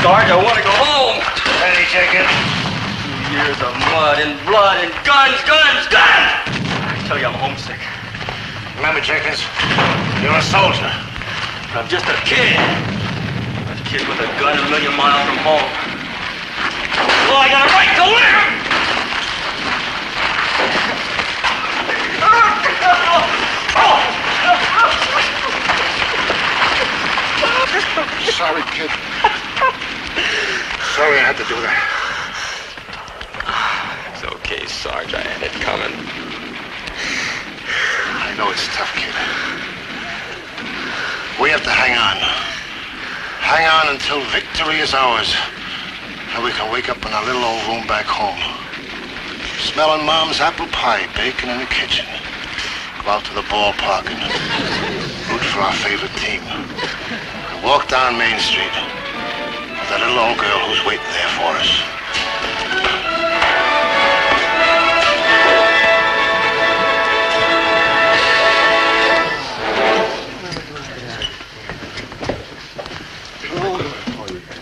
Sarge. I want to go home. Ready, Jenkins? 2 years of mud and blood and guns. I tell you, I'm homesick. Remember, Jenkins, you're a soldier. I'm just a kid. A kid with a gun 1,000,000 miles from home. Well, I got a right to live! Sorry, kid. Sorry I had to do that. It's okay, Sarge. I had it coming. I know it's tough, kid. We have to hang on. Hang on until victory is ours. And we can wake up in our little old room back home. Smelling Mom's apple pie baking in the kitchen. Go out to the ballpark and root for our favorite team. And walk down Main Street with that little old girl who's waiting there for us.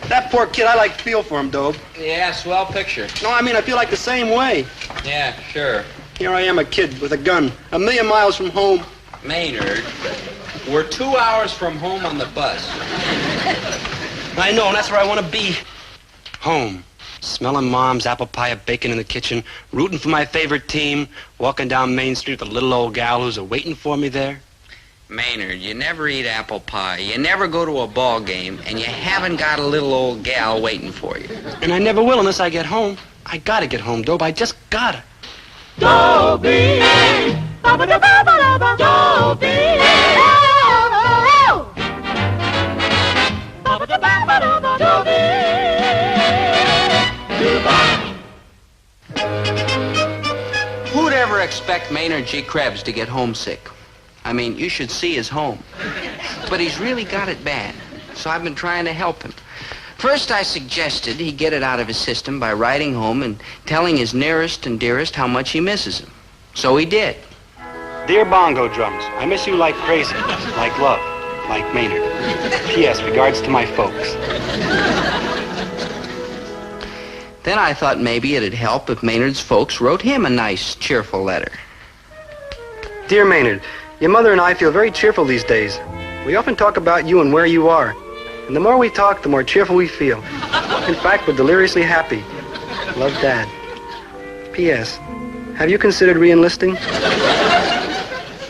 That poor kid, I feel for him, Dobe. Yeah, swell picture. No, I mean, I feel like the same way. Yeah, sure. Here I am, a kid with a gun, 1,000,000 miles from home. Maynard, we're 2 hours from home on the bus. I know, and that's where I want to be. Home. Smelling Mom's apple pie of bacon in the kitchen, rooting for my favorite team, walking down Main Street with a little old gal who's waiting for me there. Maynard, you never eat apple pie, you never go to a ball game, and you haven't got a little old gal waiting for you. And I never will unless I get home. I gotta get home, Dobe. I just gotta. Dobie! Ba-ba-da-ba-ba-da-ba. Dobie! Oh! Ba-ba-da-ba-ba-da-ba. Dobie! Who'd ever expect Maynard G. Krebs to get homesick? I mean, you should see his home. But he's really got it bad, so I've been trying to help him. First, I suggested he get it out of his system by writing home and telling his nearest and dearest how much he misses him. So he did. Dear bongo drums, I miss you like crazy, like love, like Maynard. P.S. Regards to my folks. Then I thought maybe it'd help if Maynard's folks wrote him a nice, cheerful letter. Dear Maynard, your mother and I feel very cheerful these days. We often talk about you and where you are. And the more we talk, the more cheerful we feel. In fact, we're deliriously happy. Love, Dad. P.S. Have you considered re-enlisting?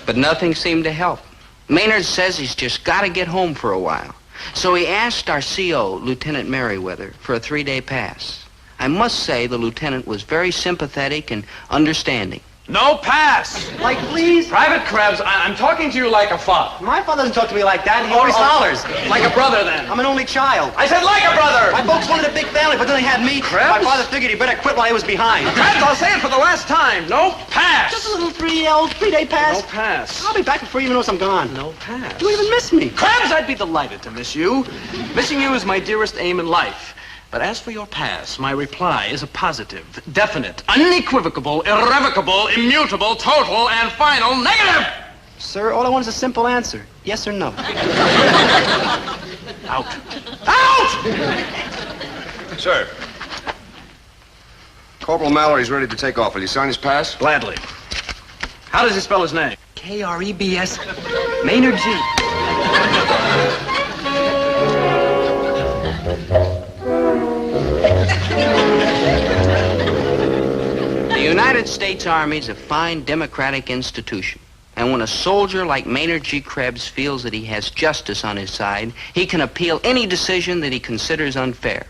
But nothing seemed to help. Maynard says he's just got to get home for a while. So he asked our CO, Lieutenant Merriweather, for a 3-day pass. I must say the lieutenant was very sympathetic and understanding. No pass! Like, please? Private Krebs, I'm talking to you like a father. My father doesn't talk to me like that. He always hollers. Like a brother, then. I'm an only child. I said like a brother! My folks wanted a big family, but then they had me. Krebs? My father figured he better quit while he was behind. Krebs, I'll say it for the last time. No pass! Just a little 3-day pass. No pass. I'll be back before you even know I'm gone. No pass. You even miss me. Krebs, I'd be delighted to miss you. Missing you is my dearest aim in life. But as for your pass, my reply is a positive, definite, unequivocal, irrevocable, immutable, total, and final negative! Sir, all I want is a simple answer. Yes or no. Out. Out! Sir. Corporal Mallory's ready to take off. Will you sign his pass? Gladly. How does he spell his name? K-R-E-B-S. Maynard G. The United States Army is a fine democratic institution. And when a soldier like Maynard G. Krebs feels that he has justice on his side, he can appeal any decision that he considers unfair.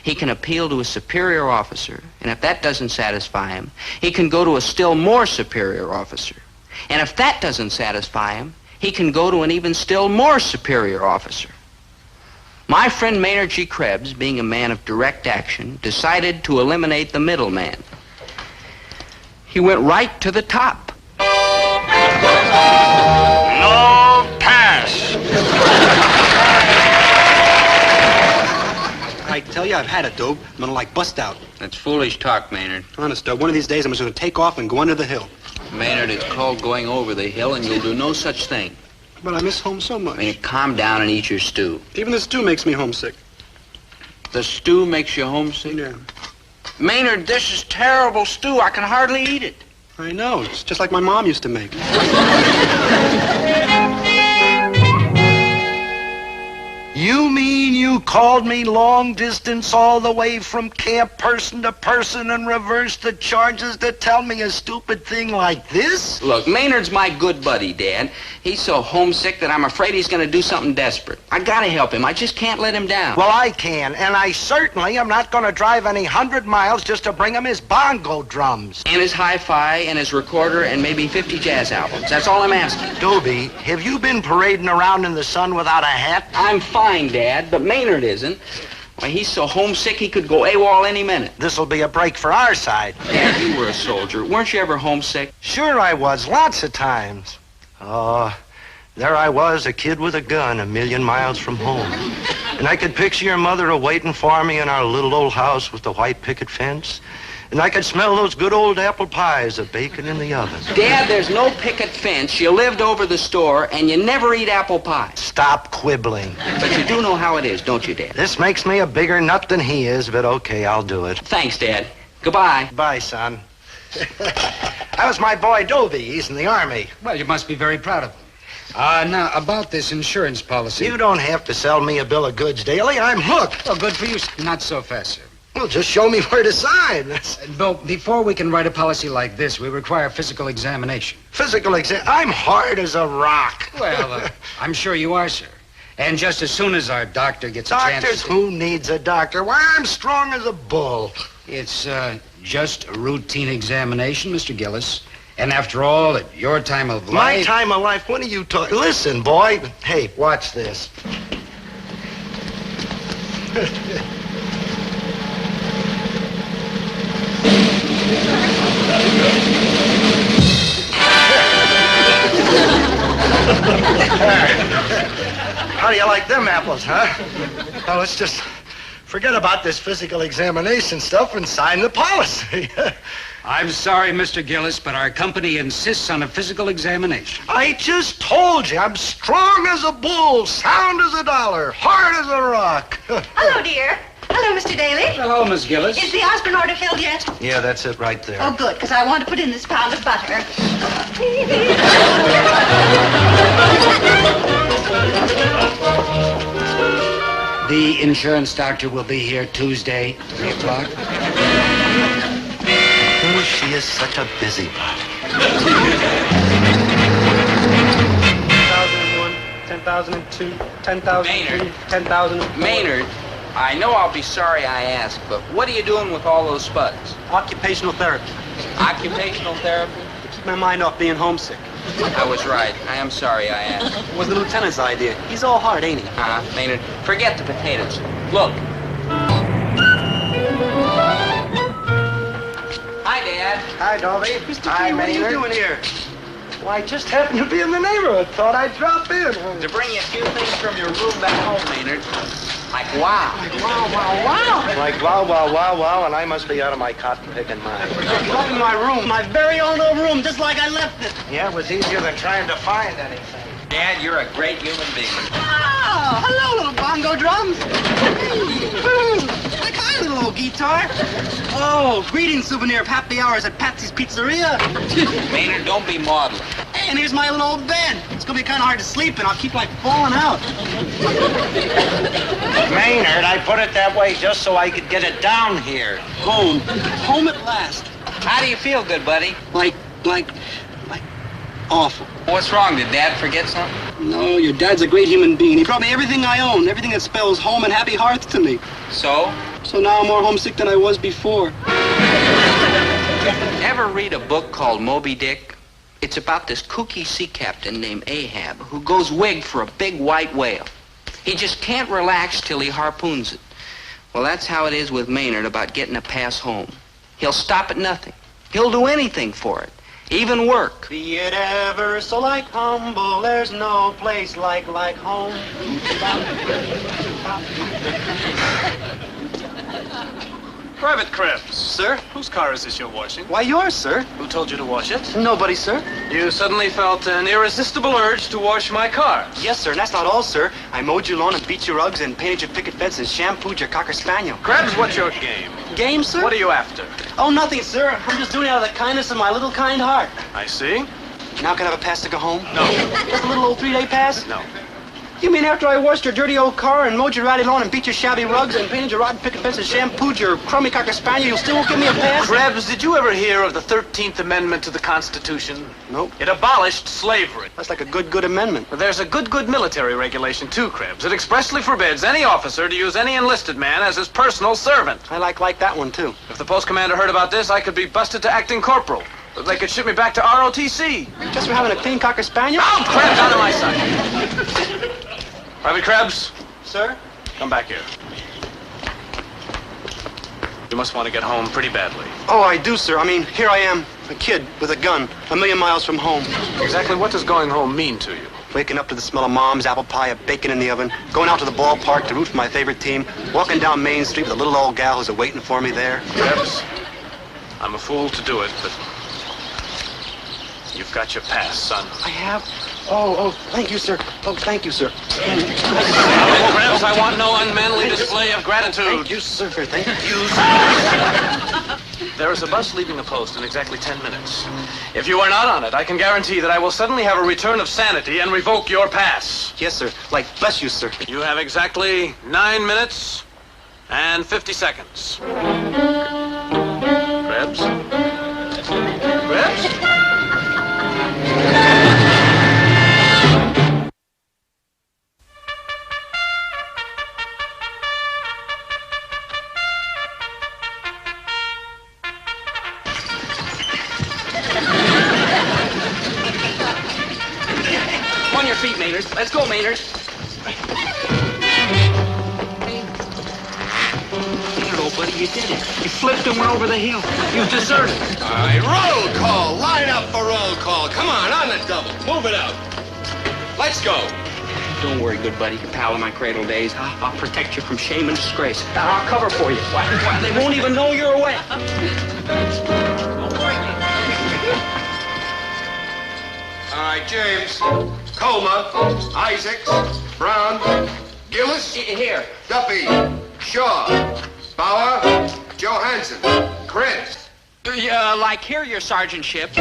He can appeal to a superior officer, and if that doesn't satisfy him, he can go to a still more superior officer. And if that doesn't satisfy him, he can go to an even still more superior officer. My friend Maynard G. Krebs, being a man of direct action, decided to eliminate the middleman. He went right to the top. No pass! I tell you, I've had it, Dobe. I'm gonna bust out. That's foolish talk, Maynard. Honest, Dobe, one of these days I'm just gonna take off and go under the hill. Maynard, it's called going over the hill, and you'll do no such thing. But I miss home so much. I mean, calm down and eat your stew. Even the stew makes me homesick. The stew makes you homesick? Yeah. Maynard, this is terrible stew. I can hardly eat it. I know. It's just like my mom used to make. You mean you called me long distance all the way from camp person to person and reversed the charges to tell me a stupid thing like this? Look, Maynard's my good buddy, Dad. He's so homesick that I'm afraid he's going to do something desperate. I gotta help him. I just can't let him down. Well, I can, and I certainly am not going to drive any 100 miles just to bring him his bongo drums. And his hi-fi and his recorder and maybe 50 jazz albums. That's all I'm asking. Dobie, have you been parading around in the sun without a hat? I'm fine, Dad, but Maynard isn't. Why, he's so homesick he could go AWOL any minute. This'll be a break for our side. Dad, you were a soldier. Weren't you ever homesick? Sure I was, lots of times. Oh, there I was, a kid with a gun, 1,000,000 miles from home. And I could picture your mother a-waiting for me in our little old house with the white picket fence. And I could smell those good old apple pies a-baking in the oven. Dad, there's no picket fence. You lived over the store, and you never eat apple pie. Stop quibbling. But you do know how it is, don't you, Dad? This makes me a bigger nut than he is, but okay, I'll do it. Thanks, Dad. Goodbye. Bye, son. That was my boy Dobie. He's in the Army. Well, you must be very proud of him. Now, about this insurance policy. You don't have to sell me a bill of goods daily. I'm hooked. Oh, good for you. Not so fast, sir. Well, just show me where to sign. Bill, before we can write a policy like this, we require physical examination. Physical exam. I'm hard as a rock. Well, I'm sure you are, sir. And just as soon as our doctor gets a chance... Doctors? Who needs a doctor? Why, I'm strong as a bull. It's just a routine examination, Mr. Gillis. And after all, at your time of life... My time of life? What are you talking... Listen, boy. Hey, watch this. How do you like them apples, huh? Well, let's just forget about this physical examination stuff and sign the policy. I'm sorry, Mr. Gillis, but our company insists on a physical examination. I just told you, I'm strong as a bull, sound as a dollar, hard as a rock. Hello, dear. Hello, Mr. Daly. Hello, Miss Gillis. Is the aspirin order filled yet? Yeah, that's it right there. Oh, good, because I want to put in this pound of butter. The insurance doctor will be here Tuesday, 3 o'clock. Oh, she is such a busybody. 10,001, 10,002, 10,003, 10,000. Maynard, I know I'll be sorry I asked, but what are you doing with all those spuds? Occupational therapy. Occupational therapy? To keep my mind off being homesick. I was right. I am sorry I asked. It was the lieutenant's idea. He's all heart, ain't he? Maynard, forget the potatoes. Look. Hi, Dad. Hi, Dobie. Mr. Hi, Key, what are you Maynard. doing here? Well, I just happened to be in the neighborhood. Thought I'd drop in. To bring you a few things from your room back home, Maynard. Like wow. Wow, wow, wow. Like wow, wow, wow, wow, and I must be out of my cotton picking mind. Up in my room, my very own old room, just like I left it. Yeah, it was easier than trying to find anything. Dad, you're a great human being. Oh, hello, little bongo drums. Like hi, little old guitar. Oh, greeting souvenir of happy hours at Patsy's Pizzeria. Maynard, don't be maudlin. Hey, and here's my little old bed. It's gonna be kind of hard to sleep in. I'll keep like falling out. Maynard, I put it that way just so I could get it down here. Home. Home at last. How do you feel, good buddy? Like awful. What's wrong? Did Dad forget something? No, your dad's a great human being. He brought me everything I own, everything that spells home and happy hearts to me. So? So now I'm more homesick than I was before. Ever read a book called Moby Dick? It's about this kooky sea captain named Ahab who goes wigged for a big white whale. He just can't relax till he harpoons it. Well, that's how it is with Maynard about getting a pass home. He'll stop at nothing. He'll do anything for it. Even work. Be it ever so like humble, there's no place like home. Private Krebs. Sir? Whose car is this you're washing? Why, yours, sir. Who told you to wash it? Nobody, sir. You suddenly felt an irresistible urge to wash my car. Yes, sir, and that's not all, sir. I mowed your lawn and beat your rugs and painted your picket fence and shampooed your Cocker Spaniel. Krebs, what's your game? Game, sir? What are you after? Oh, nothing, sir. I'm just doing it out of the kindness of my little kind heart. I see. Now can I have a pass to go home? No. Just a little old 3-day pass? No. You mean after I washed your dirty old car and mowed your ratty lawn and beat your shabby rugs and painted your rotten picket fence and shampooed your crummy Cocker Spaniel, you still won't give me a pass? Krebs, did you ever hear of the 13th Amendment to the Constitution? Nope. It abolished slavery. That's like a good amendment. But there's a good military regulation, too, Krebs. It expressly forbids any officer to use any enlisted man as his personal servant. I like that one, too. If the post commander heard about this, I could be busted to acting corporal. They could ship me back to ROTC. Just for having a clean Cocker Spaniel? Oh, Krebs, out of my sight. Private Krebs, Sir? come back here. You must want to get home pretty badly. Oh, I do, sir. I mean, here I am, a kid with a gun, 1,000,000 miles from home. Exactly what does going home mean to you? Waking up to the smell of Mom's apple pie, of bacon in the oven, going out to the ballpark to root for my favorite team, walking down Main Street with a little old gal who's waiting for me there. Krebs, I'm a fool to do it, but you've got your pass, son. I have? Oh, thank you, sir. Oh, thank you, sir. Krebs, I want no unmanly display of gratitude. Thank you, sir. Thank you. There is a bus leaving the post in exactly 10 minutes. If you are not on it, I can guarantee that I will suddenly have a return of sanity and revoke your pass. Yes, sir. Like, bless you, sir. You have exactly 9 minutes and 50 seconds. Krebs? Krebs? On your feet, Maynard. Let's go, Maynard. Hello, buddy, you did it. You flipped and went over the hill. You deserted. All right, roll call. Line up for roll call. Come on the double. Move it out. Let's go. Don't worry, good buddy. You're pal of my cradle days. I'll protect you from shame and disgrace. I'll cover for you. Why, they won't even know you're away. All right, James, Colma, Isaacs, Brown, Gillis, Here. Duffy, Shaw, Bauer, Johansson, Krebs. Like here, your sergeantship.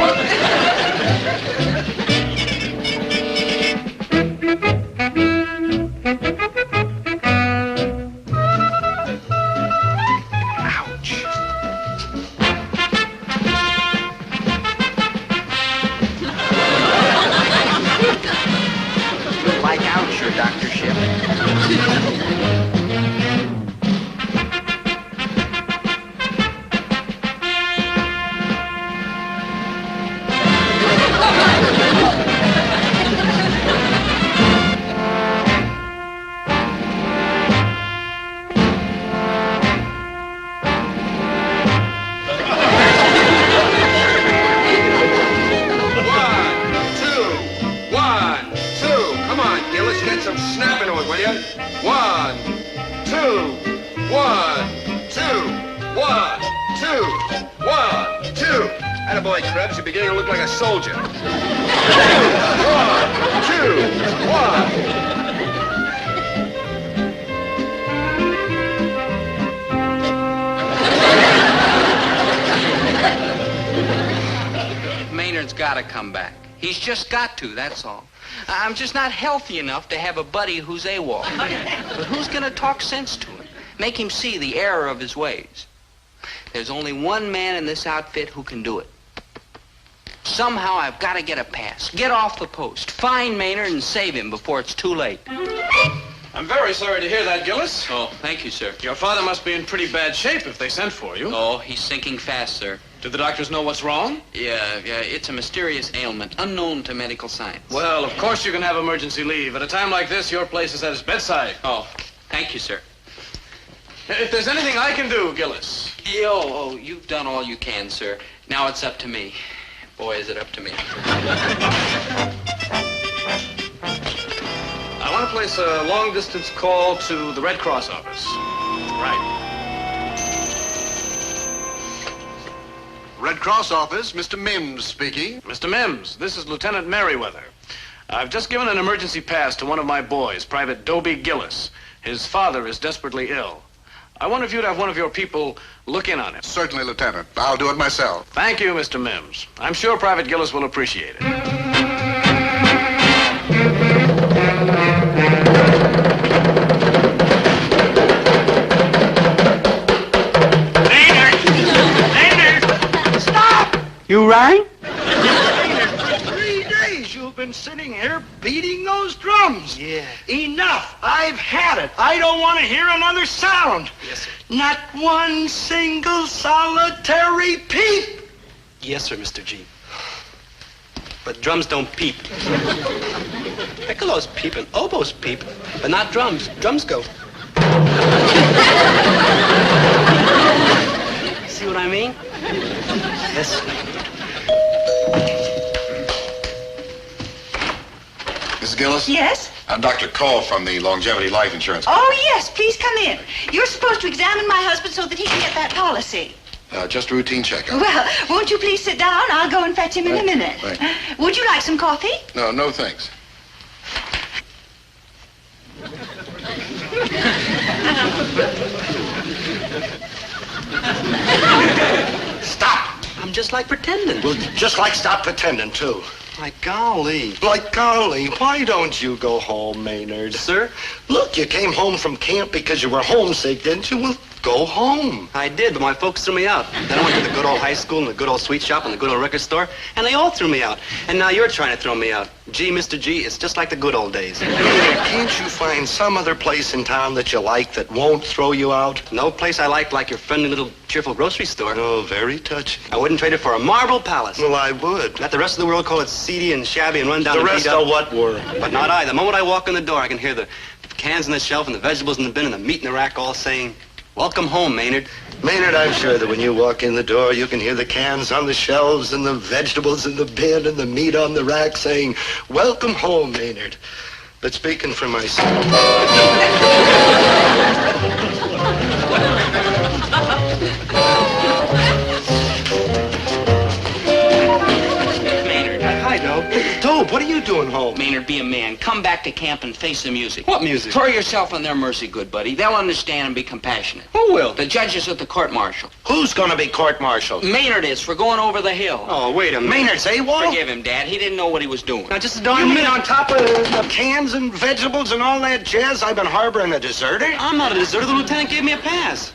Doctorship. Some snapping on, will you? 1, 2, 1, 2, 1, 2, 1, 2. Attaboy, Krebs, you're beginning to look like a soldier. 1, 2, 1. Maynard's got to come back. He's just got to, that's all. I'm just not healthy enough to have a buddy who's AWOL. But who's going to talk sense to him? Make him see the error of his ways. There's only one man in this outfit who can do it. Somehow I've got to get a pass. Get off the post. Find Maynard and save him before it's too late. I'm very sorry to hear that, Gillis. Oh, thank you, sir. Your father must be in pretty bad shape if they sent for you. Oh, he's sinking fast, sir. Did the doctors know what's wrong? Yeah, it's a mysterious ailment, unknown to medical science. Well, of course you can have emergency leave. At a time like this, your place is at his bedside. Oh, thank you, sir. If there's anything I can do, Gillis. Oh, you've done all you can, sir. Now it's up to me. Boy, is it up to me. I want to place a long-distance call to the Red Cross office. Right. Red Cross office, Mr. Mims speaking. Mr. Mims, this is Lieutenant Merriweather. I've just given an emergency pass to one of my boys, Private Dobie Gillis. His father is desperately ill. I wonder if you'd have one of your people look in on him. Certainly, Lieutenant. I'll do it myself. Thank you, Mr. Mims. I'm sure Private Gillis will appreciate it. You rang? For 3 days you've been sitting here beating those drums. Yeah. Enough. I've had it. I don't want to hear another sound. Yes, sir. Not one single solitary peep. Yes, sir, Mr. G. But drums don't peep. Piccolo's peep and oboes peep, but not drums. Drums go. See what I mean? Yes. Mrs. Gillis? Yes? I'm Dr. Cole from the Longevity Life Insurance. Oh, yes. Please come in. You're supposed to examine my husband so that he can get that policy. Just a routine checkup. Well, won't you please sit down? I'll go and fetch him in a minute. Right. Would you like some coffee? No, thanks. Stop. I'm just like pretending. Well, just like stop pretending, too. Like golly. Like golly, why don't you go home, Maynard? Sir? Look, you came home from camp because you were homesick, didn't you? Well, go home. I did, but my folks threw me out. Then I went to the good old high school and the good old sweet shop and the good old record store, and they all threw me out. And now you're trying to throw me out. Gee, Mr. G, it's just like the good old days. Can't you find some other place in town that you like that won't throw you out? No place I like your friendly little cheerful grocery store. Oh, very touching. I wouldn't trade it for a marble palace. Well, I would. Let the rest of the world call it seedy and shabby and run down The and rest beat up. of what were? But not I. The moment I walk in the door, I can hear the cans on the shelf and the vegetables in the bin and the meat in the rack all saying, "Welcome home, Maynard." Maynard, I'm sure that when you walk in the door, you can hear the cans on the shelves and the vegetables in the bin and the meat on the rack saying, "Welcome home, Maynard." But speaking for myself... Maynard. Hi, Dope. Dope, what are you doing home? Maynard, be a man. Come back to camp and face the music. What music? Throw yourself on their mercy, good buddy. They'll understand and be compassionate. Who will? The judges at the court-martial. Who's gonna be court-martialed? Maynard is for going over the hill. Oh, wait a minute. Maynard's AWOL? Forgive him, Dad. He didn't know what he was doing. Now, just a You darn mean minute. on top of cans and vegetables and all that jazz, I've been harboring a deserter? I'm not a deserter. The lieutenant gave me a pass.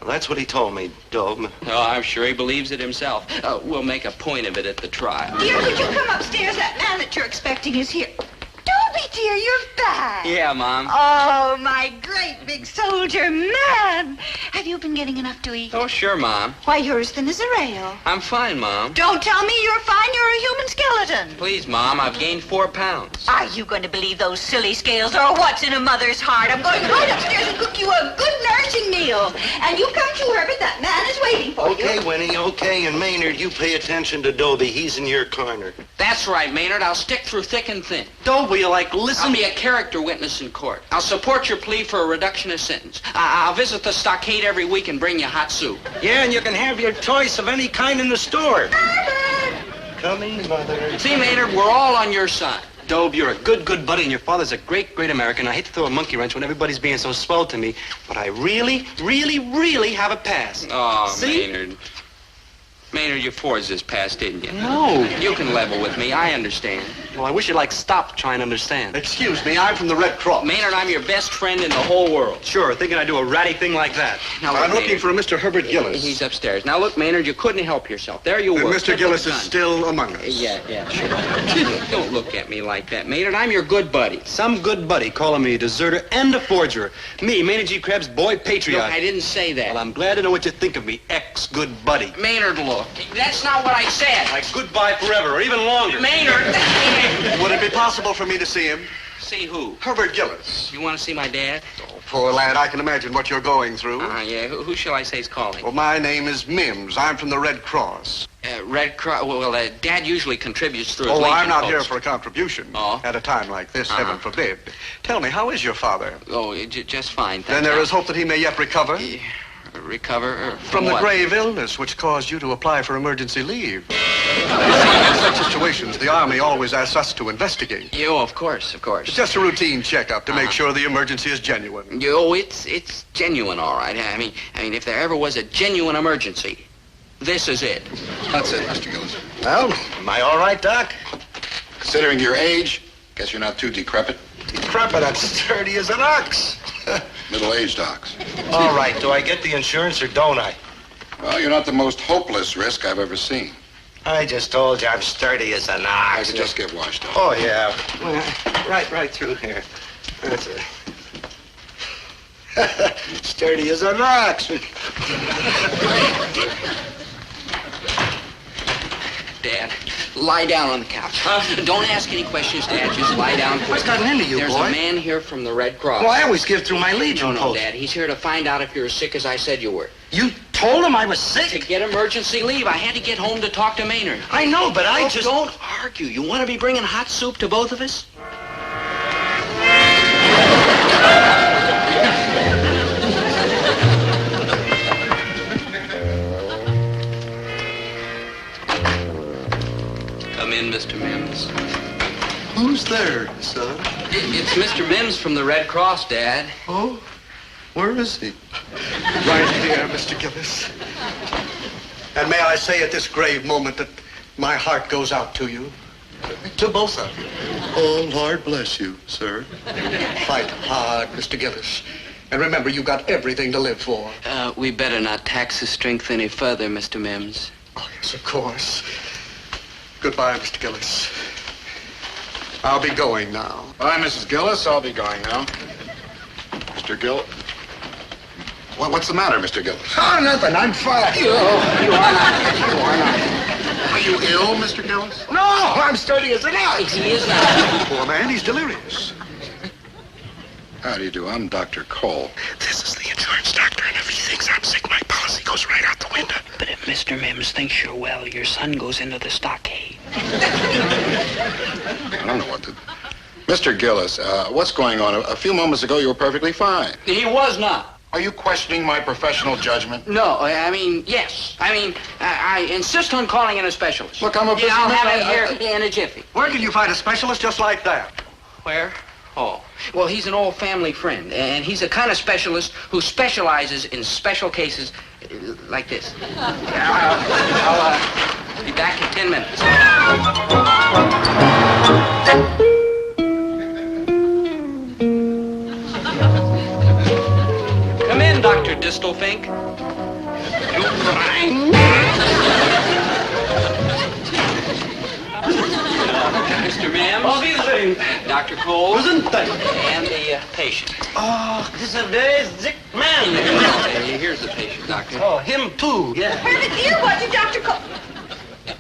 Well, that's what he told me, Dope. Oh, I'm sure he believes it himself. We'll make a point of it at the trial. Dear, could you come upstairs? That man that you're expecting is here. Dobie, dear, you're back. Yeah, Mom. Oh, my great big soldier man. Have you been getting enough to eat? Oh, sure, Mom. Why, you're as thin as a rail. I'm fine, Mom. Don't tell me you're fine. You're a human skeleton. Please, Mom, I've gained 4 pounds. Are you going to believe those silly scales or what's in a mother's heart? I'm going right upstairs and cook you a good nourishing meal. And you come to Herbert. That man is waiting for Okay, you. Winnie, okay. And Maynard, you pay attention to Dobie. He's in your corner. That's right, Maynard. I'll stick through thick and thin. Dope, will you, listen? I'll be a character witness in court. I'll support your plea for a reduction of sentence. I'll visit the stockade every week and bring you hot soup. Yeah, and you can have your choice of any kind in the store. Coming, Mother. See, Maynard, we're all on your side. Dobe, you're a good buddy, and your father's a great American. I hate to throw a monkey wrench when everybody's being so swell to me, but I really have a pass. Oh, See? Maynard. Maynard, you forged this pass, didn't you? No. You can level with me. I understand. Well, I wish you'd stop trying to understand. Excuse me, I'm from the Red Cross. Maynard, I'm your best friend in the whole world. Sure, thinking I'd do a ratty thing like that. Now, look, I'm looking Maynard. for a Mr. Herbert Gillis. He's upstairs. Now, look, Maynard, you couldn't help yourself. There you were. Mr. Gillis is still among us. Yeah, sure. Don't look at me like that, Maynard. I'm your good buddy. Some good buddy calling me a deserter and a forger. Me, Maynard G. Krebs, boy patriot. Look, I didn't say that. Well, I'm glad to know what you think of me, ex-good buddy. Maynard, look. That's not what I said. Like goodbye forever, or even longer. Maynard. Would it be possible for me to see him? See who? Herbert Gillis. You want to see my dad? Oh, poor lad, I can imagine what you're going through. Yeah. Who shall I say is calling? Well, my name is Mims. I'm from the Red Cross. Red Cross. Well, Dad usually contributes through his Oh, I'm Legion not here post. for a contribution. Oh? At a time like this, heaven forbid. Tell me, how is your father? Oh, just fine. Then there is hope that he may yet recover? Recover From the what? grave illness which caused you to apply for emergency leave. In such situations, the Army always asks us to investigate. You, of course. It's just a routine checkup to make sure the emergency is genuine. It's genuine, all right. I mean, if there ever was a genuine emergency, this is it. That's it, Mr. Gillis. Well, am I all right, Doc? Considering your age, guess you're not too decrepit. Decrepit, I'm sturdy as an ox. Middle-aged ox. All right, do I get the insurance or don't I? Well, you're not the most hopeless risk I've ever seen. I just told you I'm sturdy as an I ox. could just get washed up. Oh, yeah. Well, right through here. That's it. Sturdy as an ox. Dad, lie down on the couch. Don't ask any questions, Dad. Just lie down. What's gotten into you, There's boy? a man here from the Red Cross. Well, I always give through my Legion No, post. Dad. He's here to find out if you're as sick as I said you were. You told him I was To sick? get emergency leave, I had to get home to talk to Maynard. I know, but I just... Don't argue. You want to be bringing hot soup to both of us? Come in, Mr. Mims. Who's there, son? It's Mr. Mims from the Red Cross, Dad. Oh, where is he? Right here, Mr. Gillis. And may I say at this grave moment that my heart goes out to you. To both of you. Oh, Lord bless you, sir. Fight hard, Mr. Gillis. And remember, you've got everything to live for. We better not tax his strength any further, Mr. Mims. Oh, yes, of course. Goodbye, Mr. Gillis. I'll be going now. Bye, Mrs. Gillis. I'll be going now. Mr. Gillis? What's the matter, Mr. Gillis? Oh, nothing. I'm fine. You are not. Are you ill, Mr. Gillis? No, I'm sturdy as an ox. He is not. Poor man, he's delirious. How do you do? I'm Dr. Cole. This is the insurance doctor, and if he thinks I'm sick, my policy goes right out the window. But if Mr. Mims thinks you're well, your son goes into the stockade. I don't know what to... Mr. Gillis, what's going on? A few moments ago, you were perfectly fine. He was not. Are you questioning my professional judgment? No, yes. I insist on calling in a specialist. Look, I'm a busy I'll man. have him here in a jiffy. Where can you find a specialist just like that? Where? Oh. Well, he's an old family friend, and he's the kind of specialist who specializes in special cases like this. I'll be back in 10 minutes. Come in, Dr. Distelfink. Mr. Mims. Dr. Cole. And the patient. Oh, this is a very sick man. Okay, here's the patient, Doctor. Oh, him too, yeah. Herbert, dear, what did Dr. Cole...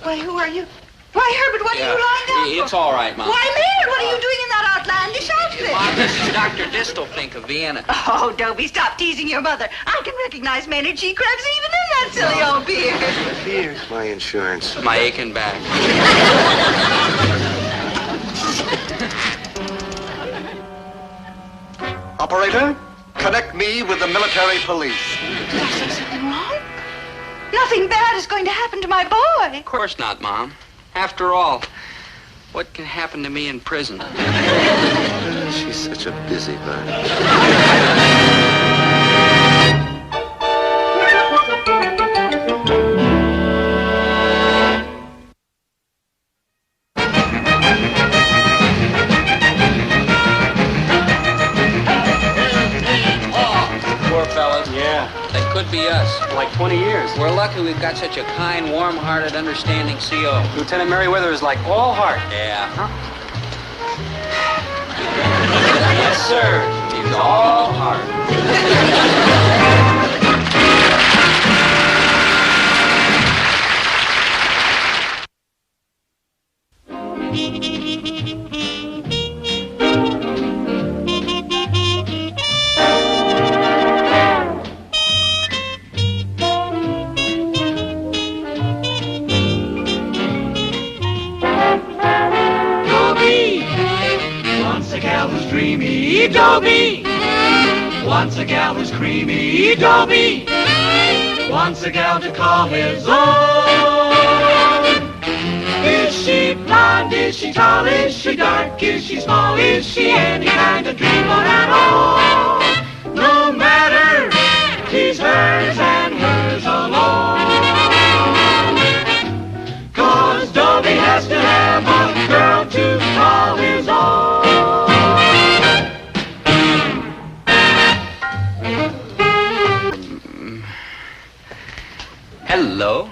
Why, who are you? Why, Herbert, what are you lying down for? It's all right, Mom. Why, Maynard, what are you doing in that outlandish outfit? Mom, this is Dr. Distelfink of Vienna. Oh, Dobie, stop teasing your mother. I can recognize Maynard G. Krebs even in that silly old beard. Here's my insurance. My aching back. Operator, connect me with the military police. Is there something wrong? Nothing bad is going to happen to my boy. Of course not, Mom. After all, what can happen to me in prison? She's such a busybody. Poor fellas. Yeah, That could be us. like 20 years. We're lucky we've got such a kind, warm-hearted, understanding CO. Lieutenant Merriweather is like all heart. Yeah. Yes, sir. He's all heart. Dobie, once a gal was dreamy, Dobie. Once a gal was creamy, Dobie. wants a gal to call his own. Is she blonde? Is she tall? Is she dark? Is she small? Is she any kind of dreamer at all? No matter, he's hers and hers alone. 'Cause Dobie has to have a girl to call his own. Hello.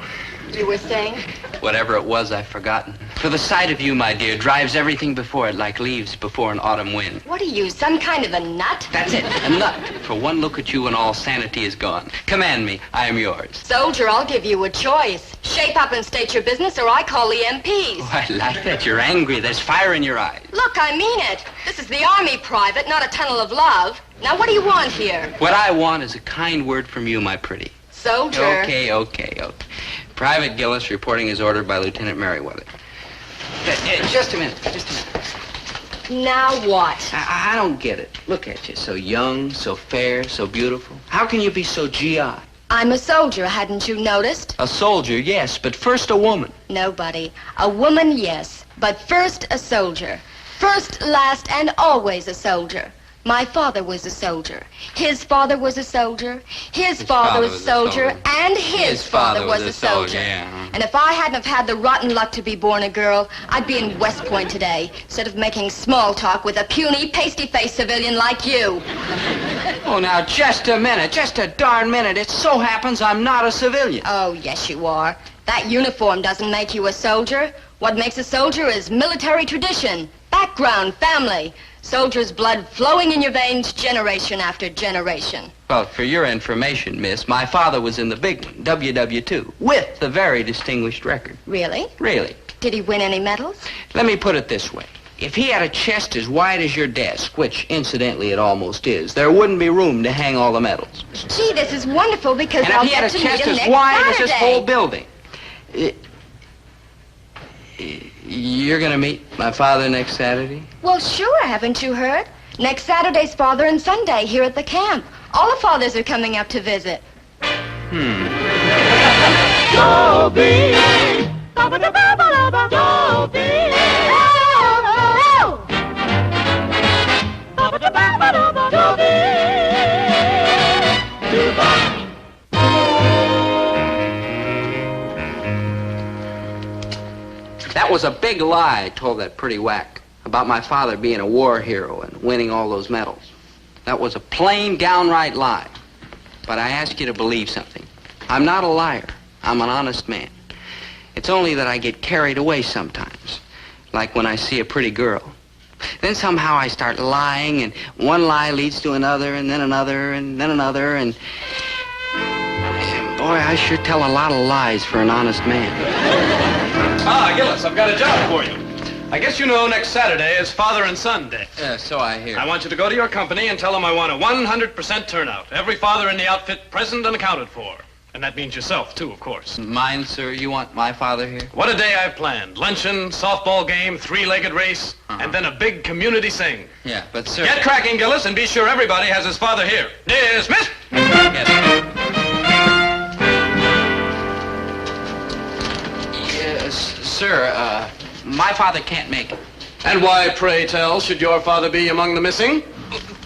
You were saying? Whatever it was, I've forgotten. For the sight of you, my dear, drives everything before it like leaves before an autumn wind. What are you, some kind of a nut? That's it, a nut. For one look at you and all sanity is gone. Command me, I am yours. Soldier, I'll give you a choice. Shape up and state your business or I call the MPs. Oh, I like that. You're angry. There's fire in your eyes. Look, I mean it. This is the Army, Private, not a tunnel of love. Now, what do you want here? What I want is a kind word from you, my pretty. Soldier. Okay. Private Gillis reporting as ordered by Lieutenant Merriweather. Just a minute. Now what? I don't get it. Look at you, so young, so fair, so beautiful. How can you be so GI? I'm a soldier, hadn't you noticed? A soldier, yes, but first a woman. Nobody. A woman, yes, but first a soldier. First, last, and always a soldier. My father was a soldier. His father was a soldier. His father was a soldier. And his father was a soldier. Yeah. And if I hadn't have had the rotten luck to be born a girl, I'd be in West Point today, instead of making small talk with a puny, pasty-faced civilian like you. Oh, now, just a minute. Just a darn minute. It so happens I'm not a civilian. Oh, yes, you are. That uniform doesn't make you a soldier. What makes a soldier is military tradition, background, family. Soldier's blood flowing in your veins generation after generation. Well, for your information, miss, my father was in the big one, WW2, with the very distinguished record. Really? Really. Did he win any medals? Let me put it this way. If he had a chest as wide as your desk, which, incidentally, it almost is, there wouldn't be room to hang all the medals. Gee, this is wonderful because And I'll if he had get a to meet chest him as next wide Saturday. as this whole building, you're going to meet my father next Saturday? Well, sure, haven't you heard? Next Saturday's Father and Sunday here at the camp. All the fathers are coming up to visit. Dobie! Dobie! That was a big lie I told that pretty whack about my father being a war hero and winning all those medals. That was a plain, downright lie. But I ask you to believe something. I'm not a liar. I'm an honest man. It's only that I get carried away sometimes, like when I see a pretty girl. Then somehow I start lying, and one lie leads to another, and then another, and then another, and boy, I sure tell a lot of lies for an honest man. Ah, Gillis, I've got a job for you. I guess you know next Saturday is Father and Son Day. So I hear. I want you to go to your company and tell them I want a 100% turnout. Every father in the outfit present and accounted for. And that means yourself, too, of course. Mine, sir? You want my father here? What a day I've planned. Luncheon, softball game, three-legged race, and then a big community sing. Yeah, but sir... Get cracking, Gillis, and be sure everybody has his father here. Dismissed! Yes. Sir, my father can't make it. And why, pray tell, should your father be among the missing?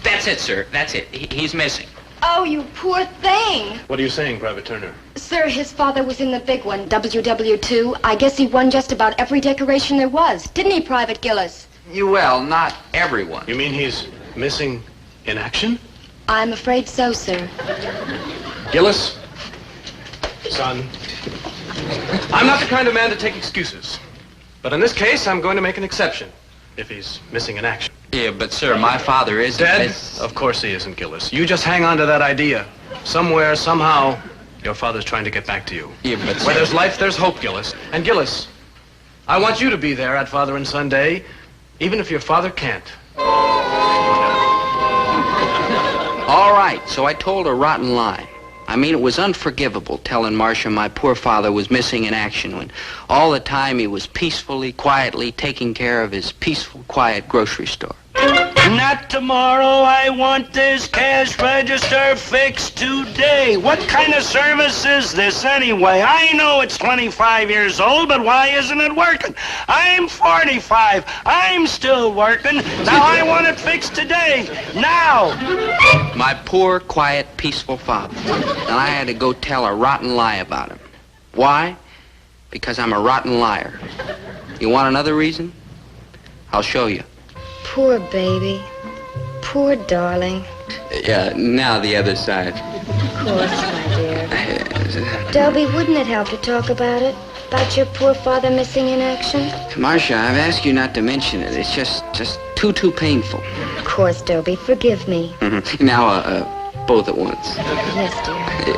That's it, sir. That's it. He's missing. Oh, you poor thing. What are you saying, Private Turner? Sir, his father was in the big one, WW2. I guess he won just about every decoration there was. Didn't he, Private Gillis? Well, not everyone. You mean he's missing in action? I'm afraid so, sir. Gillis, son, I'm not the kind of man to take excuses. But in this case, I'm going to make an exception if he's missing in action. Yeah, but sir, my father isn't... Dead? Of course he isn't, Gillis. You just hang on to that idea. Somewhere, somehow, your father's trying to get back to you. Yeah, but where there's life, there's hope, Gillis. And Gillis, I want you to be there at Father and Son Day, even if your father can't. All right, so I told a rotten lie. I mean, it was unforgivable telling Marcia my poor father was missing in action when all the time he was peacefully, quietly taking care of his peaceful, quiet grocery store. Not tomorrow, I want this cash register fixed today. What kind of service is this anyway? I know it's 25 years old, but why isn't it working? I'm 45. I'm still working. Now I want it fixed today. Now. My poor, quiet, peaceful father. And I had to go tell a rotten lie about him. Why? Because I'm a rotten liar. You want another reason? I'll show you. Poor baby. Poor darling. Yeah, now the other side. Of course, my dear. Dobie, wouldn't it help to talk about it? About your poor father missing in action? Marcia, I've asked you not to mention it. It's just too painful. Of course, Dobie. Forgive me. Mm-hmm. Now, both at once. Yes, dear. Yes.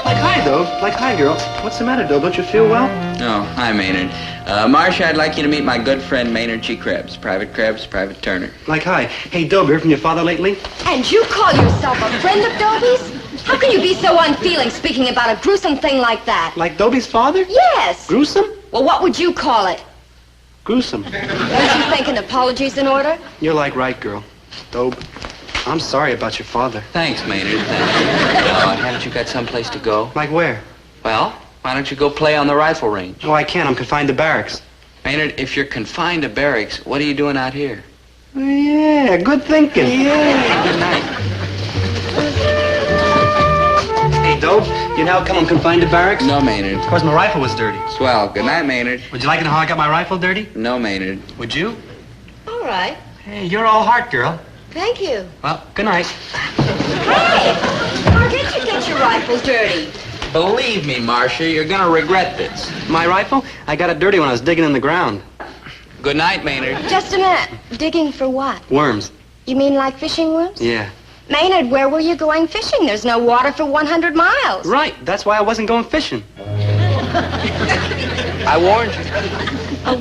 Like, hi, Dobe. Like, hi, girl. What's the matter, Dobe? Don't you feel well? Oh, hi, Maynard. Marcia, I'd like you to meet my good friend Maynard G. Krebs. Private Krebs, Private Turner. Like, hi. Hey, Dobe, heard from your father lately? And you call yourself a friend of Dobie's? How can you be so unfeeling speaking about a gruesome thing like that? Like Dobie's father? Yes. Gruesome? Well, what would you call it? Gruesome. Don't you think an apology's in order? You're like right, girl. Dobe, I'm sorry about your father. Thanks, Maynard. Haven't you got someplace to go? Like where? Well, why don't you go play on the rifle range? Oh, I can't. I'm confined to barracks. Maynard, if you're confined to barracks, what are you doing out here? Oh, yeah, good thinking. Yeah. Good night. Hey, Dobe, you know how come I'm confined to barracks? No, Maynard. Because my rifle was dirty. Swell. Good night, Maynard. Would you like to know how I got my rifle dirty? No, Maynard. Would you? All right. Hey, you're all heart, girl. Thank you. Well, good night. Hey! How did you get your rifle dirty? Believe me, Marcia, you're gonna regret this. My rifle? I got it dirty when I was digging in the ground. Good night, Maynard. Just a minute. Digging for what? Worms. You mean like fishing worms? Yeah. Maynard, where were you going fishing? There's no water for 100 miles. Right. That's why I wasn't going fishing. I warned you.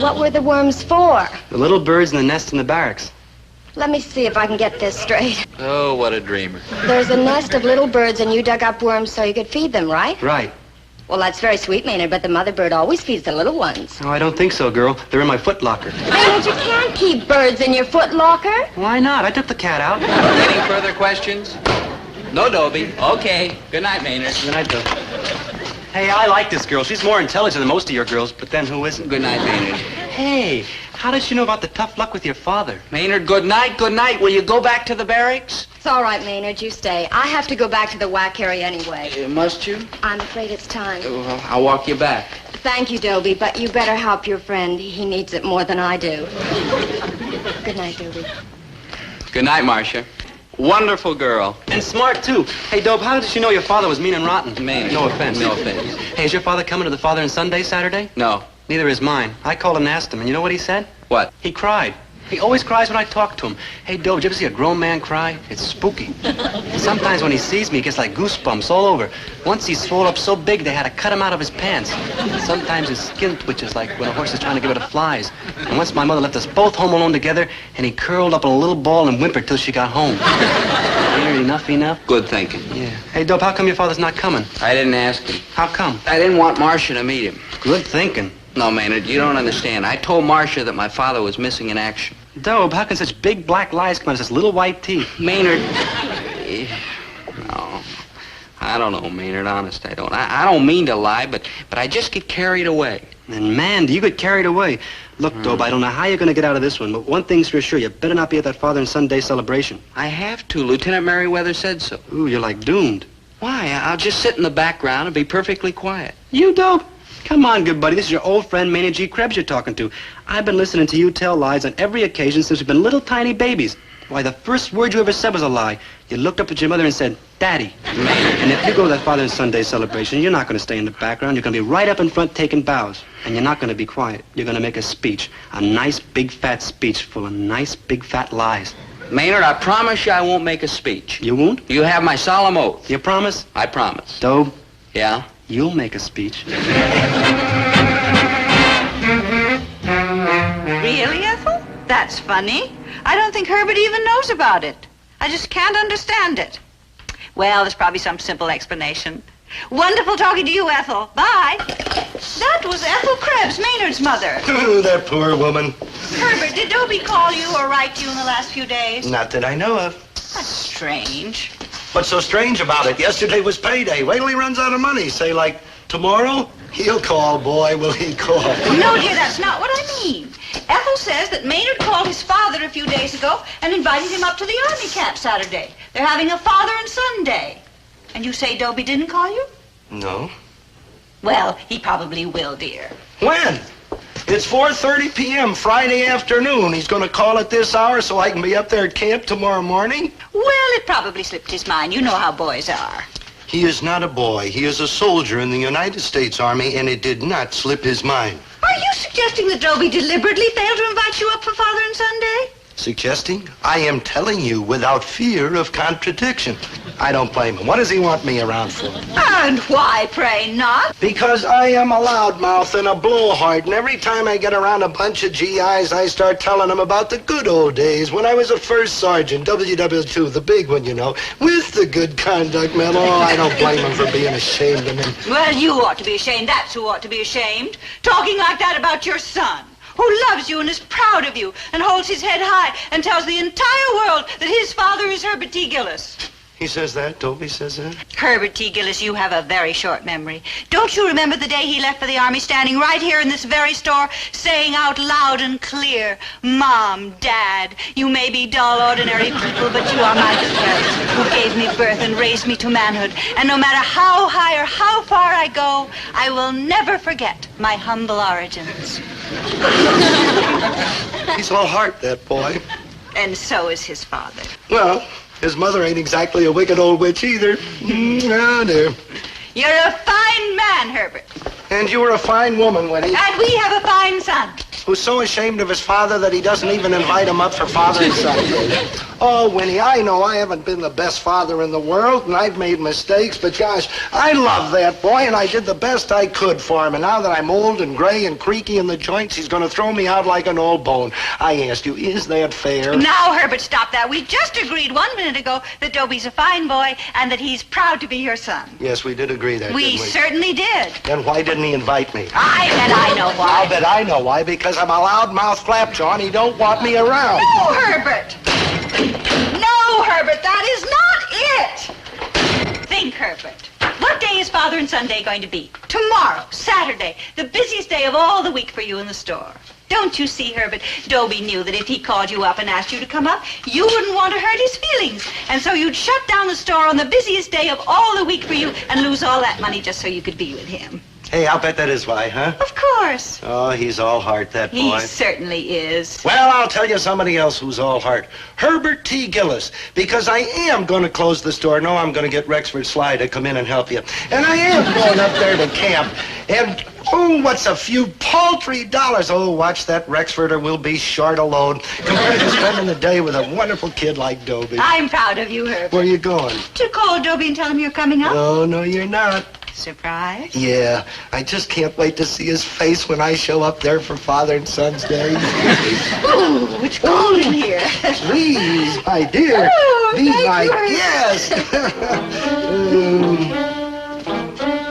What were the worms for? The little birds in the nest in the barracks. Let me see if I can get this straight. Oh, what a dreamer. There's a nest of little birds and you dug up worms so you could feed them, right? Right. Well, that's very sweet, Maynard, but the mother bird always feeds the little ones. Oh, I don't think so, girl. They're in my foot locker. Maynard, you can't keep birds in your foot locker. Why not? I took the cat out. Any further questions? No, Dobie. Okay. Good night, Maynard. Good night, Dobe. Hey, I like this girl. She's more intelligent than most of your girls, but then who isn't? Good night, Maynard. Hey, how did she know about the tough luck with your father? Maynard, good night, good night. Will you go back to the barracks? It's all right, Maynard. You stay. I have to go back to the whack area anyway. Must you? I'm afraid it's time. Well, I'll walk you back. Thank you, Dobie, but you better help your friend. He needs it more than I do. Good night, Dobie. Good night, Marcia. Wonderful girl. And smart, too. Hey, Dobe, how did she know your father was mean and rotten? Maynard. No offense. No offense. Hey, is your father coming to the Father and Son Day Saturday? No. Neither is mine. I called and asked him, and you know what he said? What? He cried. He always cries when I talk to him. Hey, Dobe, did you ever see a grown man cry? It's spooky. Sometimes when he sees me, he gets like goosebumps all over. Once he swelled up so big, they had to cut him out of his pants. Sometimes his skin twitches like when a horse is trying to get rid of flies. And once my mother left us both home alone together, and he curled up in a little ball and whimpered till she got home. Here, enough? Good thinking. Yeah. Hey, Dobe, how come your father's not coming? I didn't ask him. How come? I didn't want Marcia to meet him. Good thinking. No, Maynard, you don't understand. I told Marcia that my father was missing in action. Dobe, how can such big black lies come out of such little white teeth? Maynard, no, I don't know, Maynard, honest, I don't. I don't mean to lie, but I just get carried away. And man, do you get carried away. Look, Dobe, I don't know how you're going to get out of this one, but one thing's for sure, you better not be at that Father and Son Day celebration. I have to. Lieutenant Merriweather said so. Ooh, you're like doomed. Why? I'll just sit in the background and be perfectly quiet. You, Dobe? Come on, good buddy. This is your old friend, Maynard G. Krebs, you're talking to. I've been listening to you tell lies on every occasion since we've been little tiny babies. Why, the first word you ever said was a lie. You looked up at your mother and said, Daddy. And if you go to that Father and Son Day celebration, you're not going to stay in the background. You're going to be right up in front taking bows. And you're not going to be quiet. You're going to make a speech. A nice, big, fat speech full of nice, big, fat lies. Maynard, I promise you I won't make a speech. You won't? You have my solemn oath. You promise? I promise. Dobe? Yeah? You'll make a speech. Really, Ethel? That's funny. I don't think Herbert even knows about it. I just can't understand it. Well, there's probably some simple explanation. Wonderful talking to you, Ethel. Bye. That was Ethel Krebs, Maynard's Maynard's mother. Oh, that poor woman. Herbert, did Dobie call you or write to you in the last few days? Not that I know of. That's strange. What's so strange about it? Yesterday was payday. Wait till he runs out of money. Say, like, tomorrow? He'll call, boy, will he call. No, dear, that's not what I mean. Ethel says that Maynard called his father a few days ago and invited him up to the army camp Saturday. They're having a father and son day. And you say Dobie didn't call you? No. Well, he probably will, dear. When? It's 4:30 p.m. Friday afternoon. He's going to call at this hour so I can be up there at camp tomorrow morning? Well, it probably slipped his mind. You know how boys are. He is not a boy. He is a soldier in the United States Army, and it did not slip his mind. Are you suggesting that Dobie deliberately failed to invite you up for Father and Son Day? Suggesting? I am telling you without fear of contradiction. I don't blame him. What does he want me around for? And why, pray not? Because I am a loudmouth and a blowhard, and every time I get around a bunch of GIs, I start telling them about the good old days when I was a first sergeant, WW2, the big one, you know, with the good conduct medal. Oh, I don't blame him for being ashamed of me. Well, you ought to be ashamed. That's who ought to be ashamed. Talking like that about your son, who loves you and is proud of you and holds his head high and tells the entire world that his father is Herbert T. Gillis. He says that? Dobie says that? Herbert T. Gillis, you have a very short memory. Don't you remember the day he left for the Army, standing right here in this very store, saying out loud and clear, Mom, Dad, you may be dull, ordinary people, but you are my parents who gave me birth and raised me to manhood. And no matter how high or how far I go, I will never forget my humble origins. He's all heart, that boy. And so is his father. Well, his mother ain't exactly a wicked old witch either. Oh, dear. You're a fine man, Herbert. And you were a fine woman, Winnie. And we have a fine son. Who's so ashamed of his father that he doesn't even invite him up for Father and Son Day. Oh, Winnie, I know I haven't been the best father in the world, and I've made mistakes, but gosh, I love that boy, and I did the best I could for him. And now that I'm old and gray and creaky in the joints, he's going to throw me out like an old bone. I asked you, is that fair? Now, Herbert, stop that. We just agreed 1 minute ago that Dobie's a fine boy and that he's proud to be your son. Yes, we did agree that, We didn't we? certainly did. Then why didn't he invite me? I bet I know why. I'll bet I know why, because I'm a loudmouth flapjaw and he don't want me around. No, Herbert. No, Herbert, that is not it. Think, Herbert. What day is Father and Son Day going to be? Tomorrow, Saturday, the busiest day of all the week for you in the store. Don't you see, Herbert? Dobie knew that if he called you up and asked you to come up, you wouldn't want to hurt his feelings. And so you'd shut down the store on the busiest day of all the week for you and lose all that money just so you could be with him. Hey, I'll bet that is why, huh? Of course. Oh, he's all heart, that boy. He certainly is. Well, I'll tell you somebody else who's all heart. Herbert T. Gillis. Because I am going to close the store. No, I'm going to get Rexford Sly to come in and help you. And I am going up there to camp. And, oh, what's a few paltry dollars? Oh, watch that Rexford or we'll be short a load compared to spending the day with a wonderful kid like Dobie. I'm proud of you, Herbert. Where are you going? To call Dobie and tell him you're coming up? Oh, no, you're not. Surprise? Yeah, I just can't wait to see his face when I show up there for Father and Son's Day. Ooh, it's cold in here. Please, my dear, Oh, be thank my you. guest.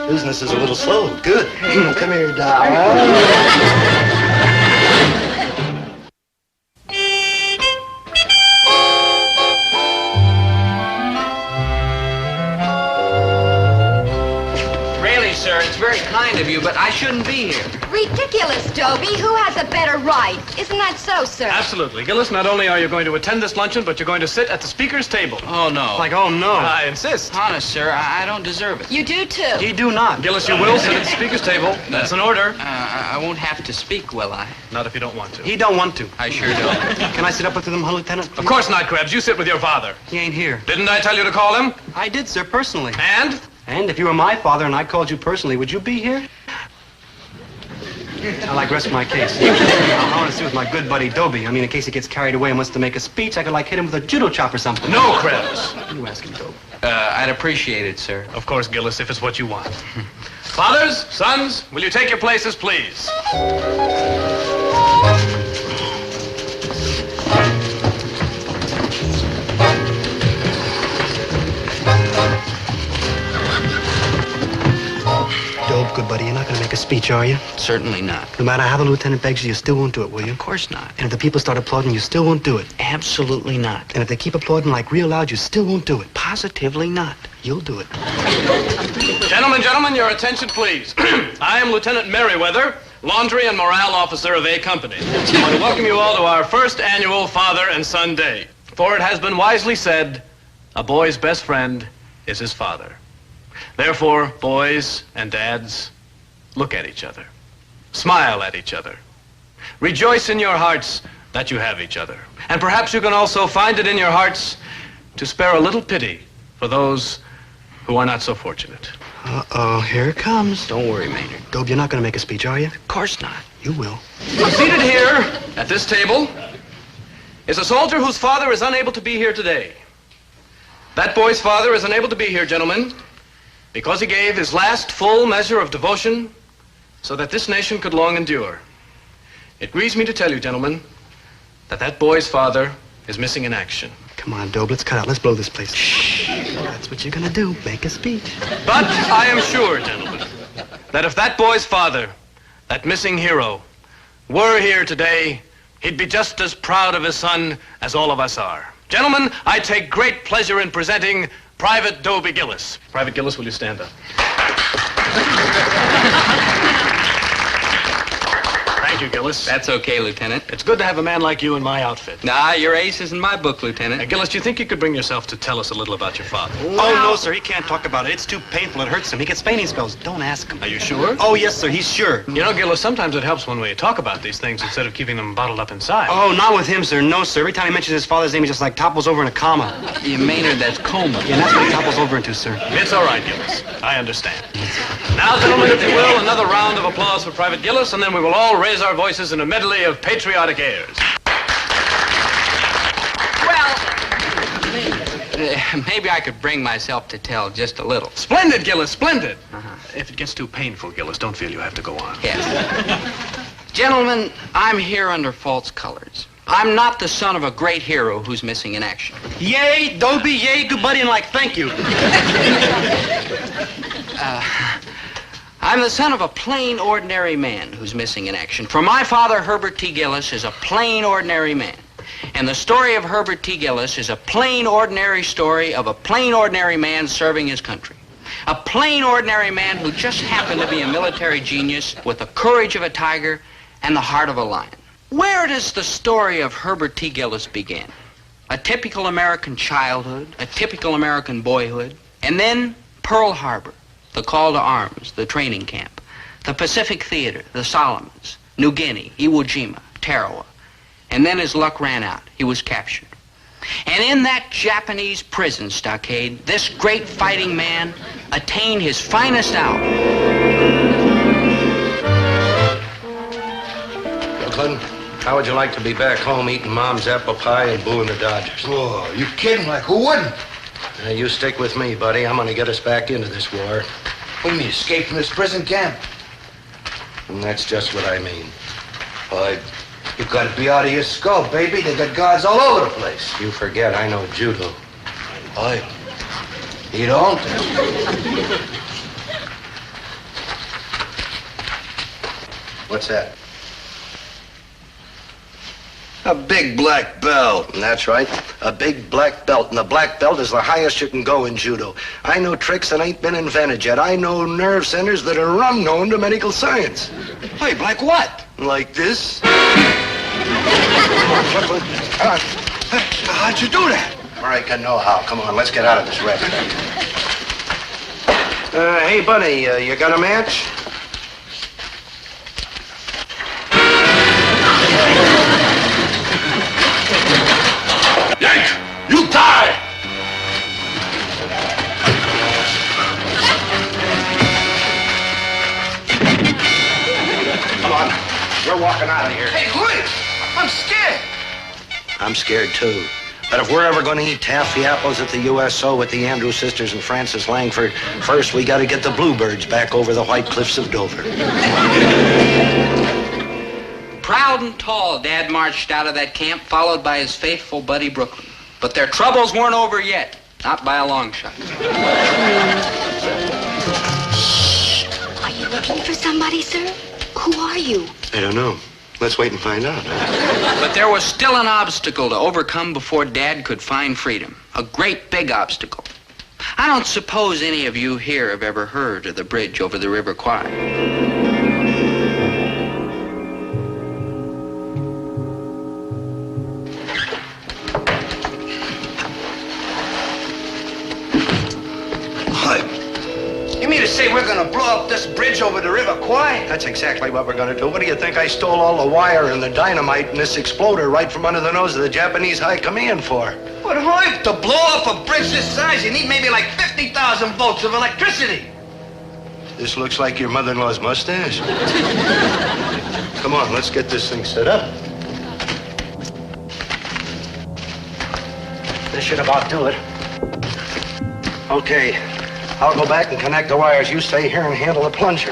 Business is a little slow. Good. Come here, doll. Sir, it's very kind of you, but I shouldn't be here. Ridiculous, Dobie. Who has a better right? Isn't that so, sir? Absolutely. Gillis, not only are you going to attend this luncheon, but you're going to sit at the speaker's table. Oh, no. Like, oh, no. I insist. Honest, sir, I don't deserve it. You do, too. He do not. Gillis, you will sit at the speaker's table. That's an order. I won't have to speak, will I? Not if you don't want to. He don't want to. I sure don't. Can I sit up with him, Lieutenant? Of course not, Krebs. You sit with your father. He ain't here. Didn't I tell you to call him? I did, sir, personally. And? And if you were my father and I called you personally, would you be here? I like rest my case. I want to sit with my good buddy Dobie. I mean, in case he gets carried away and wants to make a speech, I could like hit him with a judo chop or something. No, Krebs. You ask him, Dobie. I'd appreciate it, sir. Of course, Gillis, if it's what you want. Fathers, sons, will you take your places, please? Dobe, good buddy, you're not going to make make a speech, are you? Certainly not. No matter how the lieutenant begs you, you still won't do it, will you? Of course not. And if the people start applauding, you still won't do it? Absolutely not. And if they keep applauding like real loud, you still won't do it? Positively not. You'll do it. Gentlemen, your attention, please. I am Lieutenant Merriweather, Laundry and Morale Officer of A Company. I want to welcome you all to our first annual Father and Son Day. For it has been wisely said, a boy's best friend is his father. Therefore, boys and dads, look at each other. Smile at each other. Rejoice in your hearts that you have each other. And perhaps you can also find it in your hearts to spare a little pity for those who are not so fortunate. Uh-oh, here it comes. Don't worry, Maynard. Dobie, you're not going to make a speech, are you? Of course not. You will. Seated here at this table is a soldier whose father is unable to be here today. That boy's father is unable to be here, gentlemen, because he gave his last full measure of devotion so that this nation could long endure. It grieves me to tell you, gentlemen, that that boy's father is missing in action. Come on, Dobe, let's cut out. Let's blow this place. Shh. That's what you're going to do. Make a speech. But I am sure, gentlemen, that if that boy's father, that missing hero, were here today, he'd be just as proud of his son as all of us are. Gentlemen, I take great pleasure in presenting Private Dobie Gillis. Private Gillis, will you stand up? Thank you, Gillis. That's okay, Lieutenant. It's good to have a man like you in my outfit. Nah, your ace is in my book, Lieutenant. Gillis, do you think you could bring yourself to tell us a little about your father? Oh, no, sir. He can't talk about it. It's too painful. It hurts him. He gets fainting spells. Don't ask him. Are you sure? Oh, yes, sir. He's sure. You know, Gillis, sometimes it helps when we talk about these things instead of keeping them bottled up inside. Oh, not with him, sir. No, sir. Every time he mentions his father's name, he just like topples over in a coma. You Maynard, that's coma. Yeah, that's what he topples over into, sir. It's all right, Gillis. I understand. Now, gentlemen, if you will, another round of applause for Private Gillis, and then we will all raise our voices in a medley of patriotic airs. Well, maybe I could bring myself to tell just a little. Splendid, Gillis, splendid. If it gets too painful, Gillis, don't feel you have to go on. Yes. Gentlemen, I'm here under false colors. I'm not the son of a great hero who's missing in action. Yay, Dobie, yay, good buddy, and like, thank you. I'm the son of a plain, ordinary man who's missing in action. For my father, Herbert T. Gillis, is a plain, ordinary man. And the story of Herbert T. Gillis is a plain, ordinary story of a plain, ordinary man serving his country. A plain, ordinary man who just happened to be a military genius with the courage of a tiger and the heart of a lion. Where does the story of Herbert T. Gillis begin? A typical American childhood, a typical American boyhood, and then Pearl Harbor, the call to arms, the training camp, the Pacific Theater, the Solomons, New Guinea, Iwo Jima, Tarawa. And then his luck ran out. He was captured. And in that Japanese prison stockade, this great fighting man attained his finest hour. Brooklyn, how would you like to be back home eating Mom's apple pie and booing the Dodgers? Oh, you kidding? Like, who wouldn't? You stick with me, buddy. I'm going to get us back into this war. What do you mean, escape from this prison camp? And that's just what I mean. Boy, you gotta be out of your skull, baby. They got guards all over the place. You forget I know judo. Boy, you don't? What's that? A big black belt. That's right. A big black belt. And the black belt is the highest you can go in judo. I know tricks that ain't been invented yet. I know nerve centers that are unknown to medical science. Hey, like what? Like this. How'd you do that? America know-how. Come on, let's get out of this wreck. Hey, buddy, you got a match? Yank! You die! Come on, we're walking out of here. Hey, wait! I'm scared. I'm scared, too. But if we're ever going to eat taffy apples at the USO with the Andrews sisters and Francis Langford, first we got to get the bluebirds back over the white cliffs of Dover. Proud and tall, Dad marched out of that camp, followed by his faithful buddy Brooklyn. But their troubles weren't over yet, not by a long shot. Quiet. Looking for somebody, sir? Who are you? I don't know. Let's wait and find out. But there was still an obstacle to overcome before Dad could find freedom. A great big obstacle. I don't suppose any of you here have ever heard of the bridge over the River Kwai. You mean to say we're going to blow up this bridge over the River Kwai? That's exactly what we're going to do. What do you think I stole all the wire and the dynamite and this exploder right from under the nose of the Japanese High Command for? But, Hoyt, to blow up a bridge this size, you need maybe like 50,000 volts of electricity. This looks like your mother-in-law's mustache. Come on, let's get this thing set up. This should about do it. Okay, I'll go back and connect the wires. You stay here and handle the plunger.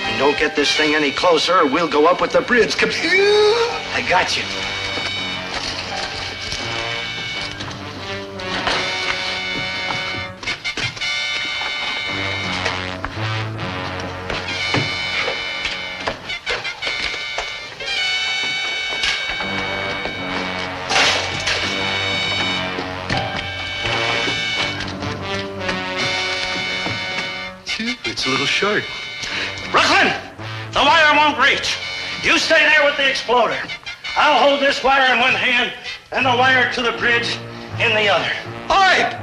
And don't get this thing any closer or we'll go up with the bridge. I got you. It's a little short. Brooklyn, the wire won't reach. You stay there with the exploder. I'll hold this wire in one hand and the wire to the bridge in the other. Hoyt,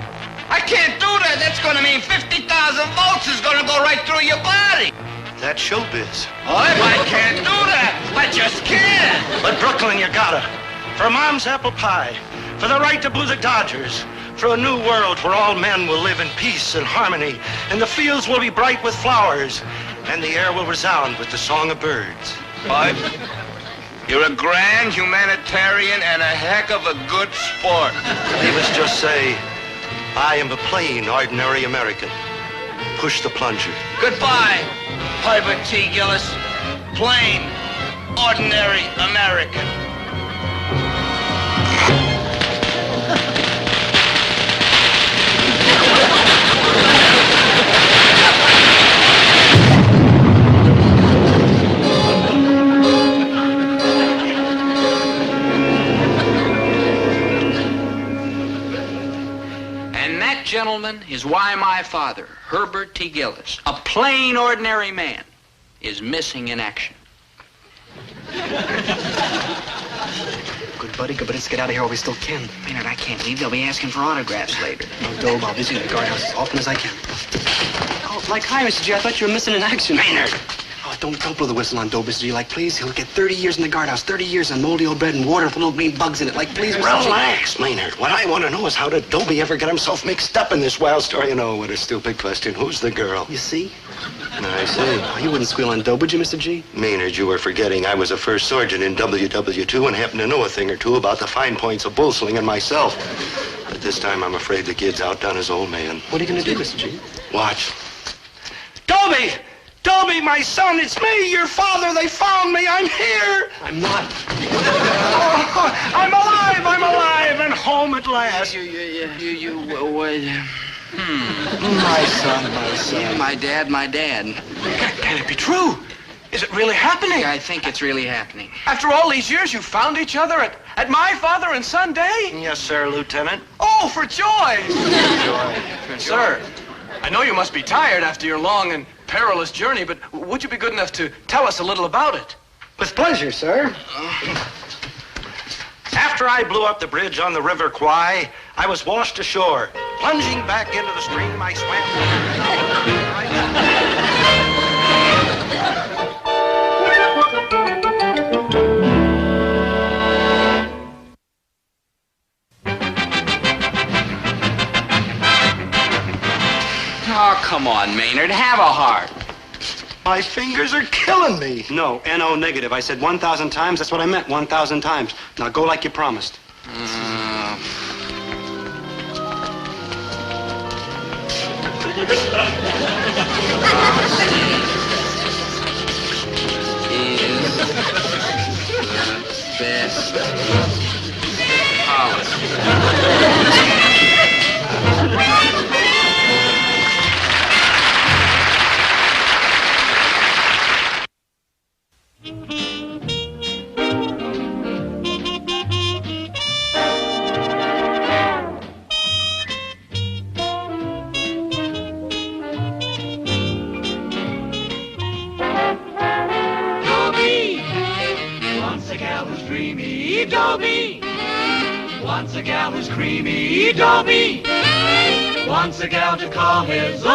I can't do that. That's going to mean 50,000 volts is going to go right through your body. That's showbiz. Hoyt, I can't do that. I just can't. But Brooklyn, you gotta. For Mom's apple pie, for the right to boo the Dodgers, for a new world where all men will live in peace and harmony, and the fields will be bright with flowers, and the air will resound with the song of birds. Hoyt, you're a grand humanitarian and a heck of a good sport. Leave us just say, I am a plain, ordinary American. Push the plunger. Goodbye, Herbert T. Gillis. Plain, ordinary American. Gentlemen, is why my father, Herbert T. Gillis, a plain, ordinary man, is missing in action. Good buddy, good, but let's get out of here while we still can. Maynard, I can't leave. They'll be asking for autographs later. No, Dobe, I'll visit the guardhouse as often as I can. Oh, like, hi, Mr. G. I thought you were missing in action. Maynard! Oh, don't blow the whistle on Dobe, Mr. G. Like, please, he'll get 30 years in the guardhouse, 30 years on moldy old bread and water with little green bugs in it. Like, please, Mr. G. Relax, Maynard. What I want to know is how did Dobie ever get himself mixed up in this wild story? You know, what a stupid question. Who's the girl? You see? I see. Oh, you wouldn't squeal on Dobe, would you, Mr. G? Maynard, you were forgetting I was a first sergeant in WW2 and happen to know a thing or two about the fine points of bull slinging myself. But this time, I'm afraid the kid's outdone his old man. What are you going to do, Mr. G? Watch. Dobie! Dobie, my son, it's me, your father. They found me. I'm here. I'm not. Oh, I'm alive, and home at last. My son. Yeah, my dad. Can it be true? Is it really happening? Yeah, I think it's really happening. After all these years, you found each other at my father and son day? Yes, sir, Lieutenant. Oh, for joy! For Sir, I know you must be tired after your long and perilous journey, but would you be good enough to tell us a little about it? With pleasure, sir. After I blew up the bridge on the River Kwai, I was washed ashore. Plunging back into the stream, I Oh, come on, Maynard. Have a heart. My fingers are killing me. No, N-O negative. I said 1,000 times. That's what I meant, 1,000 times. Now go like you promised. Best policy. Dobie wants a gal who's creamy. Dobie wants a gal to call his own.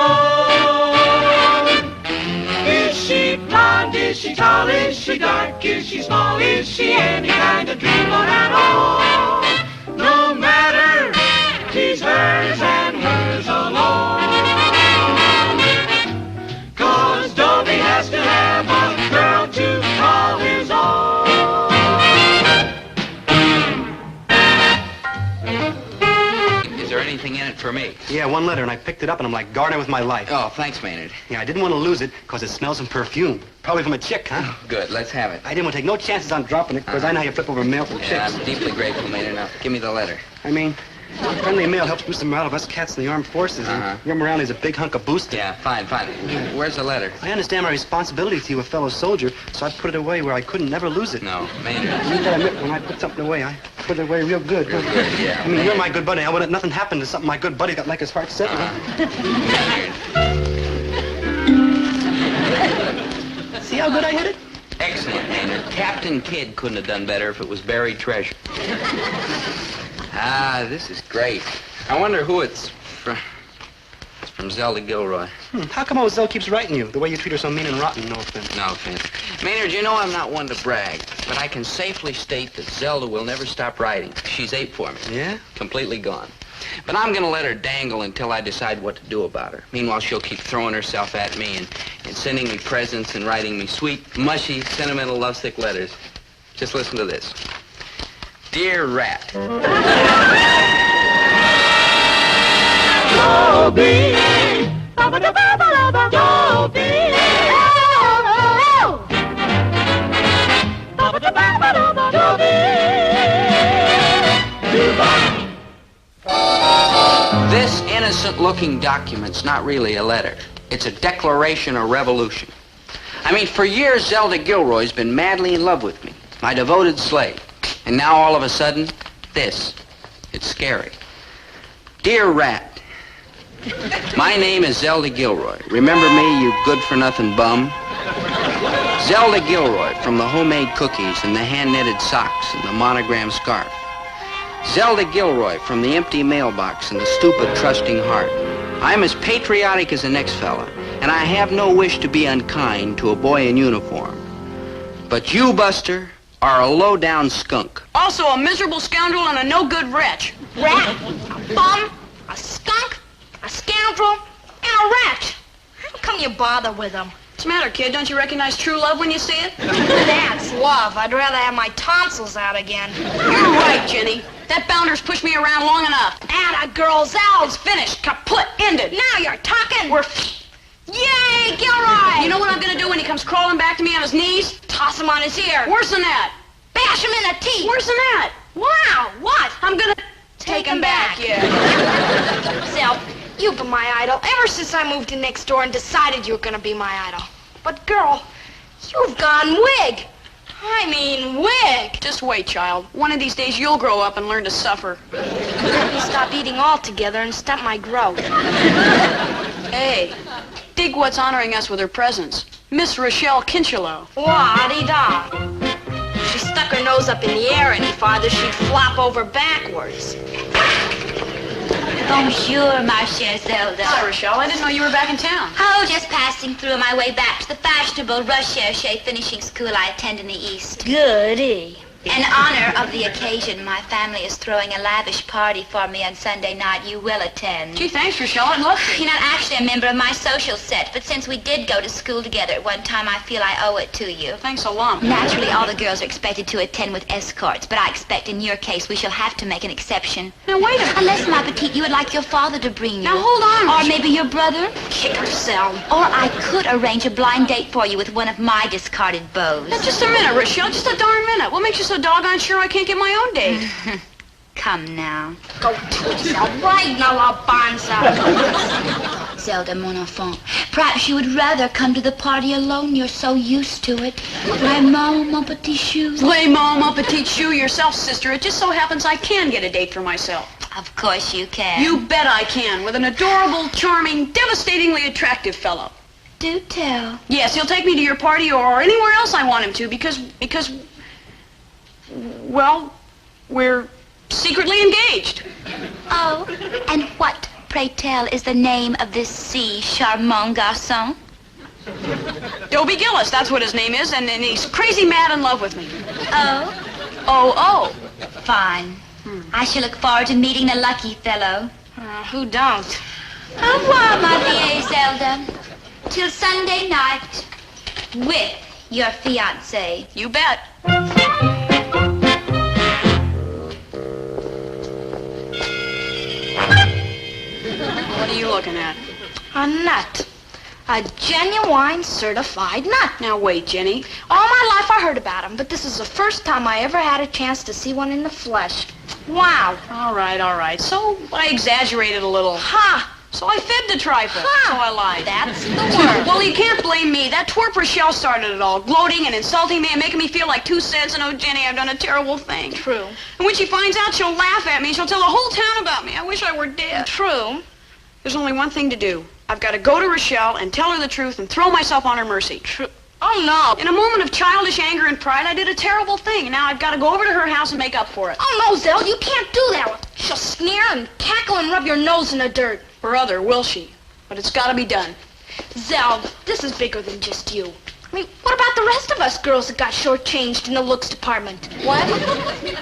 Is she blonde? Is she tall? Is she dark? Is she small? Is she any kind of dreamboat at all? No matter, she's hers and hers alone. 'Cause Dobie has to have a girl to call his own. Is there anything in it for me? Yeah, one letter, and I picked it up, and I'm like guarding with my life. Oh, thanks, Maynard. Yeah, I didn't want to lose it, because it smells of perfume. Probably from a chick, huh? Good, let's have it. I didn't want to take no chances on dropping it, because I know how you flip over mail from Yeah, chicks. I'm deeply grateful, Maynard. Now, give me the letter. I mean, friendly mail helps boost the morale of us cats in the armed forces. And your morale is a big hunk of booster. Yeah, fine. Where's the letter? I understand my responsibility to you, a fellow soldier, so I put it away where I couldn't never lose it. No, Maynard. You gotta admit, when I put something away, I put it away real good. Real good, yeah. I mean, you're my good buddy. I wouldn't let nothing happen to something my good buddy got like his heart set. See how good I hit it? Excellent, Maynard. Captain Kidd couldn't have done better if it was buried treasure. Ah, this is great. I wonder who it's from. It's from Zelda Gilroy. How come old Zell keeps writing you? The way you treat her so mean and rotten, no offense. No offense. Maynard, you know I'm not one to brag, but I can safely state that Zelda will never stop writing. She's ate for me. Yeah? Completely gone. But I'm going to let her dangle until I decide what to do about her. Meanwhile, she'll keep throwing herself at me and sending me presents and writing me sweet, mushy, sentimental, lovesick letters. Just listen to this. Dear Rat. Dobie, Dobie, This innocent-looking document's not really a letter. It's a declaration of revolution. I mean, for years, Zelda Gilroy's been madly in love with me, my devoted slave. And now, all of a sudden, this. It's scary. Dear Rat, my name is Zelda Gilroy. Remember me, you good-for-nothing bum? Zelda Gilroy, from the homemade cookies and the hand-knitted socks and the monogram scarf. Zelda Gilroy, from the empty mailbox and the stupid, trusting heart. I'm as patriotic as the next fella, and I have no wish to be unkind to a boy in uniform. But you, Buster, are a low-down skunk. Also a miserable scoundrel and a no-good wretch. Rat, a bum, a skunk, a scoundrel, and a wretch. How come you bother with them? What's the matter, kid? Don't you recognize true love when you see it? That's love. I'd rather have my tonsils out again. You're right, Jenny. That bounder's pushed me around long enough. Atta girl's out. It's finished. Kaput. Ended. Now you're talking. Yay, You Gilroy! know what I'm gonna do when he comes crawling back to me on his knees? Toss him on his ear. Worse than that. Bash him in the teeth. Worse than that. Wow, what? I'm gonna Take him back. Yeah. Self, you've been my idol ever since I moved in next door and decided you were gonna be my idol. But girl, you've gone wig. I mean wig. Just wait, child. One of these days you'll grow up and learn to suffer. Let me stop eating altogether and stunt my growth. Hey, dig what's honoring us with her presence. Miss Rochelle Kinchelow. Wah-dee-da. If she stuck her nose up in the air any farther, she'd flop over backwards. Bonjour, ma chère Zelda. Hi, Rochelle. I didn't know you were back in town. Oh, just passing through on my way back to the fashionable Recherche finishing school I attend in the East. Goody. In honor of the occasion, my family is throwing a lavish party for me on Sunday night. You will attend. Gee, thanks, Rochelle. I'd love to. You're not actually a member of my social set, but since we did go to school together at one time, I feel I owe it to you. Thanks a lot. Naturally, all the girls are expected to attend with escorts, but I expect in your case we shall have to make an exception. Now, wait a minute. Unless, ma petite, you would like your father to bring you. Now, hold on, Or Rochelle. maybe your brother. Kick herself. Or I could arrange a blind date for you with one of my discarded beaux. Now, just a minute, Rochelle. Just a darn minute. What makes you so doggone sure I can't get my own date? Come now. Go to yourself right now, La Banza. Zelda, mon enfant, perhaps you would rather come to the party alone. You're so used to it. Vraiment, mon petit chou. Vraiment, mon petit chou, yourself, sister. It just so happens I can get a date for myself. Of course you can. You bet I can, with an adorable, charming, devastatingly attractive fellow. Do tell. Yes, he'll take me to your party or anywhere else I want him to because, well, We're secretly engaged. Oh, and what, pray tell, is the name of this si charmant garçon? Dobie Gillis, that's what his name is, and he's crazy mad in love with me. Oh? Oh. Fine. I shall look forward to meeting the lucky fellow. Who don't? Au revoir, ma vieille Zelda. Till Sunday night with your fiancé. You bet. What are you looking at? A nut. A genuine certified nut. Now wait, Jenny. All my life I heard about them, but this is the first time I ever had a chance to see one in the flesh. Wow. All right. So I exaggerated a little. Ha! So I fed the trifle. Ha! So I lied. That's the word. Well, you can't blame me. That twerp Rochelle started it all, gloating and insulting me and making me feel like 2 cents. And oh, Jenny, I've done a terrible thing. True. And when she finds out, she'll laugh at me. She'll tell the whole town about me. I wish I were dead. True. There's only one thing to do. I've got to go to Rochelle and tell her the truth and throw myself on her mercy. True. Oh, no. In a moment of childish anger and pride, I did a terrible thing. Now I've got to go over to her house and make up for it. Oh, no, Zell, you can't do that. She'll sneer and cackle and rub your nose in the dirt. Brother, will she? But it's got to be done. Zell, this is bigger than just you. I mean, what about the rest of us girls that got shortchanged in the looks department? What?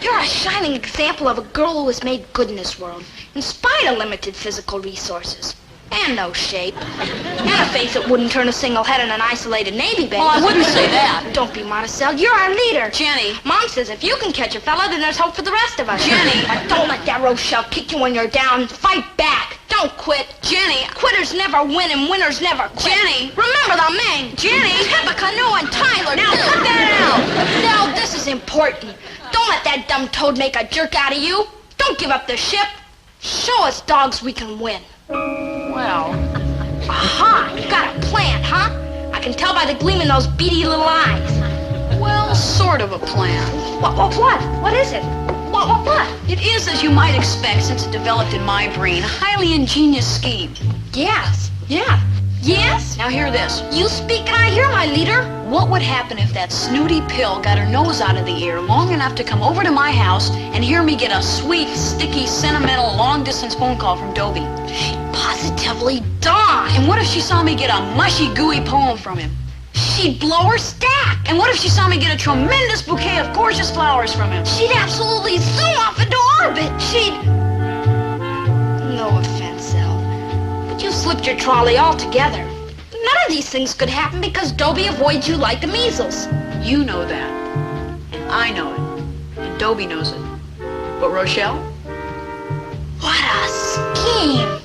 You're a shining example of a girl who has made good in this world, in spite of limited physical resources. And no shape. And a face that wouldn't turn a single head in an isolated Navy base. Well, I wouldn't say that. Don't be modest, Zell. You're our leader. Jenny. Mom says if you can catch a fella, then there's hope for the rest of us. Jenny. Don't let that Rochelle kick you when you're down. Fight back. Don't quit. Jenny. Quitters never win and winners never quit. Jenny. Remember the men. Jenny. Tippecanoe and Tyler. Now, cut that out. Now, this is important. Don't let that dumb toad make a jerk out of you. Don't give up the ship. Show us dogs we can win. Well. Aha! You got a plan, huh? I can tell by the gleam in those beady little eyes. Well, sort of a plan. What? What is it? What? It is, as you might expect, since it developed in my brain, a highly ingenious scheme. Yes. Yeah. Yes? Now hear this. You speak and I hear, my leader. What would happen if that snooty pill got her nose out of the air long enough to come over to my house and hear me get a sweet, sticky, sentimental, long-distance phone call from Dobie? She'd positively die. And what if she saw me get a mushy, gooey poem from him? She'd blow her stack. And what if she saw me get a tremendous bouquet of gorgeous flowers from him? She'd absolutely zoom off into orbit. She'd... No offense, Zell, but you slipped your trolley altogether. None of these things could happen because Dobie avoids you like the measles. You know that. And I know it. And Dobie knows it. But Rochelle? What a scheme.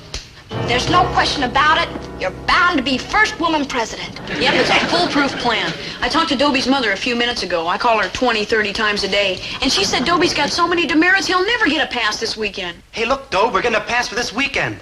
There's no question about it. You're bound to be first woman president. Yep, it's a foolproof plan. I talked to Dobie's mother a few minutes ago. I call her 20, 30 times a day. And she said Dobie's got so many demerits, he'll never get a pass this weekend. Hey, look, Dobe, we're getting a pass for this weekend.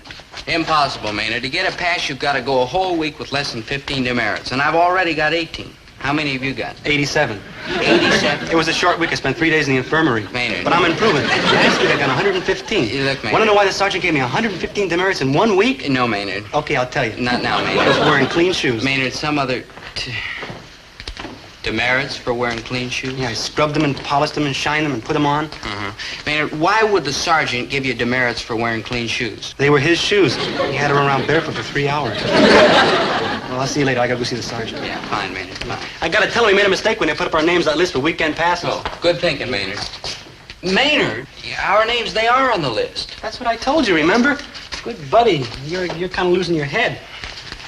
Impossible, Maynard. To get a pass, you've got to go a whole week with less than 15 demerits. And I've already got 18. How many have you got? 87. 87? It was a short week. I spent 3 days in the infirmary. Maynard. But I'm improving. Last week I got 115. You look, Maynard. Want to know why the sergeant gave me 115 demerits in 1 week? No, Maynard. Okay, I'll tell you. Not now, Maynard. I was wearing clean shoes. Maynard, some other... Demerits for wearing clean shoes? Yeah, I scrubbed them and polished them and shined them and put them on. Maynard, why would the sergeant give you demerits for wearing clean shoes? They were his shoes. He had to run around barefoot for 3 hours. Well, I'll see you later. I gotta go see the sergeant. Yeah, fine, Maynard. Fine. I gotta tell him we made a mistake when they put up our names on that list for weekend passes. Oh, good thinking, Maynard. Maynard, our names, they are on the list. That's what I told you, remember? Good buddy. You're kind of losing your head.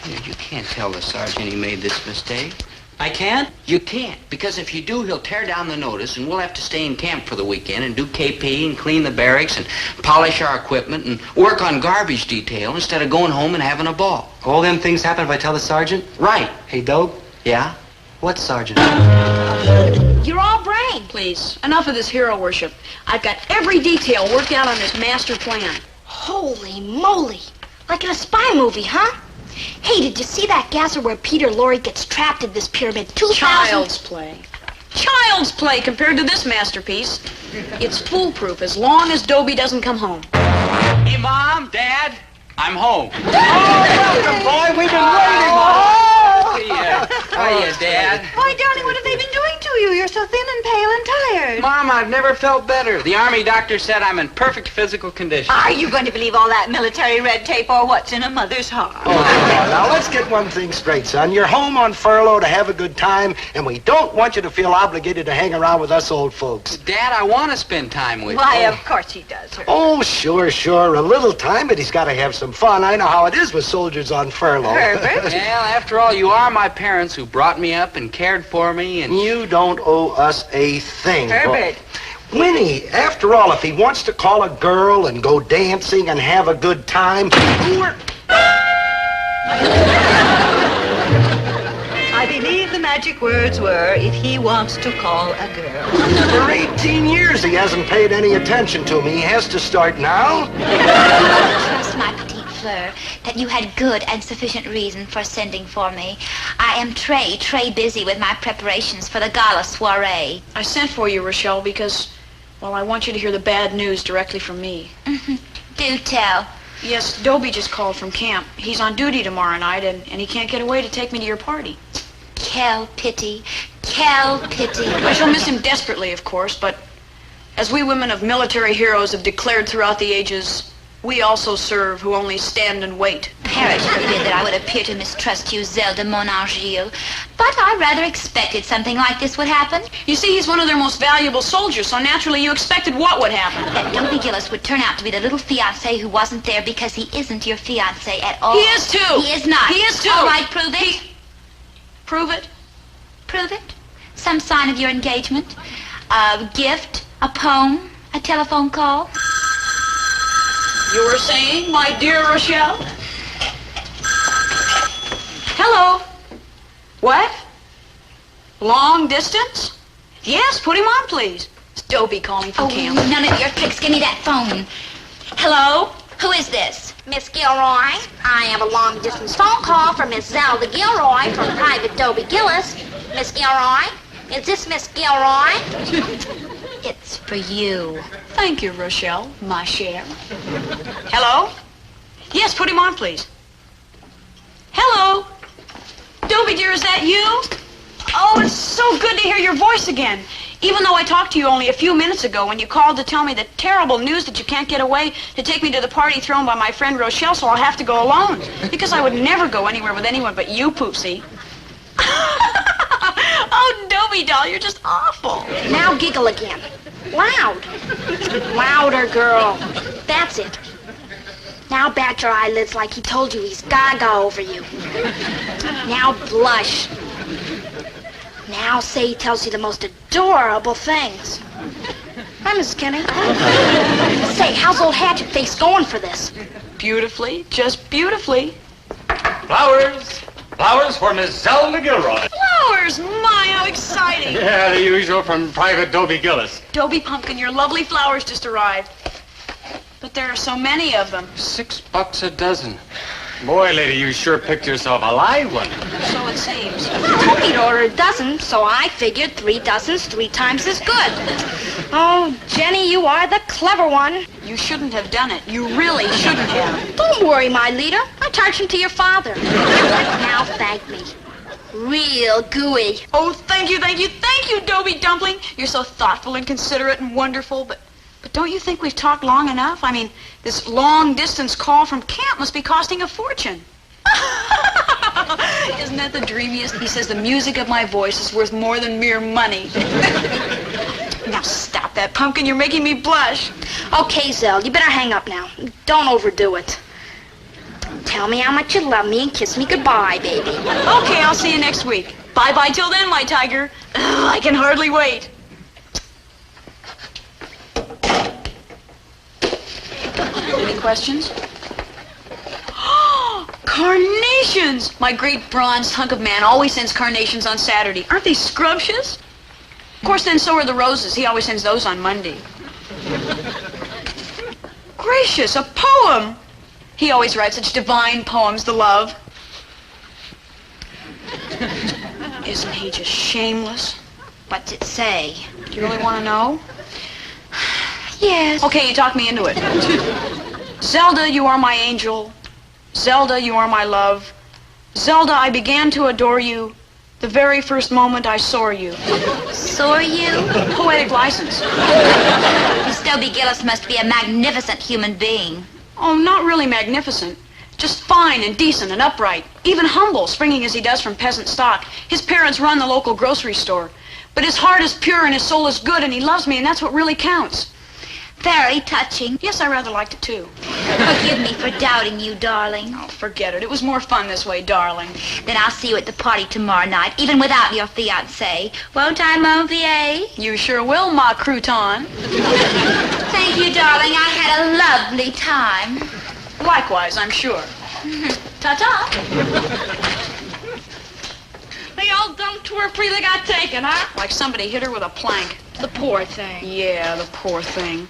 Maynard, you can't tell the sergeant he made this mistake. I can't? You can't, because if you do, he'll tear down the notice, and we'll have to stay in camp for the weekend and do KP and clean the barracks and polish our equipment and work on garbage detail instead of going home and having a ball. All them things happen if I tell the sergeant? Right. Hey, Dobe? Yeah? What sergeant? You're all brain. Please, enough of this hero worship. I've got every detail worked out on this master plan. Holy moly. Like in a spy movie, huh? Hey, did you see that gasser where Peter Lorre gets trapped in this pyramid? 2,000... Child's play. Child's play compared to this masterpiece. It's foolproof as long as Dobie doesn't come home. Hey, Mom, Dad, I'm home. Oh, welcome, boy. We've been waiting. Hiya, Dad. Why, darling, what have they been doing to you? You're so thin and pale and tired. Herbert? Mom, I've never felt better. The Army doctor said I'm in perfect physical condition. Are you going to believe all that military red tape or what's in a mother's heart? Oh, now let's get one thing straight, son. You're home on furlough to have a good time, and we don't want you to feel obligated to hang around with us old folks. Dad, I want to spend time with you. Why, of course he does, Herbert. Oh, sure. A little time, but he's got to have some fun. I know how it is with soldiers on furlough. Herbert? Well, after all, you are my parents who brought me up and cared for me, and... You don't owe us a thing. Herbert. Winnie, after all, if he wants to call a girl and go dancing and have a good time, I believe the magic words were, if he wants to call a girl. For 18 years he hasn't paid any attention to me. He has to start now. Trust my petite fleur that you had good and sufficient reason for sending for me. I am très busy with my preparations for the gala soiree. I sent for you, Rochelle, because, well, I want you to hear the bad news directly from me. Do tell. Yes, Dobie just called from camp. He's on duty tomorrow night, and he can't get away to take me to your party. Quelle pity. Quelle pity. I shall miss him desperately, of course, but as we women of military heroes have declared throughout the ages, we also serve who only stand and wait. Perish forbid that I would appear to mistrust you, Zelda Monargile, but I rather expected something like this would happen. You see, he's one of their most valuable soldiers, so naturally you expected what would happen. That Dobie Gillis would turn out to be the little fiancé who wasn't there because he isn't your fiancé at all. He is too. He is not. He is too. All right, prove it. Prove it? Prove it. Some sign of your engagement. A gift, a poem, a telephone call. You were saying, my dear Rochelle? Hello. What? Long distance? Yes, put him on, please. It's Dobie calling from camp. None of your tricks. Give me that phone. Hello? Who is this? Miss Gilroy, I have a long-distance phone call from Miss Zelda Gilroy from Private Dobie Gillis. Miss Gilroy, is this Miss Gilroy? It's for you. Thank you, Rochelle, ma chère. Hello? Yes, put him on, please. Hello? Dobie, dear, is that you? Oh, it's so good to hear your voice again. Even though I talked to you only a few minutes ago when you called to tell me the terrible news that you can't get away to take me to the party thrown by my friend Rochelle, so I'll have to go alone. Because I would never go anywhere with anyone but you, Poopsie. Oh, Dobie doll, you're just awful. Now giggle again. Loud. Louder, girl. That's it. Now bat your eyelids like he told you he's gaga over you. Now blush. Now say he tells you the most adorable things. Hi, Mrs. Kenny. Say, how's old Hatchet Face going for this? Beautifully, just beautifully. Flowers! Flowers for Miss Zelda Gilroy. Flowers! My, how exciting! Yeah, the usual from Private Dobie Gillis. Dobie Pumpkin, your lovely flowers just arrived. But there are so many of them. $6 a dozen. Boy, lady, you sure picked yourself a live one. So it seems. You told me to order a dozen, so I figured 3 dozens 3 times as good. Oh, Jenny, you are the clever one. You shouldn't have done it. You really shouldn't have. Don't worry, my leader. I charged him to your father. Now thank me. Real gooey. Oh, thank you, Dobie Dumpling. You're so thoughtful and considerate and wonderful, but don't you think we've talked long enough? I mean, this long-distance call from camp must be costing a fortune. Isn't that the dreamiest? He says the music of my voice is worth more than mere money. Now stop that, Pumpkin. You're making me blush. Okay, Zell, you better hang up now. Don't overdo it. Tell me how much you love me and kiss me goodbye, baby. Okay, I'll see you next week. Bye-bye till then, my tiger. Ugh, I can hardly wait. Any questions? Carnations! My great bronze hunk of man always sends carnations on Saturday. Aren't they scrumptious? Of course, then so are the roses. He always sends those on Monday. Gracious, a poem! He always writes such divine poems, the love. Isn't he just shameless? What's it say? Do you really want to know? Yes. Okay, you talked me into it. Zelda, you are my angel. Zelda, you are my love. Zelda, I began to adore you. The very first moment I saw you. Saw you? Poetic license. Miss Dobie Gillis must be a magnificent human being. Oh, not really magnificent. Just fine and decent and upright. Even humble, springing as he does from peasant stock. His parents run the local grocery store. But his heart is pure and his soul is good and he loves me and that's what really counts. Very touching. Yes, I rather liked it too. Forgive me for doubting you, darling. Oh, forget it. It was more fun this way, darling. Then I'll see you at the party tomorrow night, even without your fiancé. Won't I, mon vieux? You sure will, ma crouton. Thank you, darling. I had a lovely time. Likewise, I'm sure. Ta-ta. The old dumb tour freely got taken, huh? Like somebody hit her with a plank. The poor thing. Yeah, the poor thing.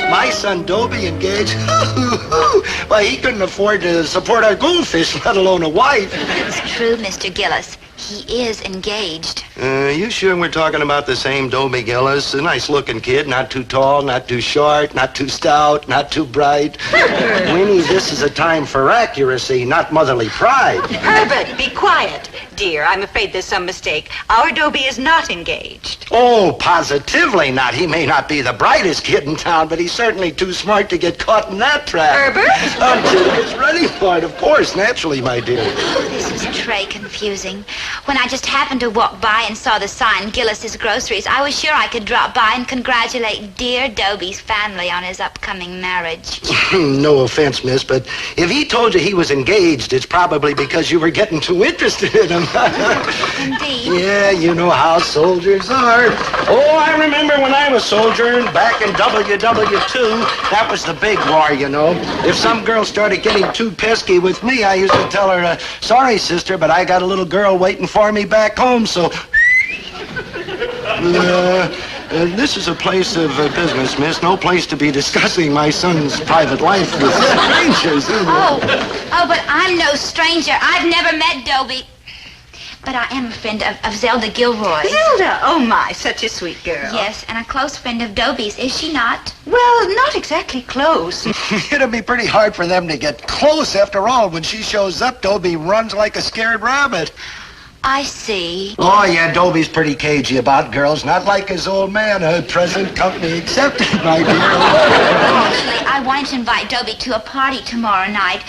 My son Dobie engaged? Why, he couldn't afford to support our goldfish, let alone a wife. It's true, Mr. Gillis. He is engaged. You sure we're talking about the same Dobie Gillis? A nice-looking kid, not too tall, not too short, not too stout, not too bright. Winnie, this is a time for accuracy, not motherly pride. Herbert, be quiet. Dear, I'm afraid there's some mistake. Our Dobie is not engaged. Oh, positively not. He may not be the brightest kid in town, but he's certainly too smart to get caught in that trap. Herbert? Until it's ready for it, of course, naturally, my dear. Oh, this is très confusing. When I just happened to walk by and saw the sign, Gillis's Groceries, I was sure I could drop by and congratulate dear Dobie's family on his upcoming marriage. No offense, miss, but if he told you he was engaged, it's probably because you were getting too interested in him. Indeed. Yeah, you know how soldiers are. Oh, I remember when I was soldiering back in WW2. That was the big war, you know. If some girl started getting too pesky with me, I used to tell her, sorry, sister, but I got a little girl waiting for me back home, so... this is a place of business, miss. No place to be discussing my son's private life with strangers. Oh, but I'm no stranger. I've never met Dobie. But I am a friend of Zelda Gilroy. Zelda? Oh, my, such a sweet girl. Yes, and a close friend of Dobie's, is she not? Well, not exactly close. It'll be pretty hard for them to get close. After all, when she shows up, Dobie runs like a scared rabbit. I see. Oh, yeah, Dobie's pretty cagey about girls. Not like his old man, present company accepted, my dear. Actually, I wanted to invite Dobie to a party tomorrow night.